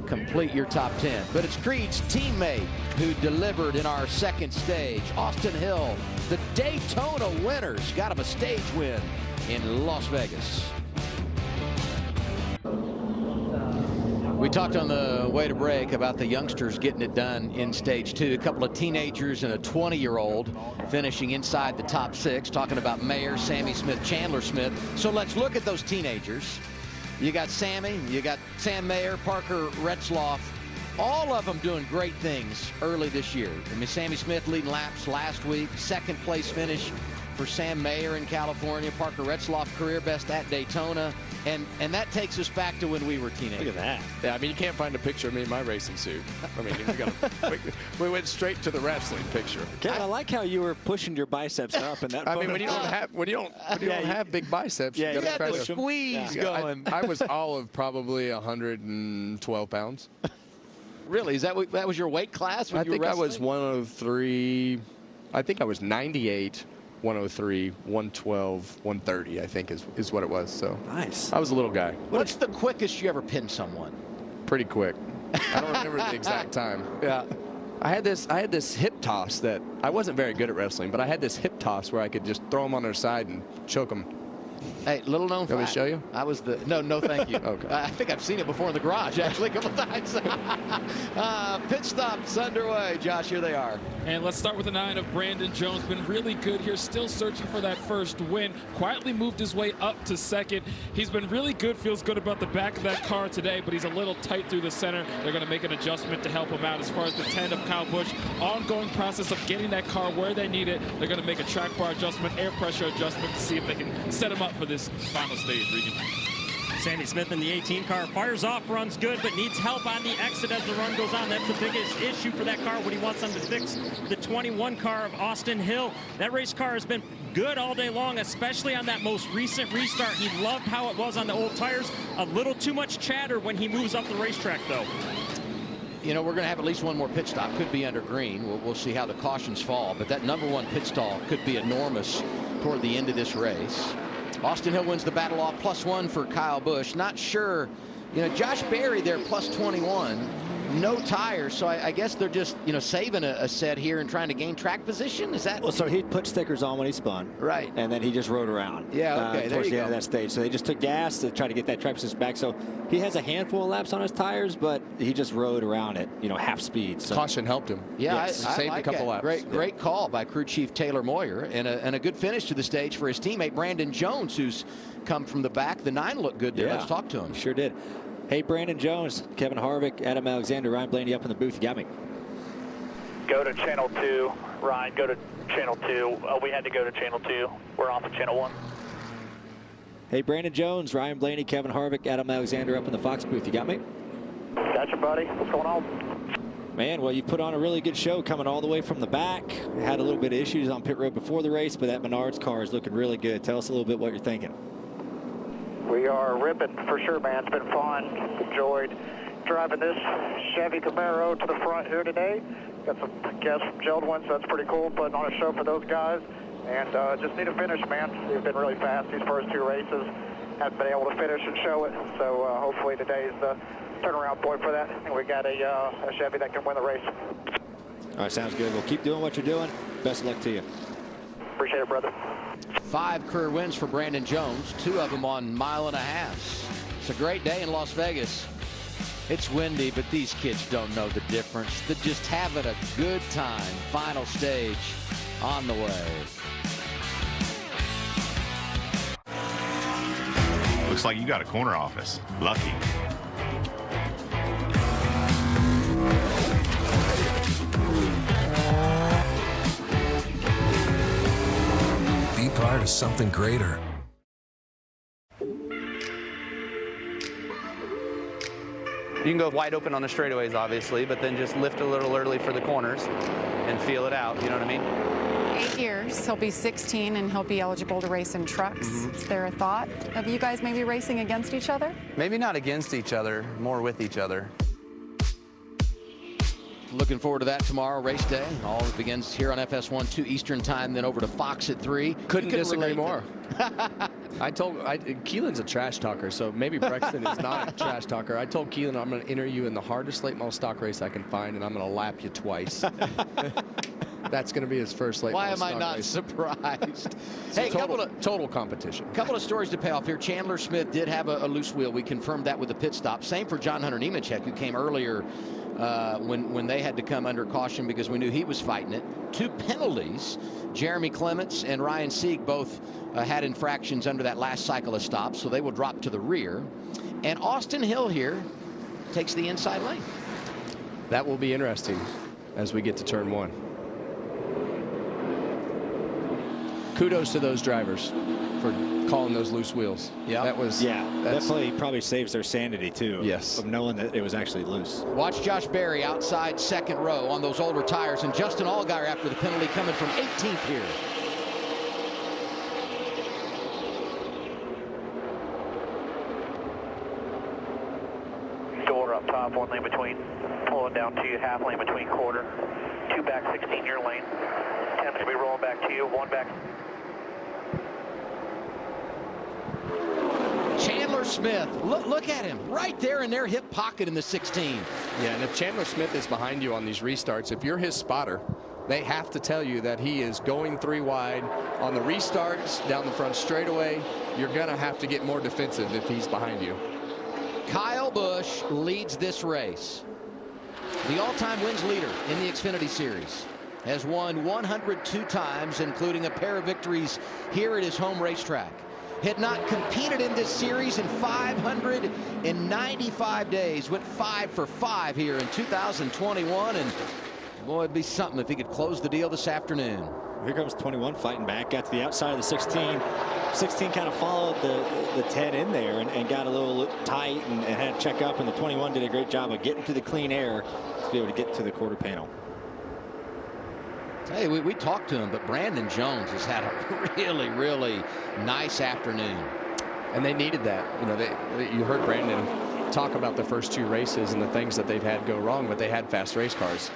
complete your top 10. But it's Creed's teammate who delivered in our second stage. Austin Hill, the Daytona winners, got him a stage win in Las Vegas. We talked on the way to break about the youngsters getting it done in stage 2. A couple of teenagers and a 20-year-old finishing inside the top 6. Talking about Mayer, Sammy Smith, Chandler Smith. So let's look at those teenagers. You got Sammy, you got Sam Mayer, Parker Retzloff. All of them doing great things early this year. I mean, Sammy Smith leading laps last week. Second place finish for Sam Mayer in California, Parker Retzlaff career best at Daytona, and that takes us back to when we were teenagers. Look at that. Yeah, I mean, you can't find a picture of me in my racing suit. I mean, we went straight to the wrestling picture. Kevin, I like how you were pushing your biceps up in that. I mean, when you don't have big biceps, you got the squeeze going. I was all of probably 112 pounds. Really? That was your weight class? I think I was 103. I think I was 98, 103, 112, 130. I think is what it was. So nice. I was a little guy. What's the quickest you ever pinned someone? Pretty quick. I don't remember the exact time. Yeah. I had this hip toss that I wasn't very good at wrestling, but I had this hip toss where I could just throw them on their side and choke them. Hey, little known fact. Let me show you? I was the no, thank you. Okay. I think I've seen it before in the garage actually a couple times. Pit stop's underway. Josh, here they are. And let's start with the 9 of Brandon Jones. Been really good here, still searching for that first win. Quietly moved his way up to second. He's been really good, feels good about the back of that car today, but he's a little tight through the center. They're going to make an adjustment to help him out. As far as the 10 of Kyle Busch, ongoing process of getting that car where they need it. They're going to make a track bar adjustment, air pressure adjustment to see if they can set him up for this final stage, Regan. Sandy Smith in the 18 car fires off, runs good, but needs help on the exit as the run goes on. That's the biggest issue for that car. What he wants them to fix the 21 car of Austin Hill. That race car has been good all day long, especially on that most recent restart. He loved how it was on the old tires. A little too much chatter when he moves up the racetrack, though. You know, we're going to have at least one more pit stop. Could be under green. We'll see how the cautions fall. But that #1 pit stall could be enormous toward the end of this race. Austin Hill wins the battle off, +1 for Kyle Busch. Not sure, you know, Josh Berry there +21. No tires, so I guess they're just, you know, saving a set here and trying to gain track position. Is that? Well, so he put stickers on when he spun. Right. And then he just rode around. Yeah, okay, there towards you the go. end of that stage. So they just took gas to try to get that track position back. So he has a handful of laps on his tires, but he just rode around at, you know, half speed. So. Caution helped him. Yeah, yes. I Saved like a couple that. laps. Great call by crew chief Taylor Moyer, and a good finish to the stage for his teammate Brandon Jones, who's come from the back. The 9 looked good there. Yeah, let's talk to him. Sure did. Hey, Brandon Jones, Kevin Harvick, Adam Alexander, Ryan Blaney up in the booth. You got me. Go to channel 2. Ryan, go to channel 2. We had to go to channel 2. We're off of channel 1. Hey, Brandon Jones, Ryan Blaney, Kevin Harvick, Adam Alexander up in the Fox booth. You got me? Gotcha, buddy. What's going on? Man, well, you put on a really good show coming all the way from the back. Had a little bit of issues on pit road before the race, but that Menards car is looking really good. Tell us a little bit what you're thinking. We are ripping for sure, man. It's been fun. Enjoyed driving this Chevy Camaro to the front here today. Got some guests from Geldwin, so that's pretty cool. Putting on a show for those guys. And just need a finish, man. They've been really fast these first 2 races. Haven't been able to finish and show it. So hopefully today's the turnaround point for that. And we got a Chevy that can win the race. All right, sounds good. Well, keep doing what you're doing. Best of luck to you. Appreciate it, brother. 5 career wins for Brandon Jones, 2 of them on 1.5 miles. It's a great day in Las Vegas. It's windy, but these kids don't know the difference. They're just having a good time. Final stage on the way. Looks like you got a corner office. Lucky. Be part of something greater. You can go wide open on the straightaways, obviously, but then just lift a little early for the corners and feel it out. You know what I mean? 8 years. He'll be 16, and he'll be eligible to race in trucks. Is there a thought of you guys maybe racing against each other? Maybe not against each other, more with each other. Looking forward to that tomorrow, race day. All begins here on FS1, 2 Eastern time, then over to Fox at 3. Couldn't disagree more. Keelan's a trash talker, so maybe Brexton is not a trash talker. I told Keelan I'm going to enter you in the hardest late model stock race I can find, and I'm going to lap you twice. That's going to be his first late model stock race. Why am I not surprised? Hey, total competition. A couple of stories to pay off here. Chandler Smith did have a loose wheel. We confirmed that with the pit stop. Same for John Hunter Nemechek, who came earlier when they had to come under caution because we knew he was fighting it. 2 penalties. Jeremy Clements and Ryan Sieg both had infractions under that last cycle of stops, so they will drop to the rear. And Austin Hill here takes the inside lane. That will be interesting as we get to turn 1. kudos to those drivers for calling those loose wheels. Yeah, that's definitely probably saves their sanity too. Yes, of knowing that it was actually loose. Watch Josh Berry outside second row on those older tires, and Justin Allgaier after the penalty coming from 18th here. Door up top, 1 lane between. Pulling down to you, half lane between quarter. 2 back, 16 your lane. 10's gonna be rolling back to you, 1 back. Chandler Smith, look at him right there in their hip pocket in the 16. Yeah, and if Chandler Smith is behind you on these restarts, if you're his spotter, they have to tell you that he is going 3 wide on the restarts down the front straightaway. You're gonna have to get more defensive if he's behind you. Kyle Busch leads this race. The all-time wins leader in the Xfinity Series. Has won 102 times, including a pair of victories here at his home racetrack. Had not competed in this series in 595 days. Went 5 for 5 here in 2021, and boy, it'd be something if he could close the deal this afternoon. Here comes 21 fighting back. Got to the outside of the 16. 16 kind of followed the 10 in there and got a little tight and had to check up. And the 21 did a great job of getting to the clean air to be able to get to the quarter panel. Hey, we talked to him, but Brandon Jones has had a really nice afternoon. And they needed that. You know, you heard Brandon talk about the first 2 races and the things that they've had go wrong, but they had fast race cars.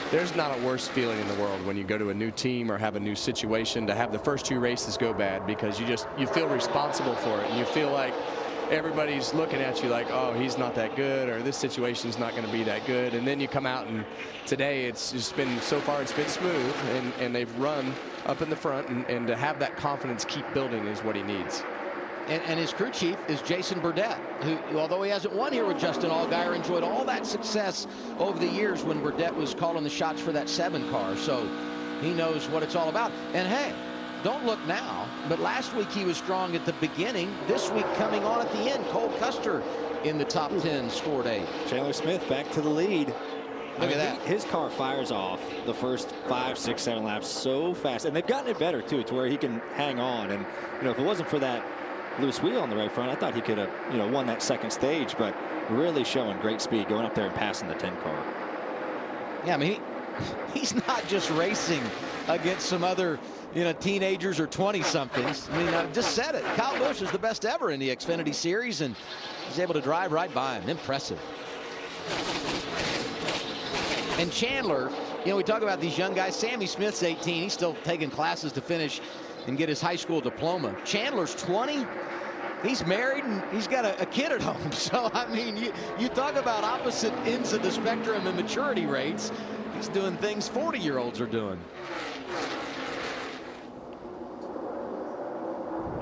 There's not a worse feeling in the world when you go to a new team or have a new situation to have the first 2 races go bad, because you feel responsible for it, and you feel like everybody's looking at you like, oh, he's not that good, or this situation's not going to be that good. And then you come out, and today it's just been, so far it's been smooth, and they've run up in the front, and to have that confidence keep building is what he needs. And his crew chief is Jason Burdett, who, although he hasn't won here with Justin Allgaier, enjoyed all that success over the years when Burdett was calling the shots for that 7 car. So he knows what it's all about. And hey, don't look now, but last week he was strong at the beginning. This week coming on at the end, Cole Custer in the top 10 scored 8. Chandler Smith back to the lead. Look at that. His car fires off the first 5, 6, 7 laps so fast, and they've gotten it better too, to where he can hang on. And if it wasn't for that loose wheel on the right front, I thought he could have won that second stage, but really showing great speed going up there and passing the 10 car. Yeah, I mean, he's not just racing against some other teenagers or 20-somethings. I mean, I just said it. Kyle Busch is the best ever in the Xfinity Series, and he's able to drive right by him. Impressive. And Chandler, we talk about these young guys. Sammy Smith's 18. He's still taking classes to finish and get his high school diploma. Chandler's 20. He's married and he's got a kid at home. So, I mean, you talk about opposite ends of the spectrum and maturity rates. He's doing things 40-year-olds are doing.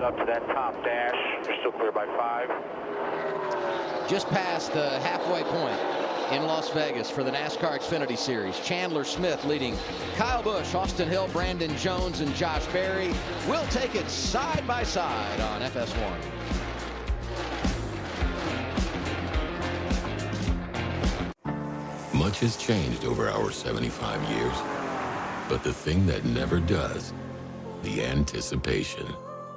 Up to that top dash. You're still clear by 5. Just past the halfway point in Las Vegas for the NASCAR Xfinity Series. Chandler Smith leading Kyle Busch, Austin Hill, Brandon Jones, and Josh Berry. We'll take it side by side on FS1. Much has changed over our 75 years. But the thing that never does, the anticipation,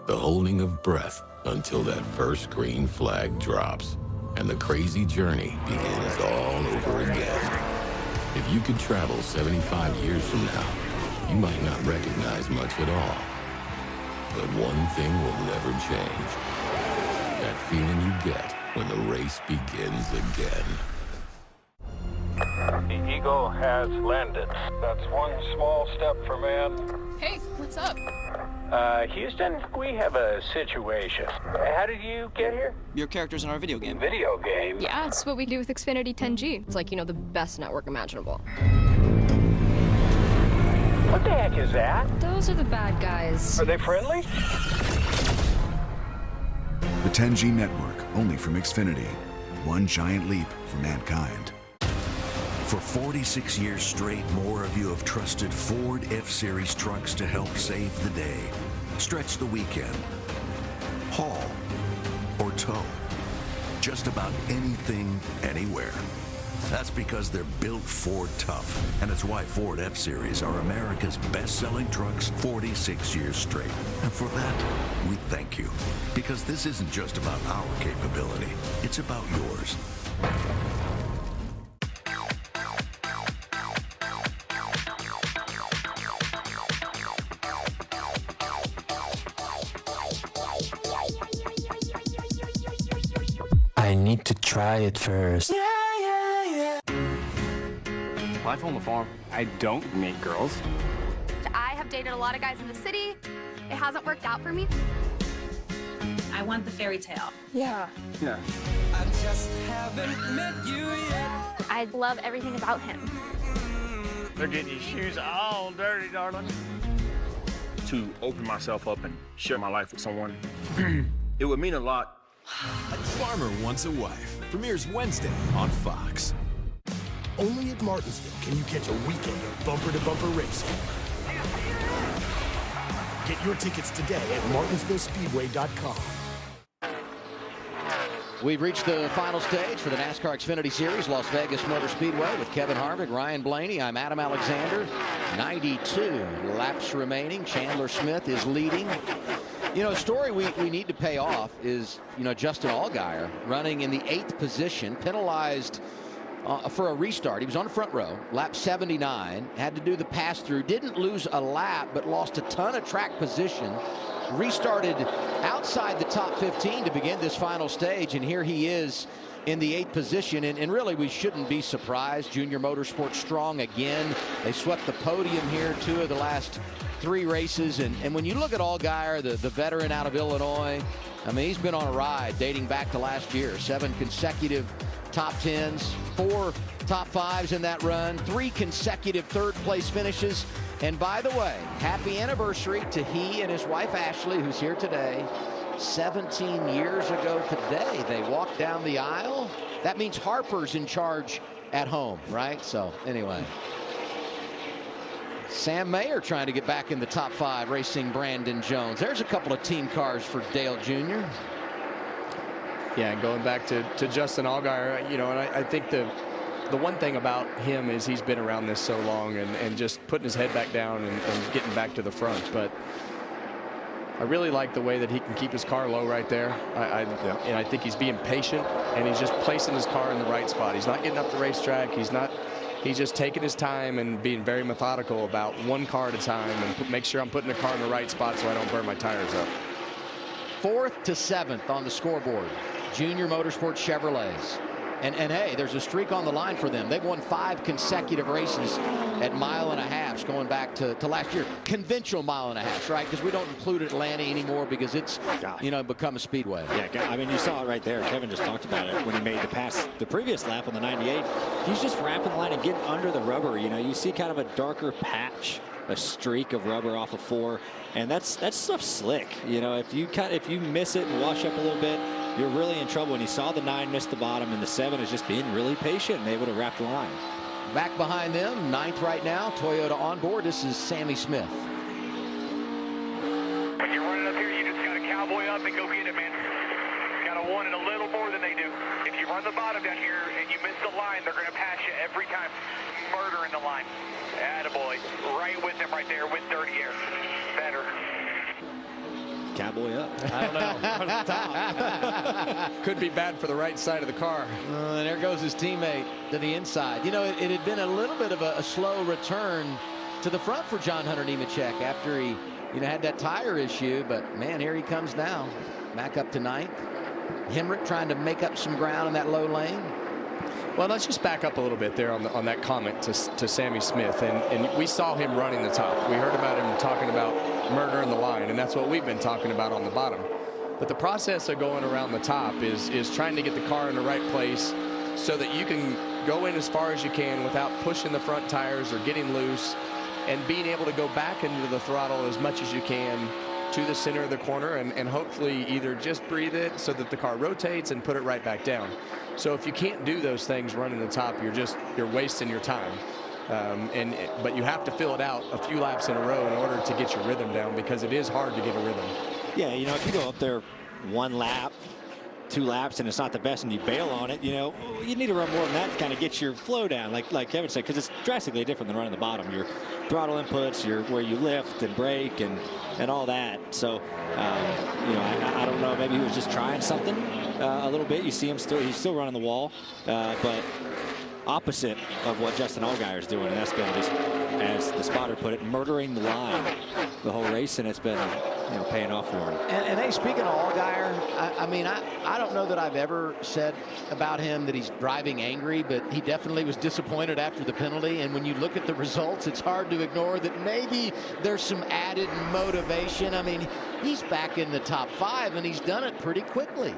the holding of breath until that first green flag drops and the crazy journey begins all over again. If you could travel 75 years from now, you might not recognize much at all. But one thing will never change. That feeling you get when the race begins again. The Eagle has landed. That's one small step for man. Hey, what's up? Houston, we have a situation. How did you get here? Your character's in our video game. Video game? Yeah, it's what we do with Xfinity 10G. It's like, the best network imaginable. What the heck is that? Those are the bad guys. Are they friendly? The 10G network, only from Xfinity. One giant leap for mankind. For 46 years straight, more of you have trusted Ford F-Series trucks to help save the day, stretch the weekend, haul, or tow. Just about anything, anywhere. That's because they're built Ford tough, and it's why Ford F-Series are America's best-selling trucks 46 years straight. And for that, we thank you. Because this isn't just about our capability, it's about yours. I need to try it first. Life on the farm. I don't meet girls. I have dated a lot of guys in the city. It hasn't worked out for me. I want the fairy tale. Yeah. Yeah. I just haven't met you yet. I love everything about him. They're getting your shoes all dirty, darling. To open myself up and share my life with someone, it would mean a lot. Farmer Wants a Wife premieres Wednesday on Fox. Only at Martinsville can you catch a weekend of bumper-to-bumper racing. Get your tickets today at martinsvillespeedway.com. We've reached the final stage for the NASCAR Xfinity Series, Las Vegas Motor Speedway, with Kevin Harvick, Ryan Blaney. I'm Adam Alexander. 92 laps remaining. Chandler Smith is leading. You know, a story we need to pay off is, you know, Justin Allgaier running in the 8th position, penalized for a restart. He was on the front row, lap 79, had to do the pass-through, didn't lose a lap, but lost a ton of track position. Restarted outside the top 15 to begin this final stage, and here he is in the 8th position, and really we shouldn't be surprised. Junior Motorsports strong again. They swept the podium here 2 of the last 3 races, and when you look at Allgaier, the veteran out of Illinois, I mean, he's been on a ride dating back to last year. 7 consecutive top 10s, 4 top 5s in that run, 3 consecutive 3rd place finishes. And by the way, happy anniversary to he and his wife Ashley, who's here today. 17 years ago today, they walked down the aisle. That means Harper's in charge at home, right? So anyway, Sam Mayer trying to get back in the top 5, racing Brandon Jones. There's a couple of team cars for Dale Jr. Yeah, and going back to Justin Allgaier, you know, and I think the one thing about him is he's been around this so long and just putting his head back down and getting back to the front. But I really like the way that he can keep his car low right there. And I think he's being patient, and he's just placing his car in the right spot. He's not getting up the racetrack. He's just taking his time and being very methodical about one car at a time and make sure I'm putting the car in the right spot so I don't burn my tires up. 4th to 7th on the scoreboard. Junior Motorsports Chevrolets. And hey, there's a streak on the line for them. They've won 5 consecutive races at mile and a halves going back to last year. Conventional mile and a half, right? Because we don't include Atlanta anymore because it's, you know, become a speedway. Yeah, I mean, you saw it right there. Kevin just talked about it when he made the pass the previous lap on the 98. He's just wrapping the line and getting under the rubber. You know, you see kind of a darker patch, a streak of rubber off of 4, and that's stuff slick. You know, if you miss it and wash up a little bit, you're really in trouble. When you saw the 9 miss the bottom, and the 7 is just being really patient and able to wrap the line. Back behind them, 9th right now, Toyota on board. This is Sammy Smith. When you're running up here, you just got to cowboy up and go get it, man. You got to want it a little more than they do. If you run the bottom down here and you miss the line, they're going to pass you every time. Murdering the line. Attaboy. Right with them right there with dirty air. Better. Cowboy up. I don't know. Could be bad for the right side of the car. And there goes his teammate to the inside. You know, it had been a little bit of a slow return to the front for John Hunter Nemechek after he, you know, had that tire issue. But man, here he comes now, back up to 9th. Hemrick trying to make up some ground in that low lane. Well, let's just back up a little bit there on that comment to Sammy Smith. And we saw him running the top. We heard about him talking about murdering the line, and that's what we've been talking about on the bottom. But the process of going around the top is trying to get the car in the right place so that you can go in as far as you can without pushing the front tires or getting loose, and being able to go back into the throttle as much as you can to the center of the corner and hopefully either just breathe it so that the car rotates and put it right back down. So if you can't do those things running the top, you're wasting your time. But you have to fill it out a few laps in a row in order to get your rhythm down, because it is hard to get a rhythm. Yeah, you know, if you go up there one lap, 2 laps and it's not the best and you bail on it, you know, you need to run more than that to kind of get your flow down, like Kevin said, because it's drastically different than running the bottom. Your throttle inputs, where you lift and brake and all that. So, you know, I don't know. Maybe he was just trying something a little bit. You see him he's still running the wall, but opposite of what Justin Allgaier is doing, and that's been just, as the spotter put it, murdering the line the whole race, and it's been, you know, paying off for him. And hey, speaking of Allgaier, I mean, I don't know that I've ever said about him that he's driving angry, but he definitely was disappointed after the penalty. And when you look at the results, it's hard to ignore that maybe there's some added motivation. I mean, he's back in the top 5, and he's done it pretty quickly.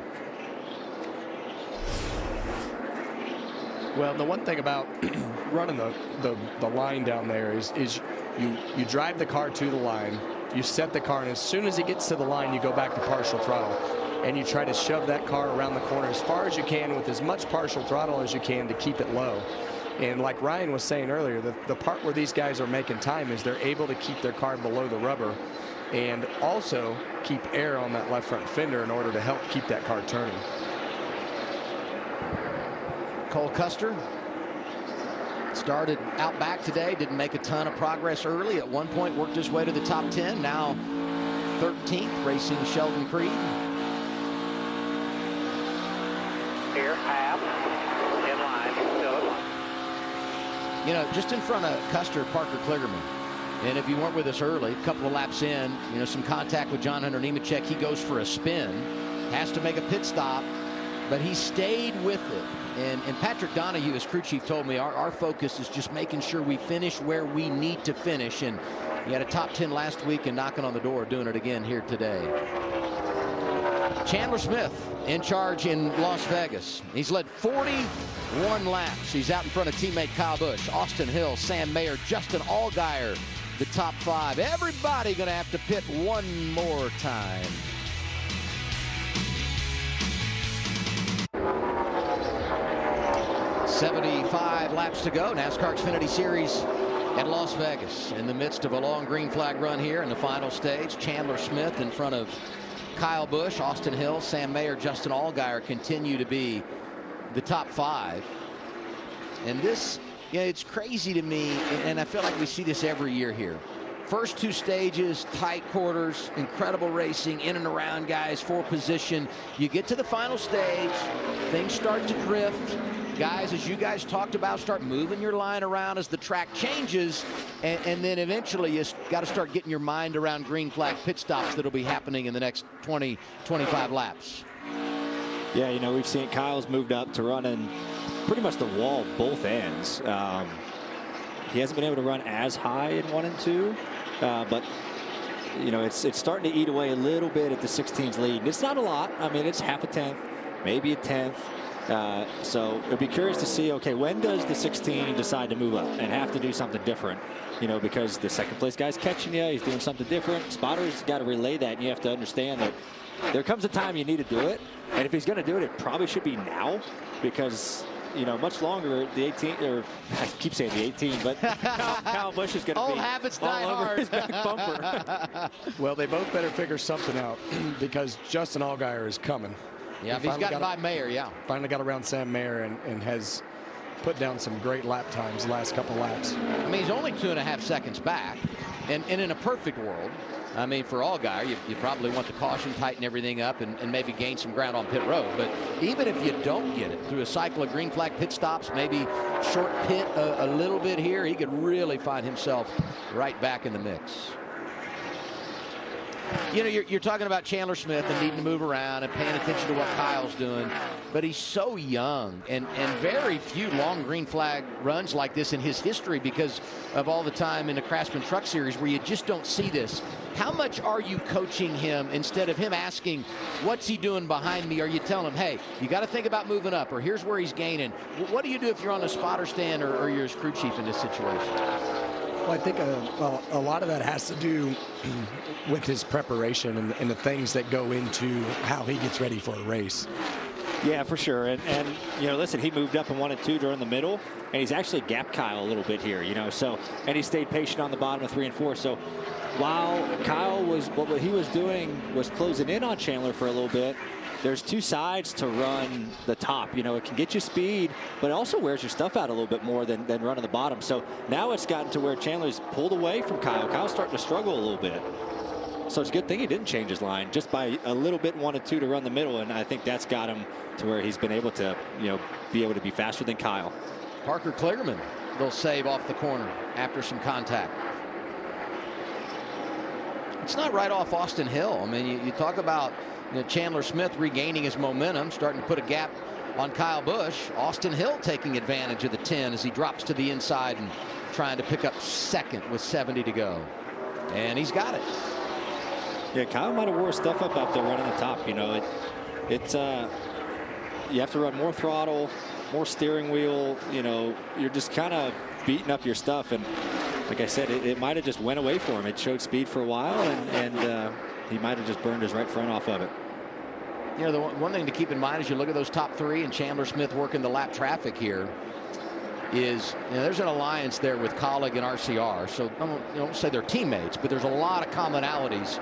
Well, the one thing about running the line down there is you drive the car to the line, you set the car, and as soon as it gets to the line, you go back to partial throttle, and you try to shove that car around the corner as far as you can with as much partial throttle as you can to keep it low. And like Ryan was saying earlier, the part where these guys are making time is they're able to keep their car below the rubber and also keep air on that left front fender in order to help keep that car turning. Cole Custer started out back today, didn't make a ton of progress early. At one point worked his way to the top 10, now 13th, racing Sheldon Creed. Here, half, in line, go. You know, just in front of Custer, Parker Kligerman. And if you weren't with us early, a couple of laps in, you know, some contact with John Hunter Nemechek. He goes for a spin, has to make a pit stop, but he stayed with it. And Patrick Donahue, his crew chief, told me our focus is just making sure we finish where we need to finish. And he had a top 10 last week and knocking on the door, doing it again here today. Chandler Smith in charge in Las Vegas. He's led 41 laps. He's out in front of teammate Kyle Busch, Austin Hill, Sam Mayer, Justin Allgaier, the top 5. Everybody going to have to pit one more time. .75 laps to go. NASCAR Xfinity Series at Las Vegas. In the midst of a long green flag run here in the final stage. Chandler Smith in front of Kyle Busch, Austin Hill, Sam Mayer, Justin Allgaier continue to be the top 5. And this, you know, it's crazy to me, and I feel like we see this every year here. First 2 stages, tight quarters, incredible racing, in and around guys for position. You get to the final stage, things start to drift. Guys, as you guys talked about, start moving your line around as the track changes, and then eventually you got to start getting your mind around green flag pit stops that'll be happening in the next 20, 25 laps. Yeah, you know, we've seen Kyle's moved up to running pretty much the wall both ends. He hasn't been able to run as high in 1 and 2, but you know, it's starting to eat away a little bit at the 16's lead. And it's not a lot. I mean, it's half a tenth, maybe a tenth. So it'd be curious to see, okay, when does the 16 decide to move up and have to do something different? You know, because the second place guy's catching you, he's doing something different. Spotter's got to relay that, and you have to understand that there comes a time you need to do it. And if he's going to do it, it probably should be now, because, you know, much longer, the 18, or I keep saying the 18, but Kyle Busch is going to be habits all die over hard. his back bumper. Well, they both better figure something out because Justin Allgaier is coming. Yeah, he's gotten by Mayer, yeah. Finally got around Sam Mayer and has put down some great lap times the last couple laps. I mean, he's only 2.5 seconds back. And in a perfect world, I mean, for Allgaier, you probably want the caution, tighten everything up, and maybe gain some ground on pit road. But even if you don't get it through a cycle of green flag pit stops, maybe short pit a little bit here, he could really find himself right back in the mix. You know, you're talking about Chandler Smith and needing to move around and paying attention to what Kyle's doing, but he's so young, and very few long green flag runs like this in his history because of all the time in the Craftsman Truck Series where you just don't see this. How much are you coaching him instead of him asking, what's he doing behind me? Are you telling him, hey, you got to think about moving up, or here's where he's gaining? What do you do if you're on the spotter stand or you're his crew chief in this situation? Well, I think a lot of that has to do with his preparation and the things that go into how he gets ready for a race. Yeah, for sure. And you know, listen, he moved up and wanted 2 during the middle, and he's actually gapped Kyle a little bit here, you know. So, and he stayed patient on the bottom of 3 and 4. So while Kyle was, what he was doing was closing in on Chandler for a little bit, there's 2 sides to run the top. You know, it can get you speed, but it also wears your stuff out a little bit more than running the bottom. So now it's gotten to where Chandler's pulled away from Kyle. Kyle's starting to struggle a little bit. So it's a good thing he didn't change his line. Just by a little bit wanted 2 to run the middle, and I think that's got him to where he's been able to, you know, be able to be faster than Kyle. Parker Kligerman, they'll save off the corner after some contact. It's not right off Austin Hill. I mean, you talk about, you know, Chandler Smith regaining his momentum, starting to put a gap on Kyle Busch. Austin Hill taking advantage of the 10 as he drops to the inside and trying to pick up second with 70 to go. And he's got it. Yeah, Kyle might have wore stuff up out there running the top. You know, it's you have to run more throttle, more steering wheel. You know, you're just kind of beating up your stuff. And like I said, it might have just went away for him. It showed speed for a while, and he might have just burned his right front off of it. You know, the one thing to keep in mind as you look at those top 3 and Chandler Smith working the lap traffic here is, you know, there's an alliance there with Colleague and RCR. So I don't say they're teammates, but there's a lot of commonalities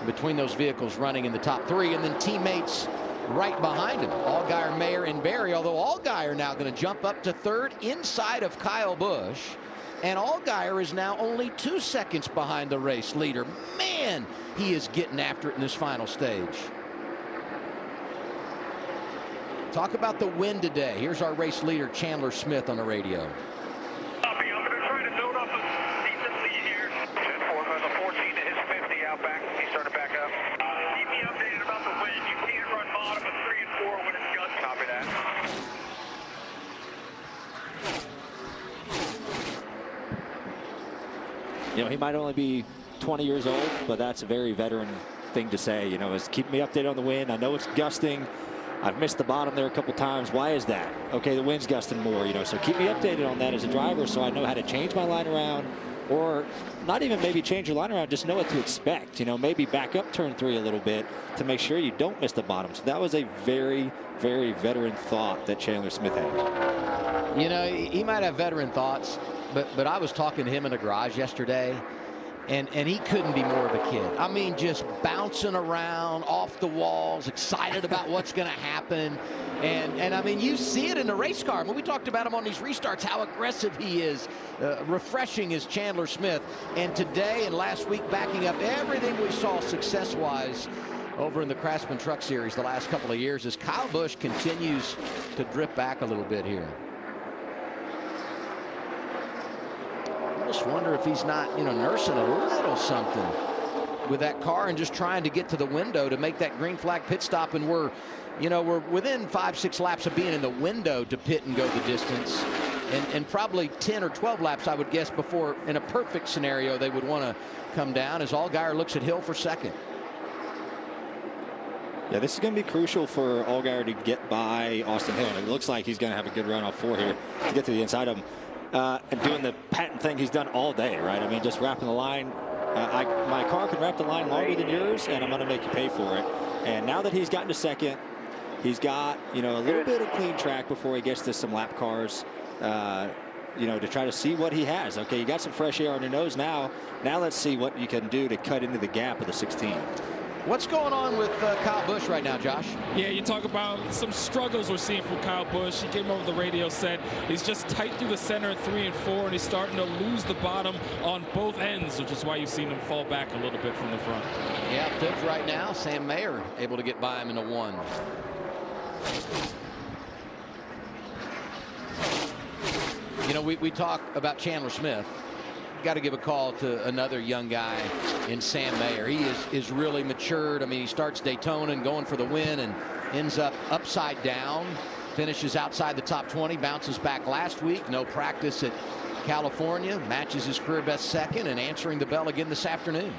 between those vehicles running in the top 3, and then teammates right behind him, Allgaier, Mayer, and Berry. Although Allgaier now going to jump up to 3rd inside of Kyle Busch, and Allgaier is now only 2 seconds behind the race leader. Man, he is getting after it in this final stage. Talk about the win today. Here's our race leader, Chandler Smith, on the radio. I'm going to try to build up a decent lead here. 10-4 the 14 to his 50 out back. He's starting to back up. Keep me updated about the win. You can't run bottom of 3 and 4 when it's guts. Copy that. You know, he might only be 20 years old, but that's a very veteran thing to say. You know, is keep me updated on the wind. I know it's gusting. I've missed the bottom there a couple times. Why is that? Okay, the wind's gusting more, you know, so keep me updated on that as a driver so I know how to change my line around, or not even maybe change your line around, just know what to expect. You know, maybe back up turn 3 a little bit to make sure you don't miss the bottom. So that was a very, very veteran thought that Chandler Smith had. You know, he might have veteran thoughts, but I was talking to him in the garage yesterday, and he couldn't be more of a kid. I mean, just bouncing around off the walls, excited about what's going to happen. And I mean, you see it in the race car. I mean, we talked about him on these restarts, how aggressive he is. Refreshing is Chandler Smith. And today and last week, backing up everything we saw success-wise over in the Craftsman Truck Series the last couple of years as Kyle Busch continues to drip back a little bit here. I just wonder if he's not, you know, nursing a little something with that car and just trying to get to the window to make that green flag pit stop. And we're within 5-6 laps of being in the window to pit and go the distance, and probably 10 or 12 laps, I would guess, before in a perfect scenario they would want to come down as Allgaier looks at Hill for second. Yeah, this is going to be crucial for Allgaier to get by Austin Hill. And it looks like he's going to have a good run off 4 here to get to the inside of him. And doing the patent thing he's done all day, right? I mean, just wrapping the line. My car can wrap the line longer than yours, and I'm going to make you pay for it. And now that he's gotten to second, he's got, you know, a little bit of clean track before he gets to some lap cars, you know, to try to see what he has. Okay, you got some fresh air on your nose now. Now let's see what you can do to cut into the gap of the 16. What's going on with Kyle Busch right now, Josh? Yeah, you talk about some struggles we're seeing from Kyle Busch. He came over the radio, said he's just tight through the center at 3 and 4, and he's starting to lose the bottom on both ends, which is why you've seen him fall back a little bit from the front. Yeah, 5th right now. Sam Mayer able to get by him in a 1. You know, we talk about Chandler Smith. Got to give a call to another young guy in Sam Mayer. He is really matured. I mean, he starts Daytona and going for the win and ends up upside down, finishes outside the top 20, bounces back last week, no practice at California, matches his career best second, and answering the bell again this afternoon.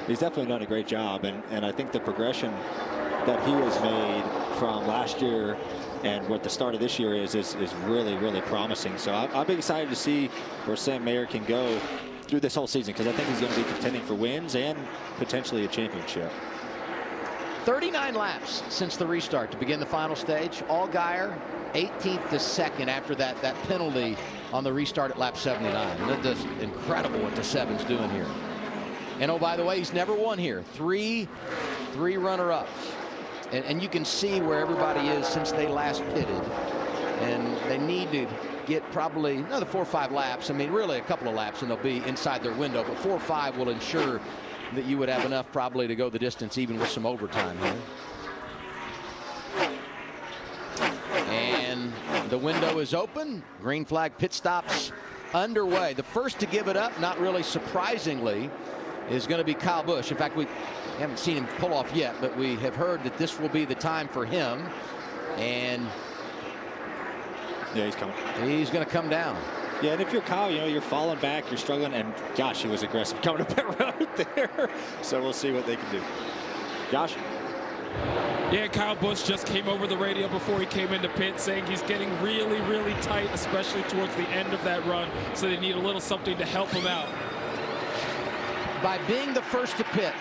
He's definitely done a great job, and I think the progression that he has made from last year and what the start of this year is really, really promising. So I'll be excited to see where Sam Mayer can go through this whole season, because I think he's going to be contending for wins and potentially a championship. 39 laps since the restart to begin the final stage. Allgaier 18th to 2nd after that penalty on the restart at lap 79. That's incredible what the 7's doing here. And oh, by the way, he's never won here. Three runner-ups. And you can see where everybody is since they last pitted. And they need to get probably another 4 or 5 laps. I mean, really a couple of laps and they'll be inside their window. But 4 or 5 will ensure that you would have enough probably to go the distance even with some overtime here. And the window is open. Green flag pit stops underway. The first to give it up, not really surprisingly, is going to be Kyle Busch. In fact, we haven't seen him pull off yet, but we have heard that this will be the time for him. And yeah, he's coming. He's going to come down. Yeah, and if you're Kyle, you know, you're falling back, you're struggling, and gosh, he was aggressive coming to pit road there. So we'll see what they can do. Josh? Yeah, Kyle Busch just came over the radio before he came into pit saying he's getting really, really tight, especially towards the end of that run. So they need a little something to help him out. By being the first to pit,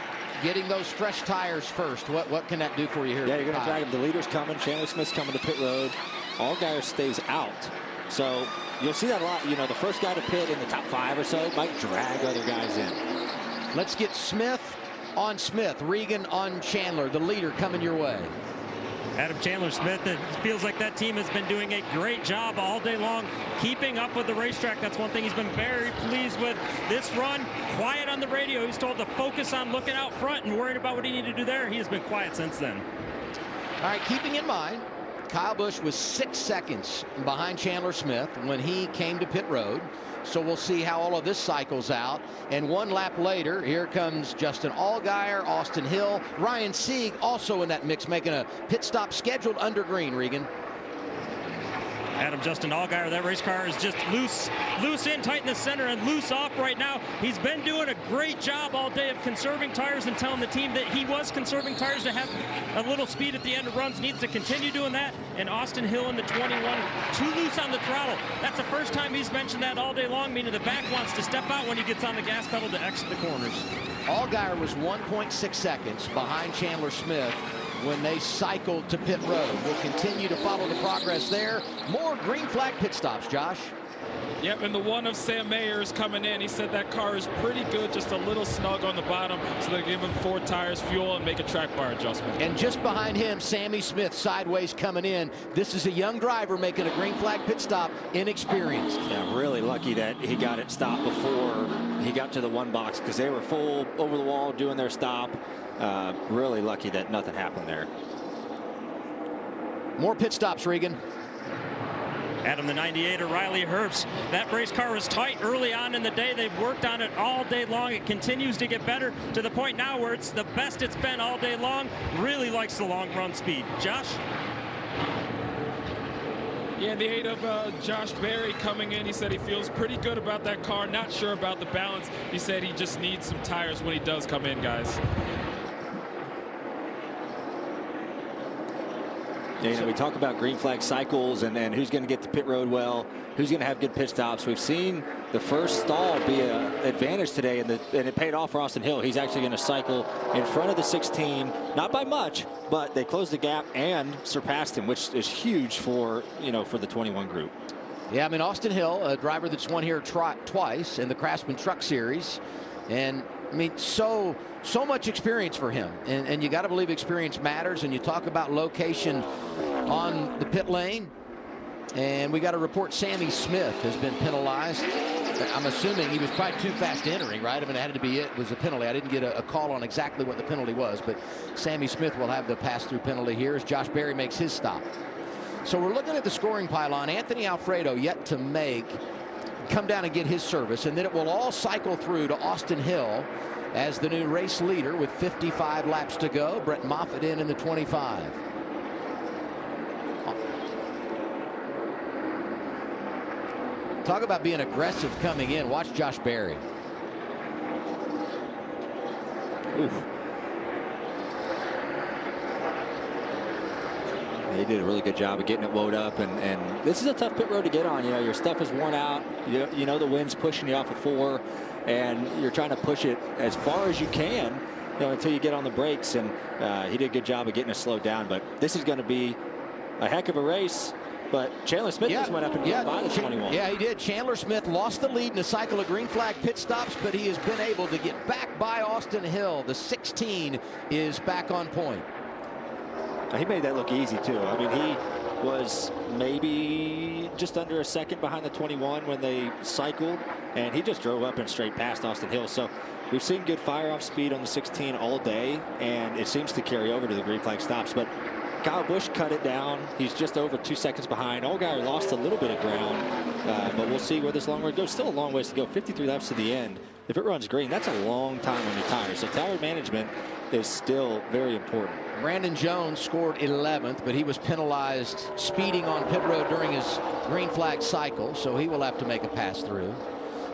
getting those fresh tires first, what can that do for you here? Yeah, you're going to drag him. The leader's coming. Chandler Smith's coming to pit road. Allgaier stays out. So you'll see that a lot. You know, the first guy to pit in the top 5 or so might drag other guys in. Let's get Smith on Smith, Regan on Chandler, the leader coming your way. Adam Chandler Smith, it feels like that team has been doing a great job all day long keeping up with the racetrack. That's one thing he's been very pleased with this run. Quiet on the radio. He's told to focus on looking out front and worrying about what he needed to do there. He has been quiet since then. All right, keeping in mind, Kyle Busch was 6 seconds behind Chandler Smith when he came to pit road. So we'll see how all of this cycles out. And 1 lap later, here comes Justin Allgaier, Austin Hill, Ryan Sieg also in that mix, making a pit stop scheduled under green, Regan. Justin Allgaier, that race car is just loose in tight in the center and loose off right now. He's been doing a great job all day of conserving tires and telling the team that he was conserving tires to have a little speed at the end of runs. Needs to continue doing that. And Austin Hill in the 21, too loose on the throttle. That's the first time he's mentioned that all day long, meaning the back wants to step out when he gets on the gas pedal to exit the corners. Allgaier was 1.6 seconds behind Chandler Smith when they cycled to pit road. We'll continue to follow the progress there. More green flag pit stops, Josh. Yep, and the one of Sam Mayer is coming in. He said that car is pretty good, just a little snug on the bottom, so they give him 4 tires, fuel, and make a track bar adjustment. And just behind him, Sammy Smith sideways coming in. This is a young driver making a green flag pit stop, inexperienced. Yeah, really lucky that he got it stopped before he got to the 1 box because they were full over the wall doing their stop. Really lucky that nothing happened there. More pit stops, Regan. Adam, the 98er, Riley Herbst. That race car was tight early on in the day. They've worked on it all day long. It continues to get better to the point now where it's the best it's been all day long. Really likes the long run speed. Josh? Yeah, the 8 of Josh Berry coming in. He said he feels pretty good about that car. Not sure about the balance. He said he just needs some tires when he does come in, guys. Yeah, you know, we talk about green flag cycles and who's going to get to pit road well, who's going to have good pit stops. We've seen the first stall be an advantage today, and it paid off for Austin Hill. He's actually going to cycle in front of the 16, not by much, but they closed the gap and surpassed him, which is huge for, you know, for the 21 group. Yeah, I mean, Austin Hill, a driver that's won here twice in the Craftsman Truck Series, and I mean, so much experience for him, and you got to believe experience matters. And you talk about location on the pit lane, and we got to report Sammy Smith has been penalized. I'm assuming he was probably too fast entering, right? I mean, it was a penalty. I didn't get a call on exactly what the penalty was, but Sammy Smith will have the pass-through penalty here as Josh Berry makes his stop. So we're looking at the scoring pylon. Anthony Alfredo yet to come down and get his service, and then it will all cycle through to Austin Hill as the new race leader with 55 laps to go. Brett Moffitt in the 25. Talk about being aggressive coming in. Watch Josh Berry. Oof. He did a really good job of getting it wound up, and this is a tough pit road to get on. You know, your stuff is worn out. You know the wind's pushing you off of 4, and you're trying to push it as far as you can until you get on the brakes. And he did a good job of getting us slowed down. But this is going to be a heck of a race. But Chandler Smith just went up and got by the 21. Yeah, he did. Chandler Smith lost the lead in a cycle of green flag pit stops, but he has been able to get back by Austin Hill. The 16 is back on point. He made that look easy, too. I mean, he was maybe just under a second behind the 21 when they cycled, and he just drove up and straight past Austin Hill. So we've seen good fire-off speed on the 16 all day, and it seems to carry over to the green flag stops. But Kyle Busch cut it down. He's just over 2 seconds behind. Allgaier lost a little bit of ground, but we'll see where this long run goes. Still a long ways to go. 53 laps to the end. If it runs green, that's a long time on your tires. So tire management is still very important. Brandon Jones scored 11th, but he was penalized speeding on pit road during his green flag cycle, so he will have to make a pass through.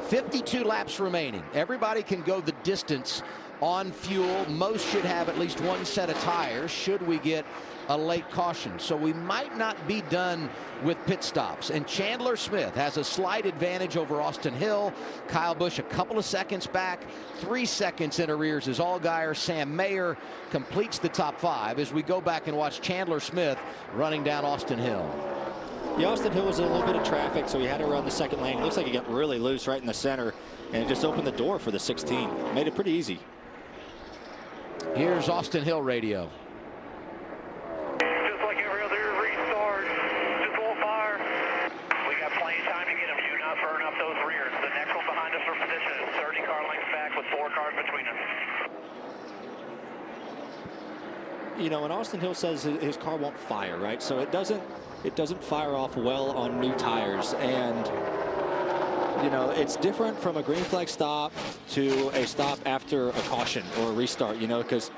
52 laps remaining. Everybody can go the distance on fuel. Most should have at least one set of tires should we get a late caution. So we might not be done with pit stops. And Chandler Smith has a slight advantage over Austin Hill. Kyle Busch a couple of seconds back. 3 seconds in arrears as Allgaier. Sam Mayer completes the top 5 as we go back and watch Chandler Smith running down Austin Hill. Yeah, Austin Hill was in a little bit of traffic, so he had to run the second lane. It looks like he got really loose right in the center, and it just opened the door for the 16. Made it pretty easy. Here's Austin Hill radio. Just like every other restart, just a little fire. We got plenty of time to get them. Do not burn up those rears. The next one behind us for position is 30 car lengths back with 4 cars between us. You know, and Austin Hill says his car won't fire, right? So it doesn't fire off well on new tires. And you know, it's different from a green flag stop to a stop after a caution or a restart, you know, because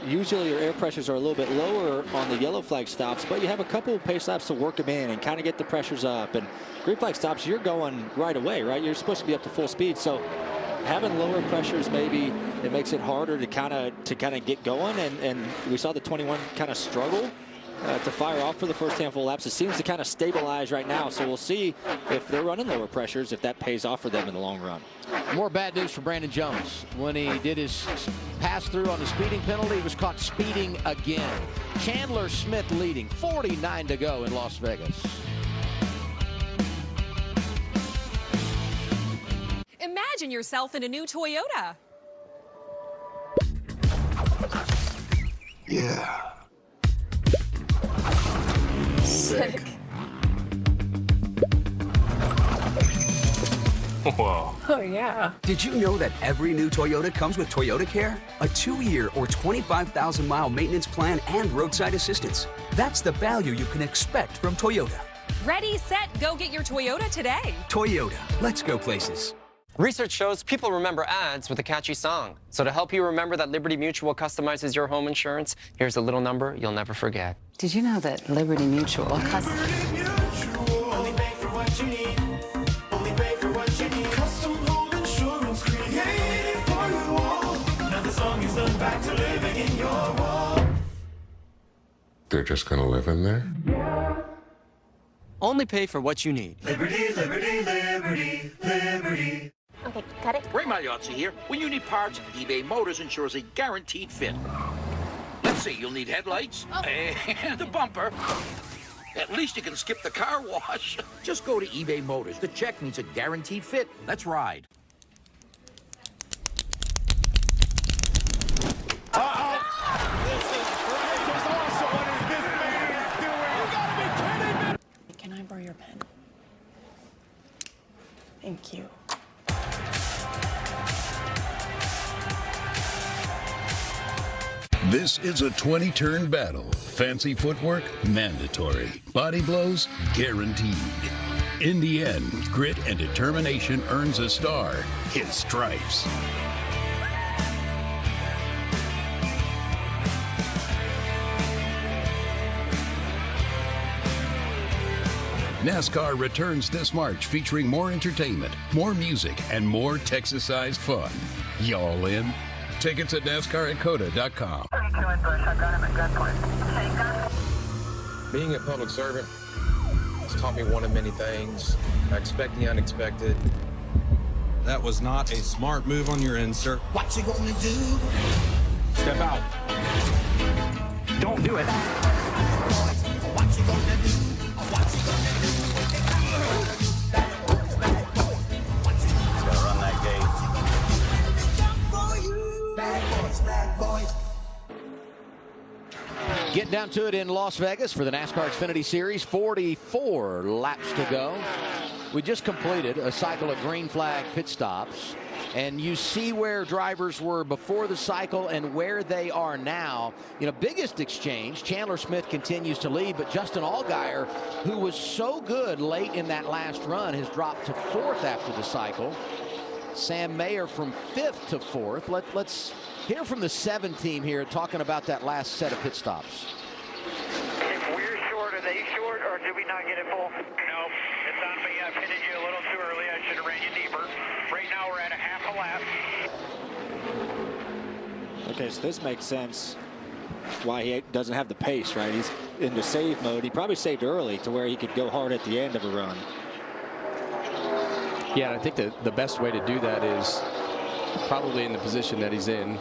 usually your air pressures are a little bit lower on the yellow flag stops, but you have a couple of pace laps to work them in and kind of get the pressures up. And green flag stops, you're going right away, right? You're supposed to be up to full speed. So having lower pressures, maybe it makes it harder to kind of get going. And we saw the 21 kind of struggle to fire off for the first handful of laps. It seems to kind of stabilize right now, so we'll see if they're running lower pressures, if that pays off for them in the long run. More bad news for Brandon Jones. When he did his pass through on the speeding penalty, he was caught speeding again. Chandler Smith leading, 49 to go in Las Vegas. Imagine yourself in a new Toyota. Yeah. Sick. Whoa. Oh, yeah. Did you know that every new Toyota comes with Toyota Care? A 2-year or 25,000-mile maintenance plan and roadside assistance. That's the value you can expect from Toyota. Ready, set, go get your Toyota today. Toyota, let's go places. Research shows people remember ads with a catchy song. So to help you remember that Liberty Mutual customizes your home insurance, here's a little number you'll never forget. Did you know that Liberty Mutual only pay for what you need. Only pay for what you need. Custom home insurance created for you all. Now the song is done, back to living in your wall. They're just gonna live in there? Only pay for what you need. Liberty, liberty, liberty, liberty. Okay, cut it. Ray Magliozzi here. When you need parts, eBay Motors ensures a guaranteed fit. Let's see, you'll need headlights and a bumper. At least you can skip the car wash. Just go to eBay Motors. The check means a guaranteed fit. Let's ride. Can I borrow your pen? Thank you. This is a 20-turn battle. Fancy footwork, mandatory. Body blows, guaranteed. In the end, grit and determination earns a star, his stripes. NASCAR returns this March featuring more entertainment, more music, and more Texas-sized fun. Y'all in? Tickets at NASCAR@COTA.com. Being a public servant has taught me one of many things. I expect the unexpected. That was not a smart move on your end, sir. What you gonna do? Step out. Don't do it. Getting down to it in Las Vegas for the NASCAR Xfinity Series. 44 laps to go. We just completed a cycle of green flag pit stops. And you see where drivers were before the cycle and where they are now. You know, biggest exchange, Chandler Smith continues to lead, but Justin Allgaier, who was so good late in that last run, has dropped to 4th after the cycle. Sam Mayer from 5th to 4th. Let's hear from the 7 team here talking about that last set of pit stops. If we're short, are they short, or did we not get it full? No, it's on me. I pitted you a little too early. I should have ran you deeper. Right now we're at a half a lap. Okay, so this makes sense why he doesn't have the pace, right? He's in the save mode. He probably saved early to where he could go hard at the end of a run. Yeah, and I think the best way to do that is probably in the position that he's in.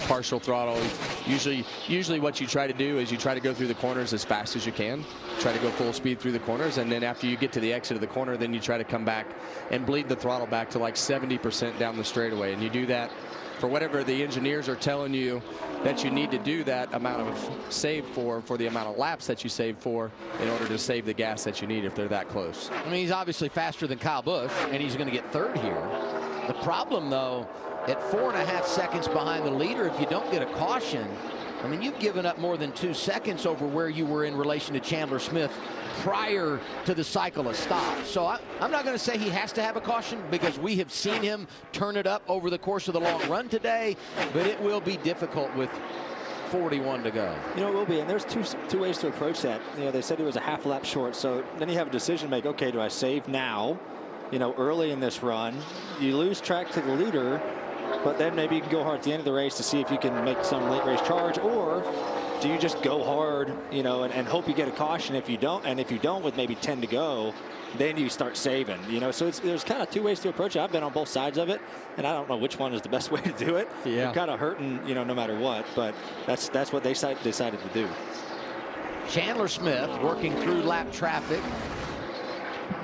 Partial throttle. Usually what you try to do is you try to go through the corners as fast as you can. Try to go full speed through the corners, and then after you get to the exit of the corner, then you try to come back and bleed the throttle back to like 70% down the straightaway. And you do that for whatever the engineers are telling you that you need to do that amount of save for the amount of laps that you save for in order to save the gas that you need if they're that close. I mean, he's obviously faster than Kyle Busch, and he's going to get 3rd here. The problem, though, at 4.5 seconds behind the leader, if you don't get a caution, I mean, you've given up more than 2 seconds over where you were in relation to Chandler Smith prior to the cycle of stops. So I'm not going to say he has to have a caution, because we have seen him turn it up over the course of the long run today, but it will be difficult with 41 to go. You know, it will be, and there's two ways to approach that. You know, they said he was a half lap short, so then you have a decision to make. Okay, do I save now, you know, early in this run? You lose track to the leader, but then maybe you can go hard at the end of the race to see if you can make some late race charge, or do you just go hard, you know, and hope you get a caution? If you don't, and if you don't with maybe 10 to go, then you start saving, you know. So there's kind of 2 ways to approach it. I've been on both sides of it, and I don't know which one is the best way to do it. Yeah. You're kind of hurting, you know, no matter what, but that's what they decided to do. Chandler Smith working through lap traffic.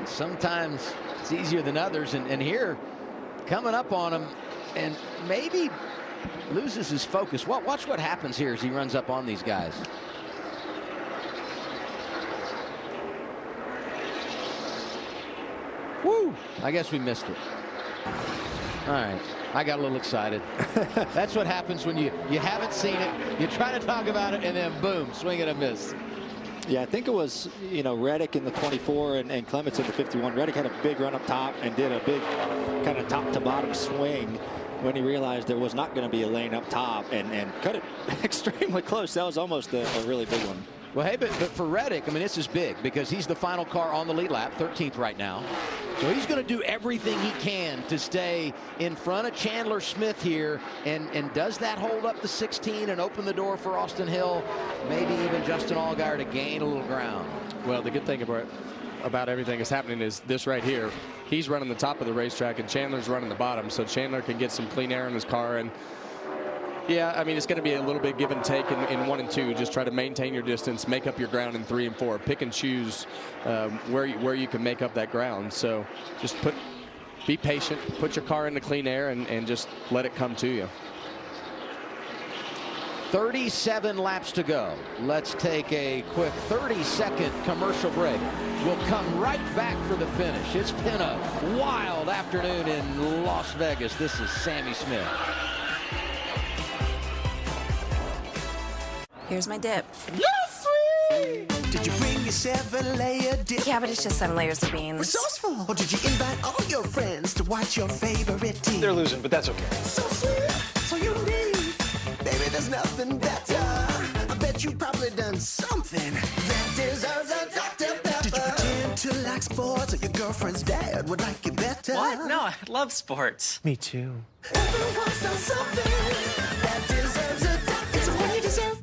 Sometimes it's easier than others, and here, coming up on him, and maybe loses his focus. Watch what happens here as he runs up on these guys. Woo! I guess we missed it. All right. I got a little excited. That's what happens when you haven't seen it. You try to talk about it, and then boom, swing and a miss. Yeah, I think it was, you know, Reddick in the 24 and Clements in the 51. Reddick had a big run up top and did a big kind of top to bottom swing when he realized there was not going to be a lane up top, and cut it extremely close. That was almost a really big one. Well, hey, but for Reddick, I mean, this is big because he's the final car on the lead lap, 13th right now. So he's going to do everything he can to stay in front of Chandler Smith here. And does that hold up the 16 and open the door for Austin Hill, maybe even Justin Allgaier to gain a little ground? Well, the good thing about everything that's happening is this right here. He's running the top of the racetrack, and Chandler's running the bottom. So Chandler can get some clean air in his car. And yeah, I mean, it's going to be a little bit give and take in 1 and 2. Just try to maintain your distance, make up your ground in 3 and 4. Pick and choose where you can make up that ground. So just be patient, put your car into clean air, and just let it come to you. 37 laps to go. Let's take a quick 30-second commercial break. We'll come right back for the finish. It's been a wild afternoon in Las Vegas. This is Sammy Smith. Here's my dip. Yes, sweet! Did you bring yourself a layer dip? Yeah, but it's just 7 layers of beans. Resourceful. Or did you invite all your friends to watch your favorite team? They're losing, but that's okay. So sweet, so unique. Baby, there's nothing better. I bet you've probably done something that deserves a Dr. Pepper. Did you pretend to like sports, or your girlfriend's dad would like you better? What? No, I love sports. Me too. Everyone's done something that deserves a Dr. It's what you deserve.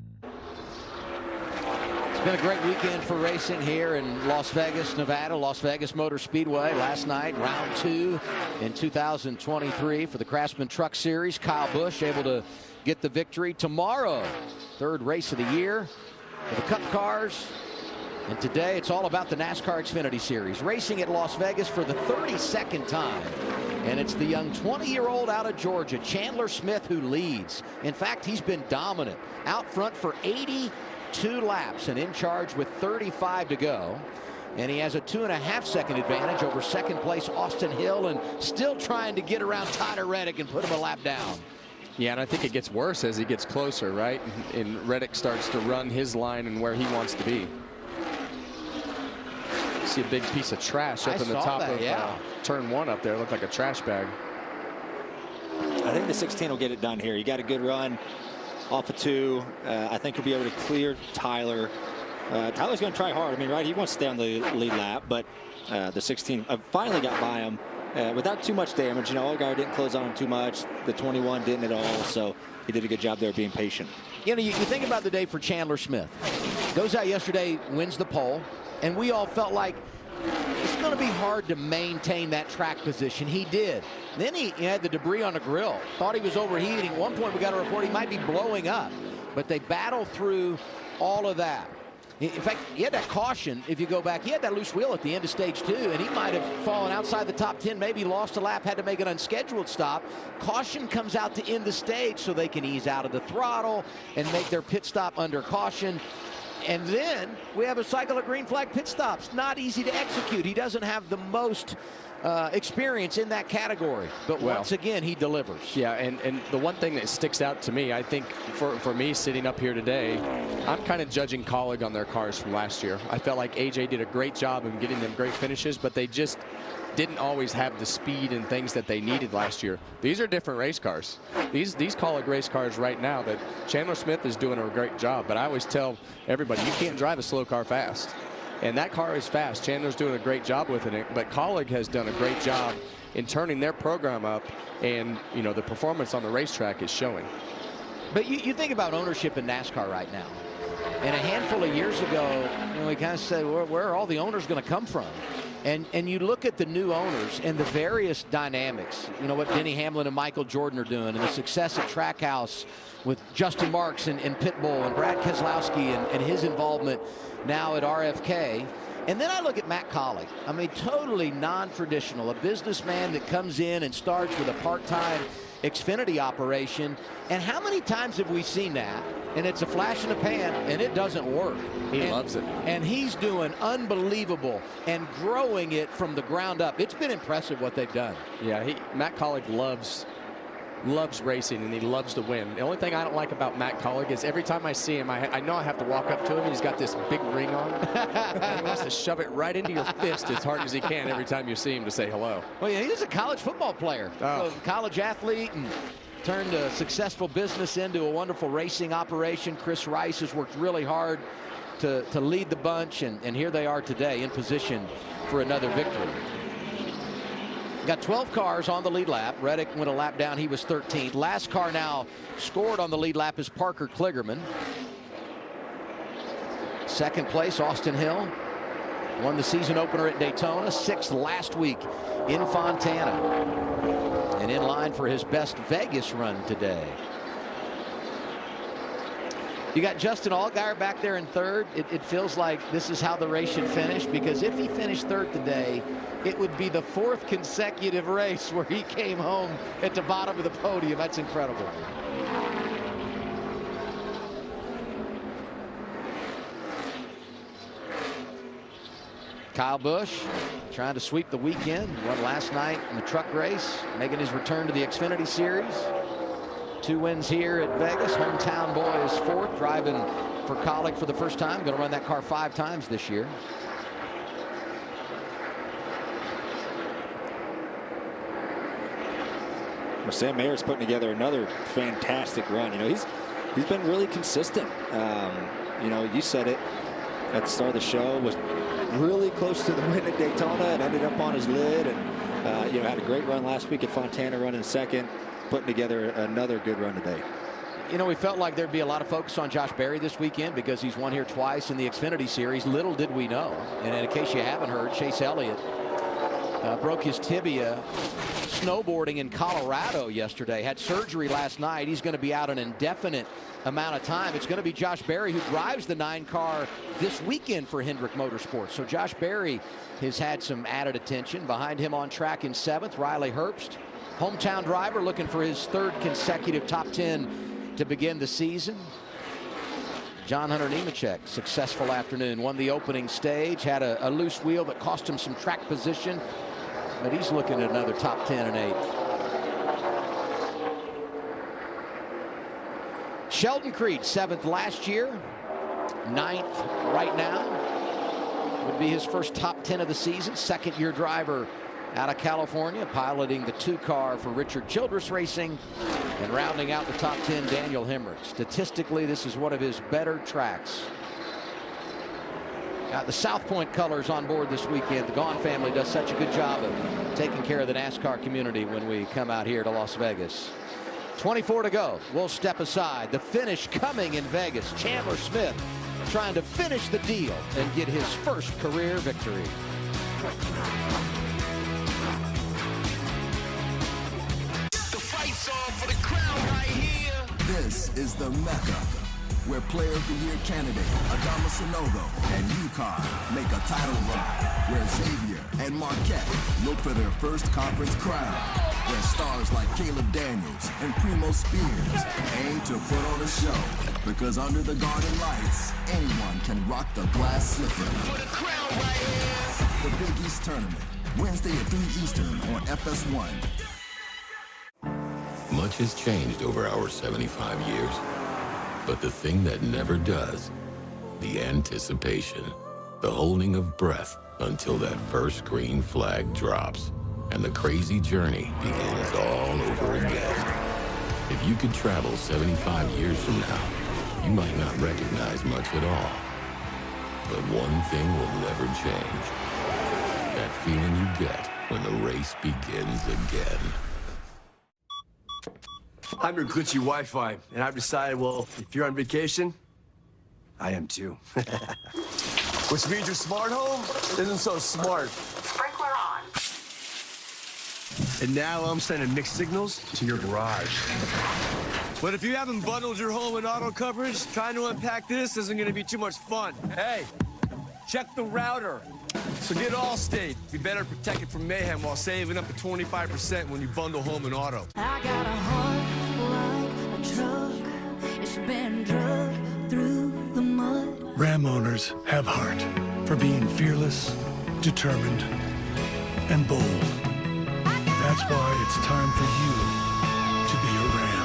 It's been a great weekend for racing here in Las Vegas, Nevada, Las Vegas Motor Speedway. Last night, round 2 in 2023 for the Craftsman Truck Series. Kyle Busch able to get the victory. Tomorrow, 3rd race of the year for the Cup cars. And today, it's all about the NASCAR Xfinity Series. Racing at Las Vegas for the 32nd time. And it's the young 20-year-old out of Georgia, Chandler Smith, who leads. In fact, he's been dominant. Out front for 82 laps and in charge with 35 to go. And he has a 2.5-second advantage over second place Austin Hill, and still trying to get around Tyler Reddick and put him a lap down. Yeah, and I think it gets worse as he gets closer, right? And Reddick starts to run his line and where he wants to be. See a big piece of trash up in the top of turn 1 up there. Looked like a trash bag. I think the 16 will get it done here. He got a good run off of 2. I think he'll be able to clear Tyler. Tyler's going to try hard. I mean, right, he wants to stay on the lead lap, but the 16 finally got by him without too much damage. You know, Allgaier didn't close on him too much. The 21 didn't at all, so he did a good job there being patient. You know, you think about the day for Chandler Smith. Goes out yesterday, wins the pole, and we all felt like it's going to be hard to maintain that track position. He did. Then he had the debris on the grill. Thought he was overheating. At one point, we got a report he might be blowing up. But they battled through all of that. In fact, he had that caution. If you go back, he had that loose wheel at the end of stage 2, and he might have fallen outside the top 10, maybe lost a lap, had to make an unscheduled stop. Caution comes out to end the stage so they can ease out of the throttle and make their pit stop under caution. And then we have a cycle of green flag pit stops. Not easy to execute. He doesn't have the most experience in that category. But once again, he delivers. Yeah, and the one thing that sticks out to me, I think, for me sitting up here today, I'm kind of judging Colleague on their cars from last year. I felt like AJ did a great job in getting them great finishes, but they just didn't always have the speed and things that they needed last year. These are different race cars. These Colleague race cars right now, that Chandler Smith is doing a great job, but I always tell everybody, you can't drive a slow car fast. And that car is fast. Chandler's doing a great job with it, but Colleague has done a great job in turning their program up, and you know, the performance on the racetrack is showing. But you think about ownership in NASCAR right now. And a handful of years ago, you know, we kind of said, where are all the owners going to come from? And you look at the new owners and the various dynamics, you know, what Denny Hamlin and Michael Jordan are doing, and the success at Trackhouse with Justin Marks and Pitbull and Brad Keselowski and his involvement now at RFK. And then I look at Matt Colleague. I mean, totally non-traditional, a businessman that comes in and starts with a part-time Xfinity operation. And how many times have we seen that? And it's a flash in the pan, and it doesn't work. He loves it. And he's doing unbelievable and growing it from the ground up. It's been impressive what they've done. Yeah, Matt Colleague loves racing, and he loves to win. The only thing I don't like about Matt Colleague is every time I see him, I know I have to walk up to him. He's got this big ring on. He wants to shove it right into your fist as hard as he can every time you see him to say hello. Well, yeah, he's a college football player. So college athlete, and turned a successful business into a wonderful racing operation. Chris Rice has worked really hard to lead the bunch, and here they are today in position for another victory. Got 12 cars on the lead lap. Reddick went a lap down. He was 13th. Last car now scored on the lead lap is Parker Kligerman. Second place, Austin Hill. Won the season opener at Daytona. 6th last week in Fontana. And in line for his best Vegas run today. You got Justin Allgaier back there in 3rd. It feels like this is how the race should finish, because if he finished 3rd today, it would be the 4th consecutive race where he came home at the bottom of the podium. That's incredible. Kyle Busch trying to sweep the weekend. Won last night in the truck race, making his return to the Xfinity Series. 2 wins here at Vegas. Hometown boy is 4th, driving for Colleague for the first time. Going to run that car 5 times this year. Well, Sam Mayer's putting together another fantastic run. You know, he's been really consistent. You know, you said it at the start of the show, was really close to the win at Daytona and ended up on his lid, and you know, had a great run last week at Fontana, running 2nd, putting together another good run today. You know, we felt like there'd be a lot of focus on Josh Berry this weekend because he's won here twice in the Xfinity Series. Little did we know. And in case you haven't heard, Chase Elliott broke his tibia snowboarding in Colorado yesterday. Had surgery last night. He's going to be out an indefinite amount of time. It's going to be Josh Berry who drives the 9 car this weekend for Hendrick Motorsports. So Josh Berry has had some added attention. Behind him on track in 7th, Riley Herbst, hometown driver, looking for his 3rd consecutive top 10 to begin the season. John Hunter Nemechek, successful afternoon, won the opening stage, had a loose wheel that cost him some track position, but he's looking at another top 10 and 8th. Sheldon Creed, 7th last year, 9th right now. Would be his first top 10 of the season. 2nd-year driver out of California, piloting the 2-car for Richard Childress Racing. And rounding out the top 10, Daniel Hemrick. Statistically, this is one of his better tracks. Got the South Point colors on board this weekend. The Gaunt family does such a good job of taking care of the NASCAR community when we come out here to Las Vegas. 24 to go. We'll step aside. The finish coming in Vegas. Chandler Smith trying to finish the deal and get his first career victory. For the crown right here. This is the Mecca, where Player of the Year candidate Adama Sanogo and UConn make a title run, where Xavier and Marquette look for their first conference crown, where stars like Caleb Daniels and Primo Spears aim to put on a show, because under the Garden Lights, anyone can rock the glass slipper. For the crown right here. The Big East Tournament, Wednesday at 3 Eastern on FS1. Much has changed over our 75 years, but the thing that never does, the anticipation, the holding of breath until that first green flag drops and the crazy journey begins all over again. If you could travel 75 years from now, you might not recognize much at all. But one thing will never change. That feeling you get when the race begins again. I'm your glitchy Wi-Fi, and I've decided, well, if you're on vacation, I am too. Which means your smart home isn't so smart. Sprinkler on. And now I'm sending mixed signals to your garage. But if you haven't bundled your home in auto coverage, trying to unpack this isn't going to be too much fun. Hey, check the router. So get Allstate. Be better protected from mayhem while saving up to 25% when you bundle home and auto. I got a heart like a truck. It's been drugged through the mud. Ram owners have heart for being fearless, determined, and bold. That's why it's time for you to be a Ram.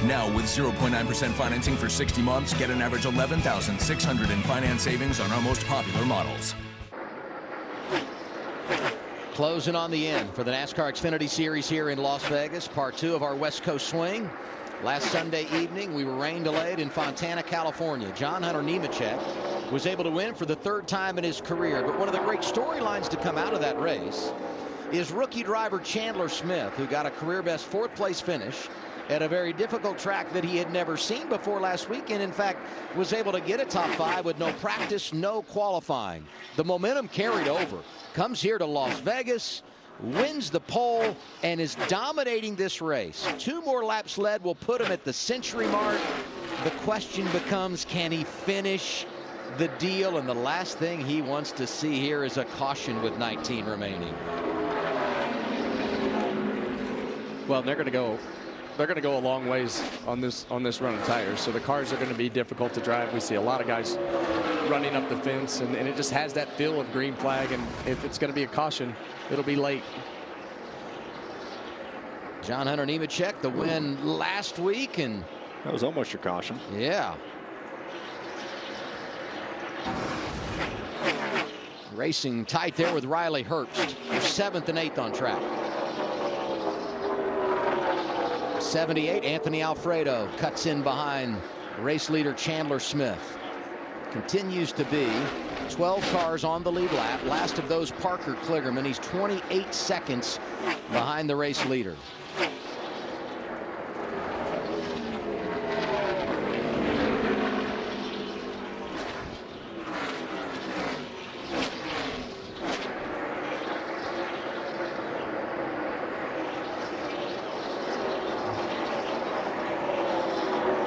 Now, with 0.9% financing for 60 months, get an average $11,600 in finance savings on our most popular models. Closing on the end for the NASCAR Xfinity Series here in Las Vegas, part 2 of our West Coast swing. Last Sunday evening, we were rain delayed in Fontana, California. John Hunter Nemechek was able to win for the 3rd time in his career. But one of the great storylines to come out of that race is rookie driver Chandler Smith, who got a career-best 4th place finish at a very difficult track that he had never seen before last week, and in fact was able to get a top 5 with no practice, no qualifying. The momentum carried over. Comes here to Las Vegas, wins the pole, and is dominating this race. 2 more laps led will put him at the century mark. The question becomes, can he finish the deal? And the last thing he wants to see here is a caution with 19 remaining. Well, they're going to go a long ways on this run of tires, so the cars are going to be difficult to drive. We see a lot of guys running up the fence, and it just has that feel of green flag, and if it's going to be a caution, it'll be late. John Hunter Nemechek, the win last week, and that was almost your caution. Yeah. Racing tight there with Riley Herbst, 7th and 8th on track. 78, Anthony Alfredo cuts in behind race leader Chandler Smith. Continues to be 12 cars on the lead lap. Last of those, Parker Kligerman. He's 28 seconds behind the race leader.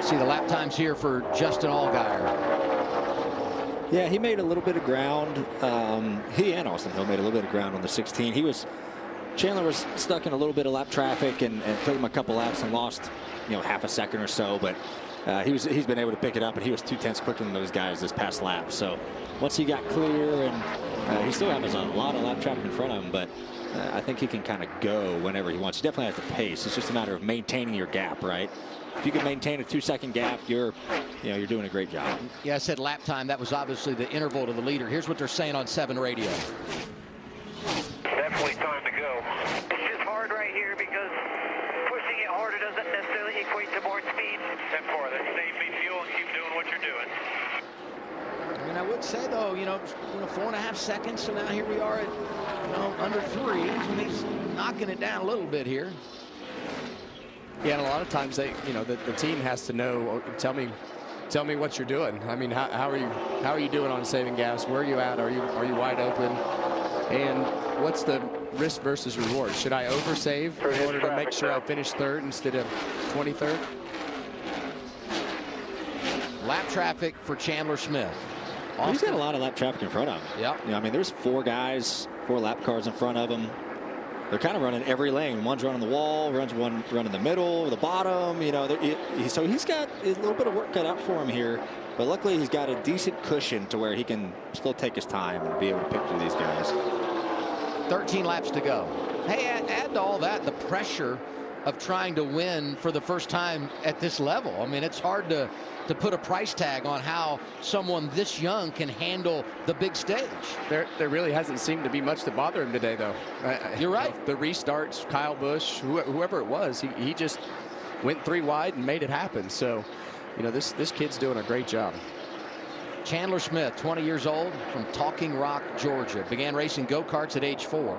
See the lap times here for Justin Allgaier. Yeah, he made a little bit of ground. He and Austin Hill made a little bit of ground on the 16. Chandler was stuck in a little bit of lap traffic and took him a couple laps and lost, half a second or so. But he's been able to pick it up, and he was 2/10 quicker than those guys this past lap. So once he got clear, and he still has a lot of lap traffic in front of him, but I think he can kind of go whenever he wants. He definitely has the pace. It's just a matter of maintaining your gap, right? If you can maintain a 2-second gap, you're doing a great job. Yeah, I said lap time. That was obviously the interval to the leader. Here's what they're saying on 7 radio. Definitely time to go. It's just hard right here because pushing it harder doesn't necessarily equate to more speed. 10-4, then save me fuel and keep doing what you're doing. I mean, I would say though, 4.5 seconds. So now here we are at under 3. And he's knocking it down a little bit here. Yeah, and a lot of times the team has to know. Tell me what you're doing. I mean, how are you doing on saving gas? Where are you at? Are you wide open? And what's the risk versus reward? Should I oversave in order to make sure I finish 3rd instead of 23rd? Lap traffic for Chandler Smith. He's got a lot of lap traffic in front of him. Yep. I mean, there's 4 lap cars in front of him. They're kind of running every lane. One's running the wall, one running the middle, the bottom. So he's got a little bit of work cut out for him here. But luckily, he's got a decent cushion to where he can still take his time and be able to pick through these guys. 13 laps to go. Hey, add to all that the pressure of trying to win for the first time at this level. I mean, it's hard to put a price tag on how someone this young can handle the big stage. There really hasn't seemed to be much to bother him today, though. You're right. The restarts, Kyle Busch, whoever it was, he just went 3 wide and made it happen. So, this kid's doing a great job. Chandler Smith, 20 years old, from Talking Rock, Georgia. Began racing go-karts at age 4.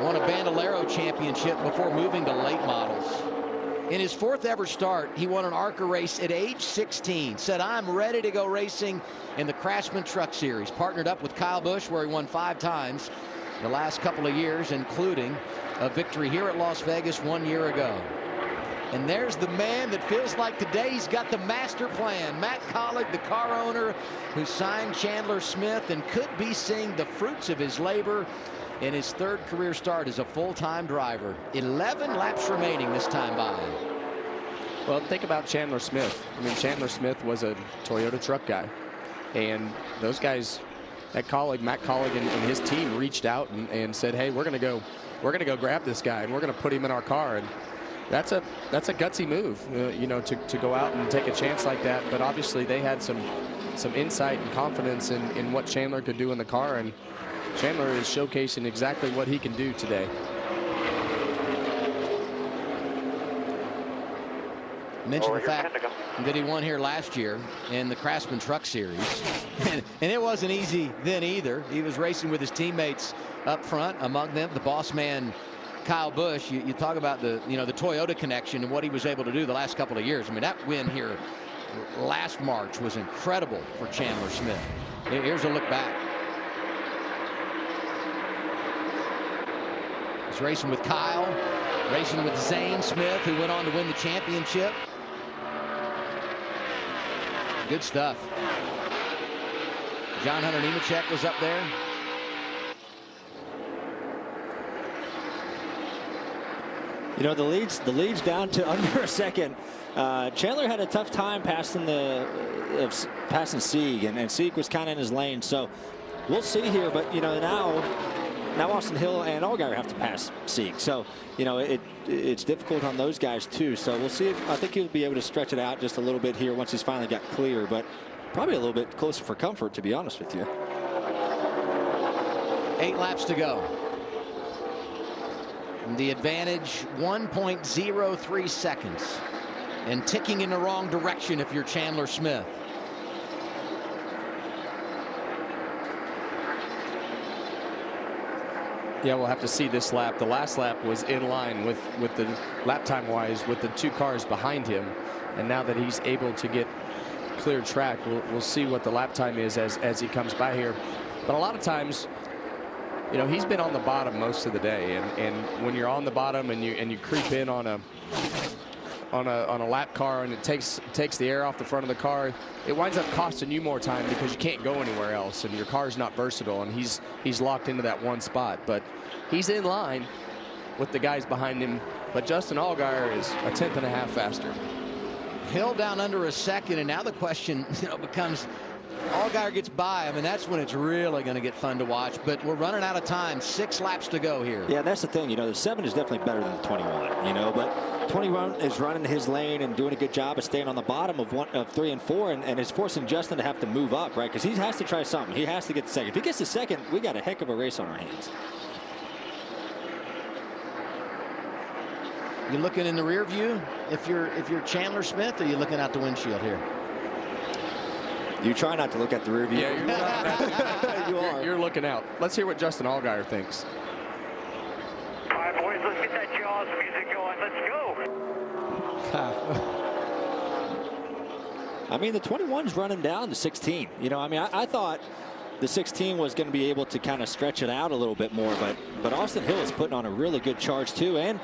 Won a Bandolero championship before moving to late models. In his 4th ever start, he won an ARCA race at age 16. Said, I'm ready to go racing in the Craftsman Truck Series. Partnered up with Kyle Busch, where he won 5 times the last couple of years, including a victory here at Las Vegas 1 year ago. And there's the man that feels like today he's got the master plan. Matt Collig, the car owner who signed Chandler Smith and could be seeing the fruits of his labor in his 3rd career start as a full-time driver. 11 laps remaining this time by. Well, think about Chandler Smith. I mean, Chandler Smith was a Toyota truck guy. And those guys, Matt Collig and his team reached out and said, hey, we're going to go grab this guy and we're going to put him in our car. And that's a gutsy move, to go out and take a chance like that. But obviously they had some insight and confidence in what Chandler could do in the car. And Chandler is showcasing exactly what he can do today. Mentioned the fact that he won here last year in the Craftsman Truck Series. and it wasn't easy then either. He was racing with his teammates up front, among them the boss man Kyle Busch. You talk about the Toyota connection and what he was able to do the last couple of years. I mean, that win here last March was incredible for Chandler Smith. Here's a look back. He's racing with Kyle, racing with Zane Smith, who went on to win the championship. Good stuff. John Hunter Nemechek was up there. The lead's down to under a second. Chandler had a tough time passing Sieg, and Sieg was kind of in his lane. So we'll see here. But now Austin Hill and Allgaier have to pass Sieg. So it's difficult on those guys too. So we'll see. I think he'll be able to stretch it out just a little bit here once he's finally got clear. But probably a little bit closer for comfort, to be honest with you. 8 laps to go. The advantage 1.03 seconds and ticking in the wrong direction if you're Chandler Smith. Yeah, we'll have to see this lap. The last lap was in line with the lap time wise with the 2 cars behind him, and now that he's able to get clear track, we'll see what the lap time is as he comes by here. But a lot of times, you know, he's been on the bottom most of the day, and when you're on the bottom and you creep in on a lap car and it takes the air off the front of the car, it winds up costing you more time because you can't go anywhere else and your car's not versatile, and he's locked into that one spot. But he's in line with the guys behind him, but Justin Allgaier is a 1/10.5 faster. Hill down under a second, and now the question, you know, becomes, Allgaier gets by. I mean, that's when it's really going to get fun to watch. But we're running out of time. 6 laps to go here. Yeah, that's the thing. You know, the 7 is definitely better than the 21. You know, but 21 is running his lane and doing a good job of staying on the bottom of 3 and 4, and is forcing Justin to have to move up, right? Because he has to try something. He has to get the second. If he gets the second, we got a heck of a race on our hands. You looking in the rear view if you're Chandler Smith, or you looking out the windshield here? You try not to look at the rear view. Yeah, you're looking out. Let's hear what Justin Allgaier thinks. All right, boys, let's get that Jaws music going. Let's go. I mean, the 21's running down the 16. You know, I mean, I thought the 16 was going to be able to kind of stretch it out a little bit more, but Austin Hill is putting on a really good charge too, and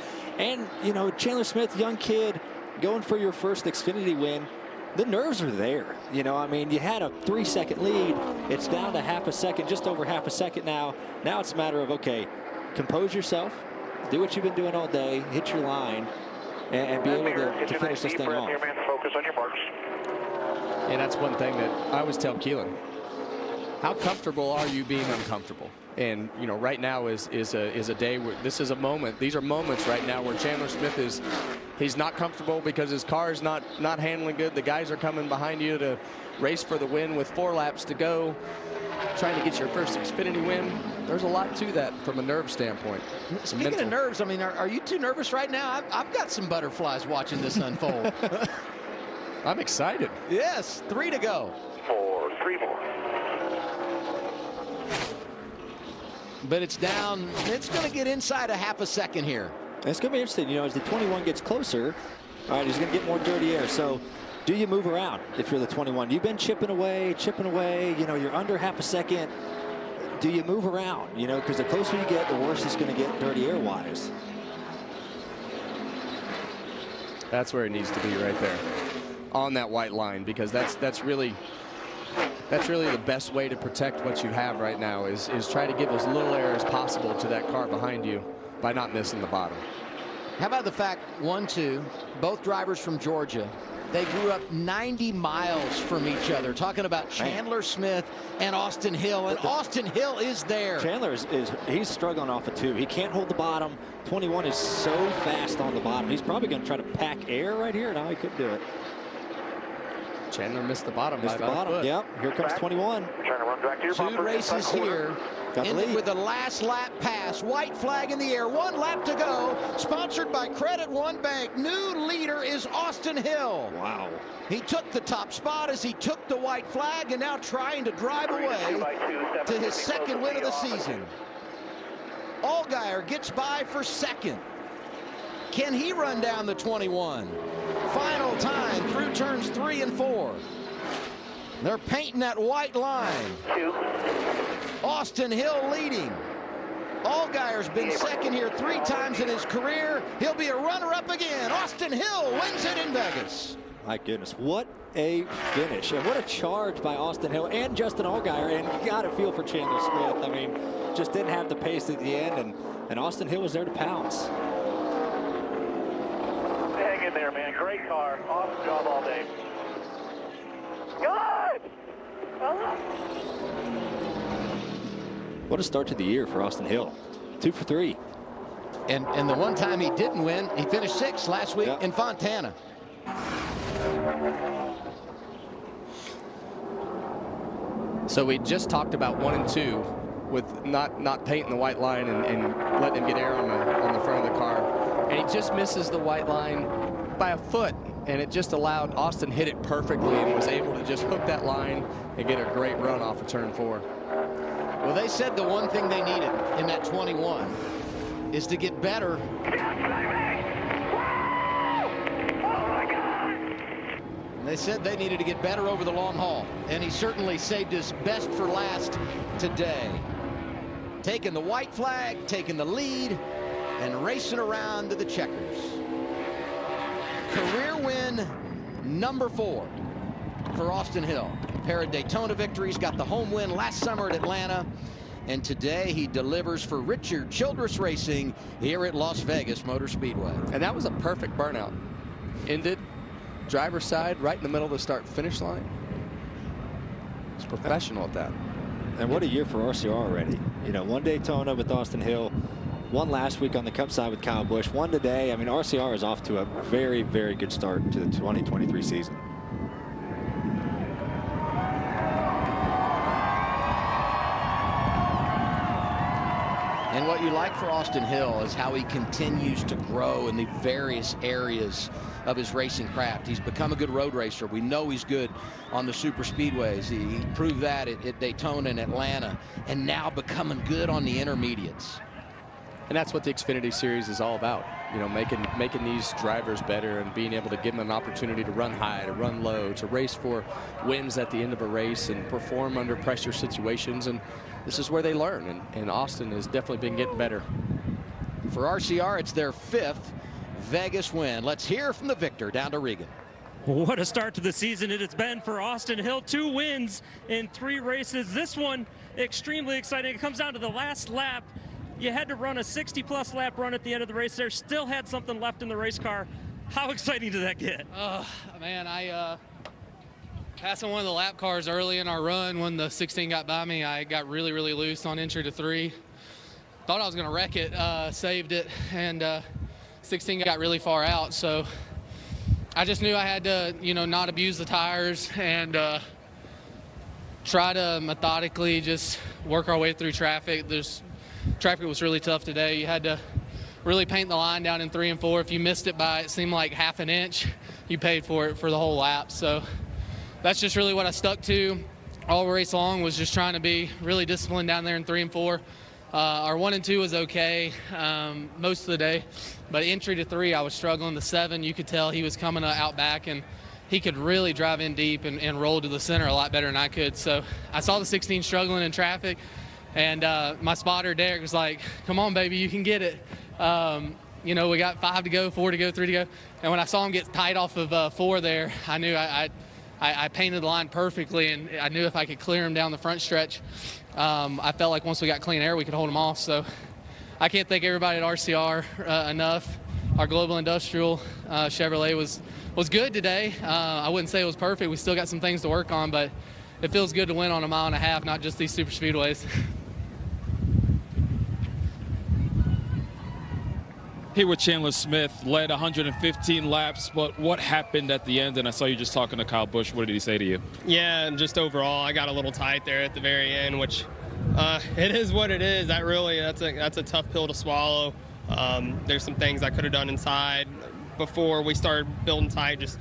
you know, Chandler Smith, young kid, going for your first Xfinity win. The nerves are there. You know, I mean, you had a 3-second lead. It's down to half a second, just over half a second now. Now it's a matter of, okay, compose yourself, do what you've been doing all day, hit your line, and be able to finish this thing off. Focus on your marks. And that's one thing that I always tell Keelan. How comfortable are you being uncomfortable? And you know, right now is a day where this is a moment. These are moments right now where Chandler Smith he's not comfortable because his car is not handling good. The guys are coming behind you to race for the win with 4 laps to go, trying to get your first Xfinity win. There's a lot to that from a nerve standpoint. Speaking of nerves, I mean, are you too nervous right now? I've got some butterflies watching this unfold. I'm excited. Yes, 3 to go. 3 more. But it's down. It's going to get inside a half a second here. It's going to be interesting. You know, as the 21 gets closer, all right, he's going to get more dirty air. So do you move around if you're the 21? You've been chipping away. You know, you're under half a second. Do you move around? You know, because the closer you get, the worse it's going to get dirty air-wise. That's where it needs to be right there, on that white line, because that's really the best way to protect what you have right now is try to give as little air as possible to that car behind you by not missing the bottom. How about the fact, 1-2, both drivers from Georgia, they grew up 90 miles from each other. Talking about Chandler Smith and Austin Hill, and Austin Hill is there. Chandler he's struggling off of 2. He can't hold the bottom. 21 is so fast on the bottom. He's probably going to try to pack air right here. Now he could do it. Chandler missed the bottom. Missed the bottom. Yep. Here comes 21. Trying to run back to your 2 races here. Ended with the last lap pass. White flag in the air. 1 lap to go. Sponsored by Credit One Bank. New leader is Austin Hill. Wow. He took the top spot as he took the white flag, and now trying to drive away to his 2nd win of the season. Allgaier gets by for 2nd. Can he run down the 21? Final time through turns 3 and 4. They're painting that white line. 2. Austin Hill leading. Allgaier's been 2nd here 3 times in his career. He'll be a runner-up again. Austin Hill wins it in Vegas. My goodness, what a finish, and what a charge by Austin Hill and Justin Allgaier. And you got to feel for Chandler Smith. I mean, just didn't have the pace at the end, and Austin Hill was there to pounce. Hang in there, man. Great car. Awesome job all day. Good! What a start to the year for Austin Hill. 2 for 3. And the one time he didn't win, he finished 6th last week in Fontana. So we just talked about 1 and 2 with not painting the white line and letting him get air on the front of the car. And he just misses the white line by a foot. And it just allowed Austin hit it perfectly and was able to just hook that line and get a great run off of turn 4. Well, they said the one thing they needed in that 21 is to get better. They said they needed to get better over the long haul, and he certainly saved his best for last today. Taking the white flag, taking the lead, and racing around to the checkers. Career win number 4 for Austin Hill. A pair of Daytona victories, got the home win last summer at Atlanta, and today he delivers for Richard Childress Racing here at Las Vegas Motor Speedway. And that was a perfect burnout. Ended driver's side right in the middle of the start-finish line. He's professional at that. And what a year for RCR already. You know, one Daytona with Austin Hill, one last week on the Cup side with Kyle Busch, one today. I mean, RCR is off to a very, very good start to the 2023 season. And what you like for Austin Hill is how he continues to grow in the various areas of his racing craft. He's become a good road racer. We know he's good on the super speedways. He proved that at Daytona and Atlanta, and now becoming good on the intermediates. And that's what the Xfinity Series is all about. You know, making these drivers better and being able to give them an opportunity to run high, to run low, to race for wins at the end of a race and perform under pressure situations. And this is where they learn. And Austin has definitely been getting better. For RCR, it's their 5th Vegas win. Let's hear from the victor down to Regan. What a start to the season it has been for Austin Hill. 2 wins in 3 races. This one extremely exciting. It comes down to the last lap. You had to run a 60-plus lap run at the end of the race there. Still had something left in the race car. How exciting did that get? Man, I passing one of the lap cars early in our run when the 16 got by me. I got really, really loose on entry to 3. Thought I was going to wreck it, saved it, and 16 got really far out. So I just knew I had to, you know, not abuse the tires and try to methodically just work our way through traffic. Traffic was really tough today. You had to really paint the line down in 3 and 4. If you missed it by, it seemed like half an inch, you paid for it for the whole lap. So that's just really what I stuck to all race long, was just trying to be really disciplined down there in 3 and 4. Our 1 and 2 was okay most of the day, but entry to 3, I was struggling. The 7, you could tell he was coming out back, and he could really drive in deep and roll to the center a lot better than I could. So I saw the 16 struggling in traffic. And my spotter, Derek, was like, come on, baby, you can get it. You know, we got 5 to go, 4 to go, 3 to go. And when I saw him get tight off of 4 there, I knew I painted the line perfectly, and I knew if I could clear him down the front stretch, I felt like once we got clean air, we could hold him off. So I can't thank everybody at RCR enough. Our Global Industrial Chevrolet was good today. I wouldn't say it was perfect. We still got some things to work on, but it feels good to win on a 1.5 miles, not just these super speedways. Here with Chandler Smith, led 115 laps, but what happened at the end? And I saw you just talking to Kyle Busch. What did he say to you? Yeah, and just overall, I got a little tight there at the very end, which it is what it is. That's a tough pill to swallow. There's some things I could have done inside before we started building tight, just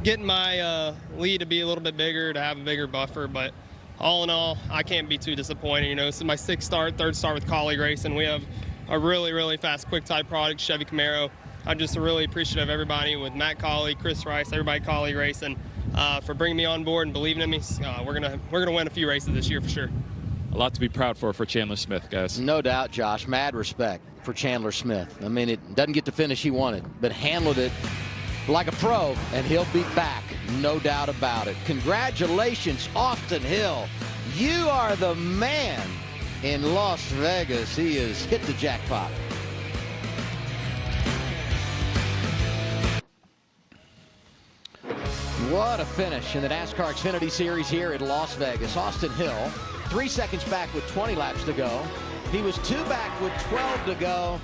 getting my lead to be a little bit bigger, to have a bigger buffer. But all in all, I can't be too disappointed. You know, this is my 6th start, 3rd start with colleague racing. We have a really, really fast quick type product, Chevy Camaro. I'm just really appreciative of everybody with Matt Colley, Chris Rice, everybody colleague racing for bringing me on board and believing in me. We're gonna win a few races this year for sure. A lot to be proud for Chandler Smith, guys. No doubt, Josh. Mad respect for Chandler Smith. I mean, it doesn't get the finish he wanted, but handled it like a pro, and he'll be back, no doubt about it. Congratulations, Austin Hill. You are the man in Las Vegas. He has hit the jackpot. What a finish in the NASCAR Xfinity Series here at Las Vegas. Austin Hill, 3 seconds back with 20 laps to go. He was 2 back with 12 to go.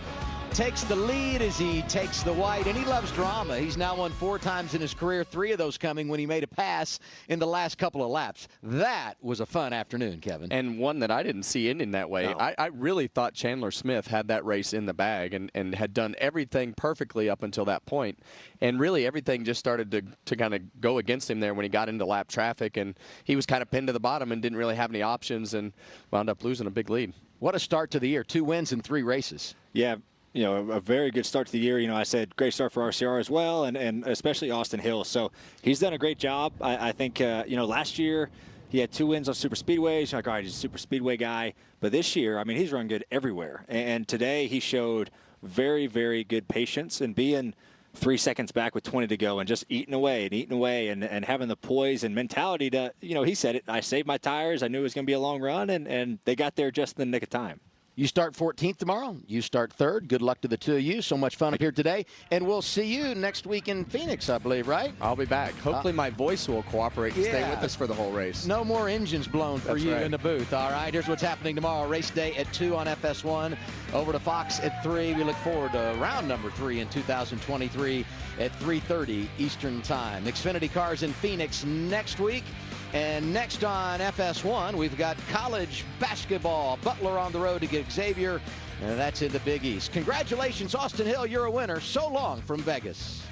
takes the lead as he takes the white, and he loves drama. He's now won 4 times in his career, 3 of those coming when he made a pass in the last couple of laps. That was a fun afternoon, Kevin. And one that I didn't see ending that way. No. I really thought Chandler Smith had that race in the bag and had done everything perfectly up until that point. And really everything just started to kind of go against him there when he got into lap traffic, and he was kind of pinned to the bottom and didn't really have any options and wound up losing a big lead. What a start to the year. 2 wins in 3 races. Yeah, you know, a very good start to the year. You know, I said great start for RCR as well, and especially Austin Hill. So he's done a great job. I think, you know, last year he had 2 wins on super speedways. You're like, all right, he's a super speedway guy. But this year, I mean, he's run good everywhere. And today he showed very, very good patience and being 3 seconds back with 20 to go and just eating away and having the poise and mentality to, you know, he said it, I saved my tires. I knew it was going to be a long run, and they got there just in the nick of time. You start 14th tomorrow. You start 3rd. Good luck to the 2 of you. So much fun up here today. And we'll see you next week in Phoenix, I believe, right? I'll be back. Hopefully my voice will cooperate and stay with us for the whole race. No more engines blown for That's you right. in the booth. All right, here's what's happening tomorrow. Race day at 2 on FS1. Over to Fox at 3. We look forward to round number 3 in 2023 at 3:30 Eastern Time. Xfinity cars in Phoenix next week. And next on FS1, we've got college basketball. Butler on the road to get Xavier, and that's in the Big East. Congratulations, Austin Hill. You're a winner. So long from Vegas.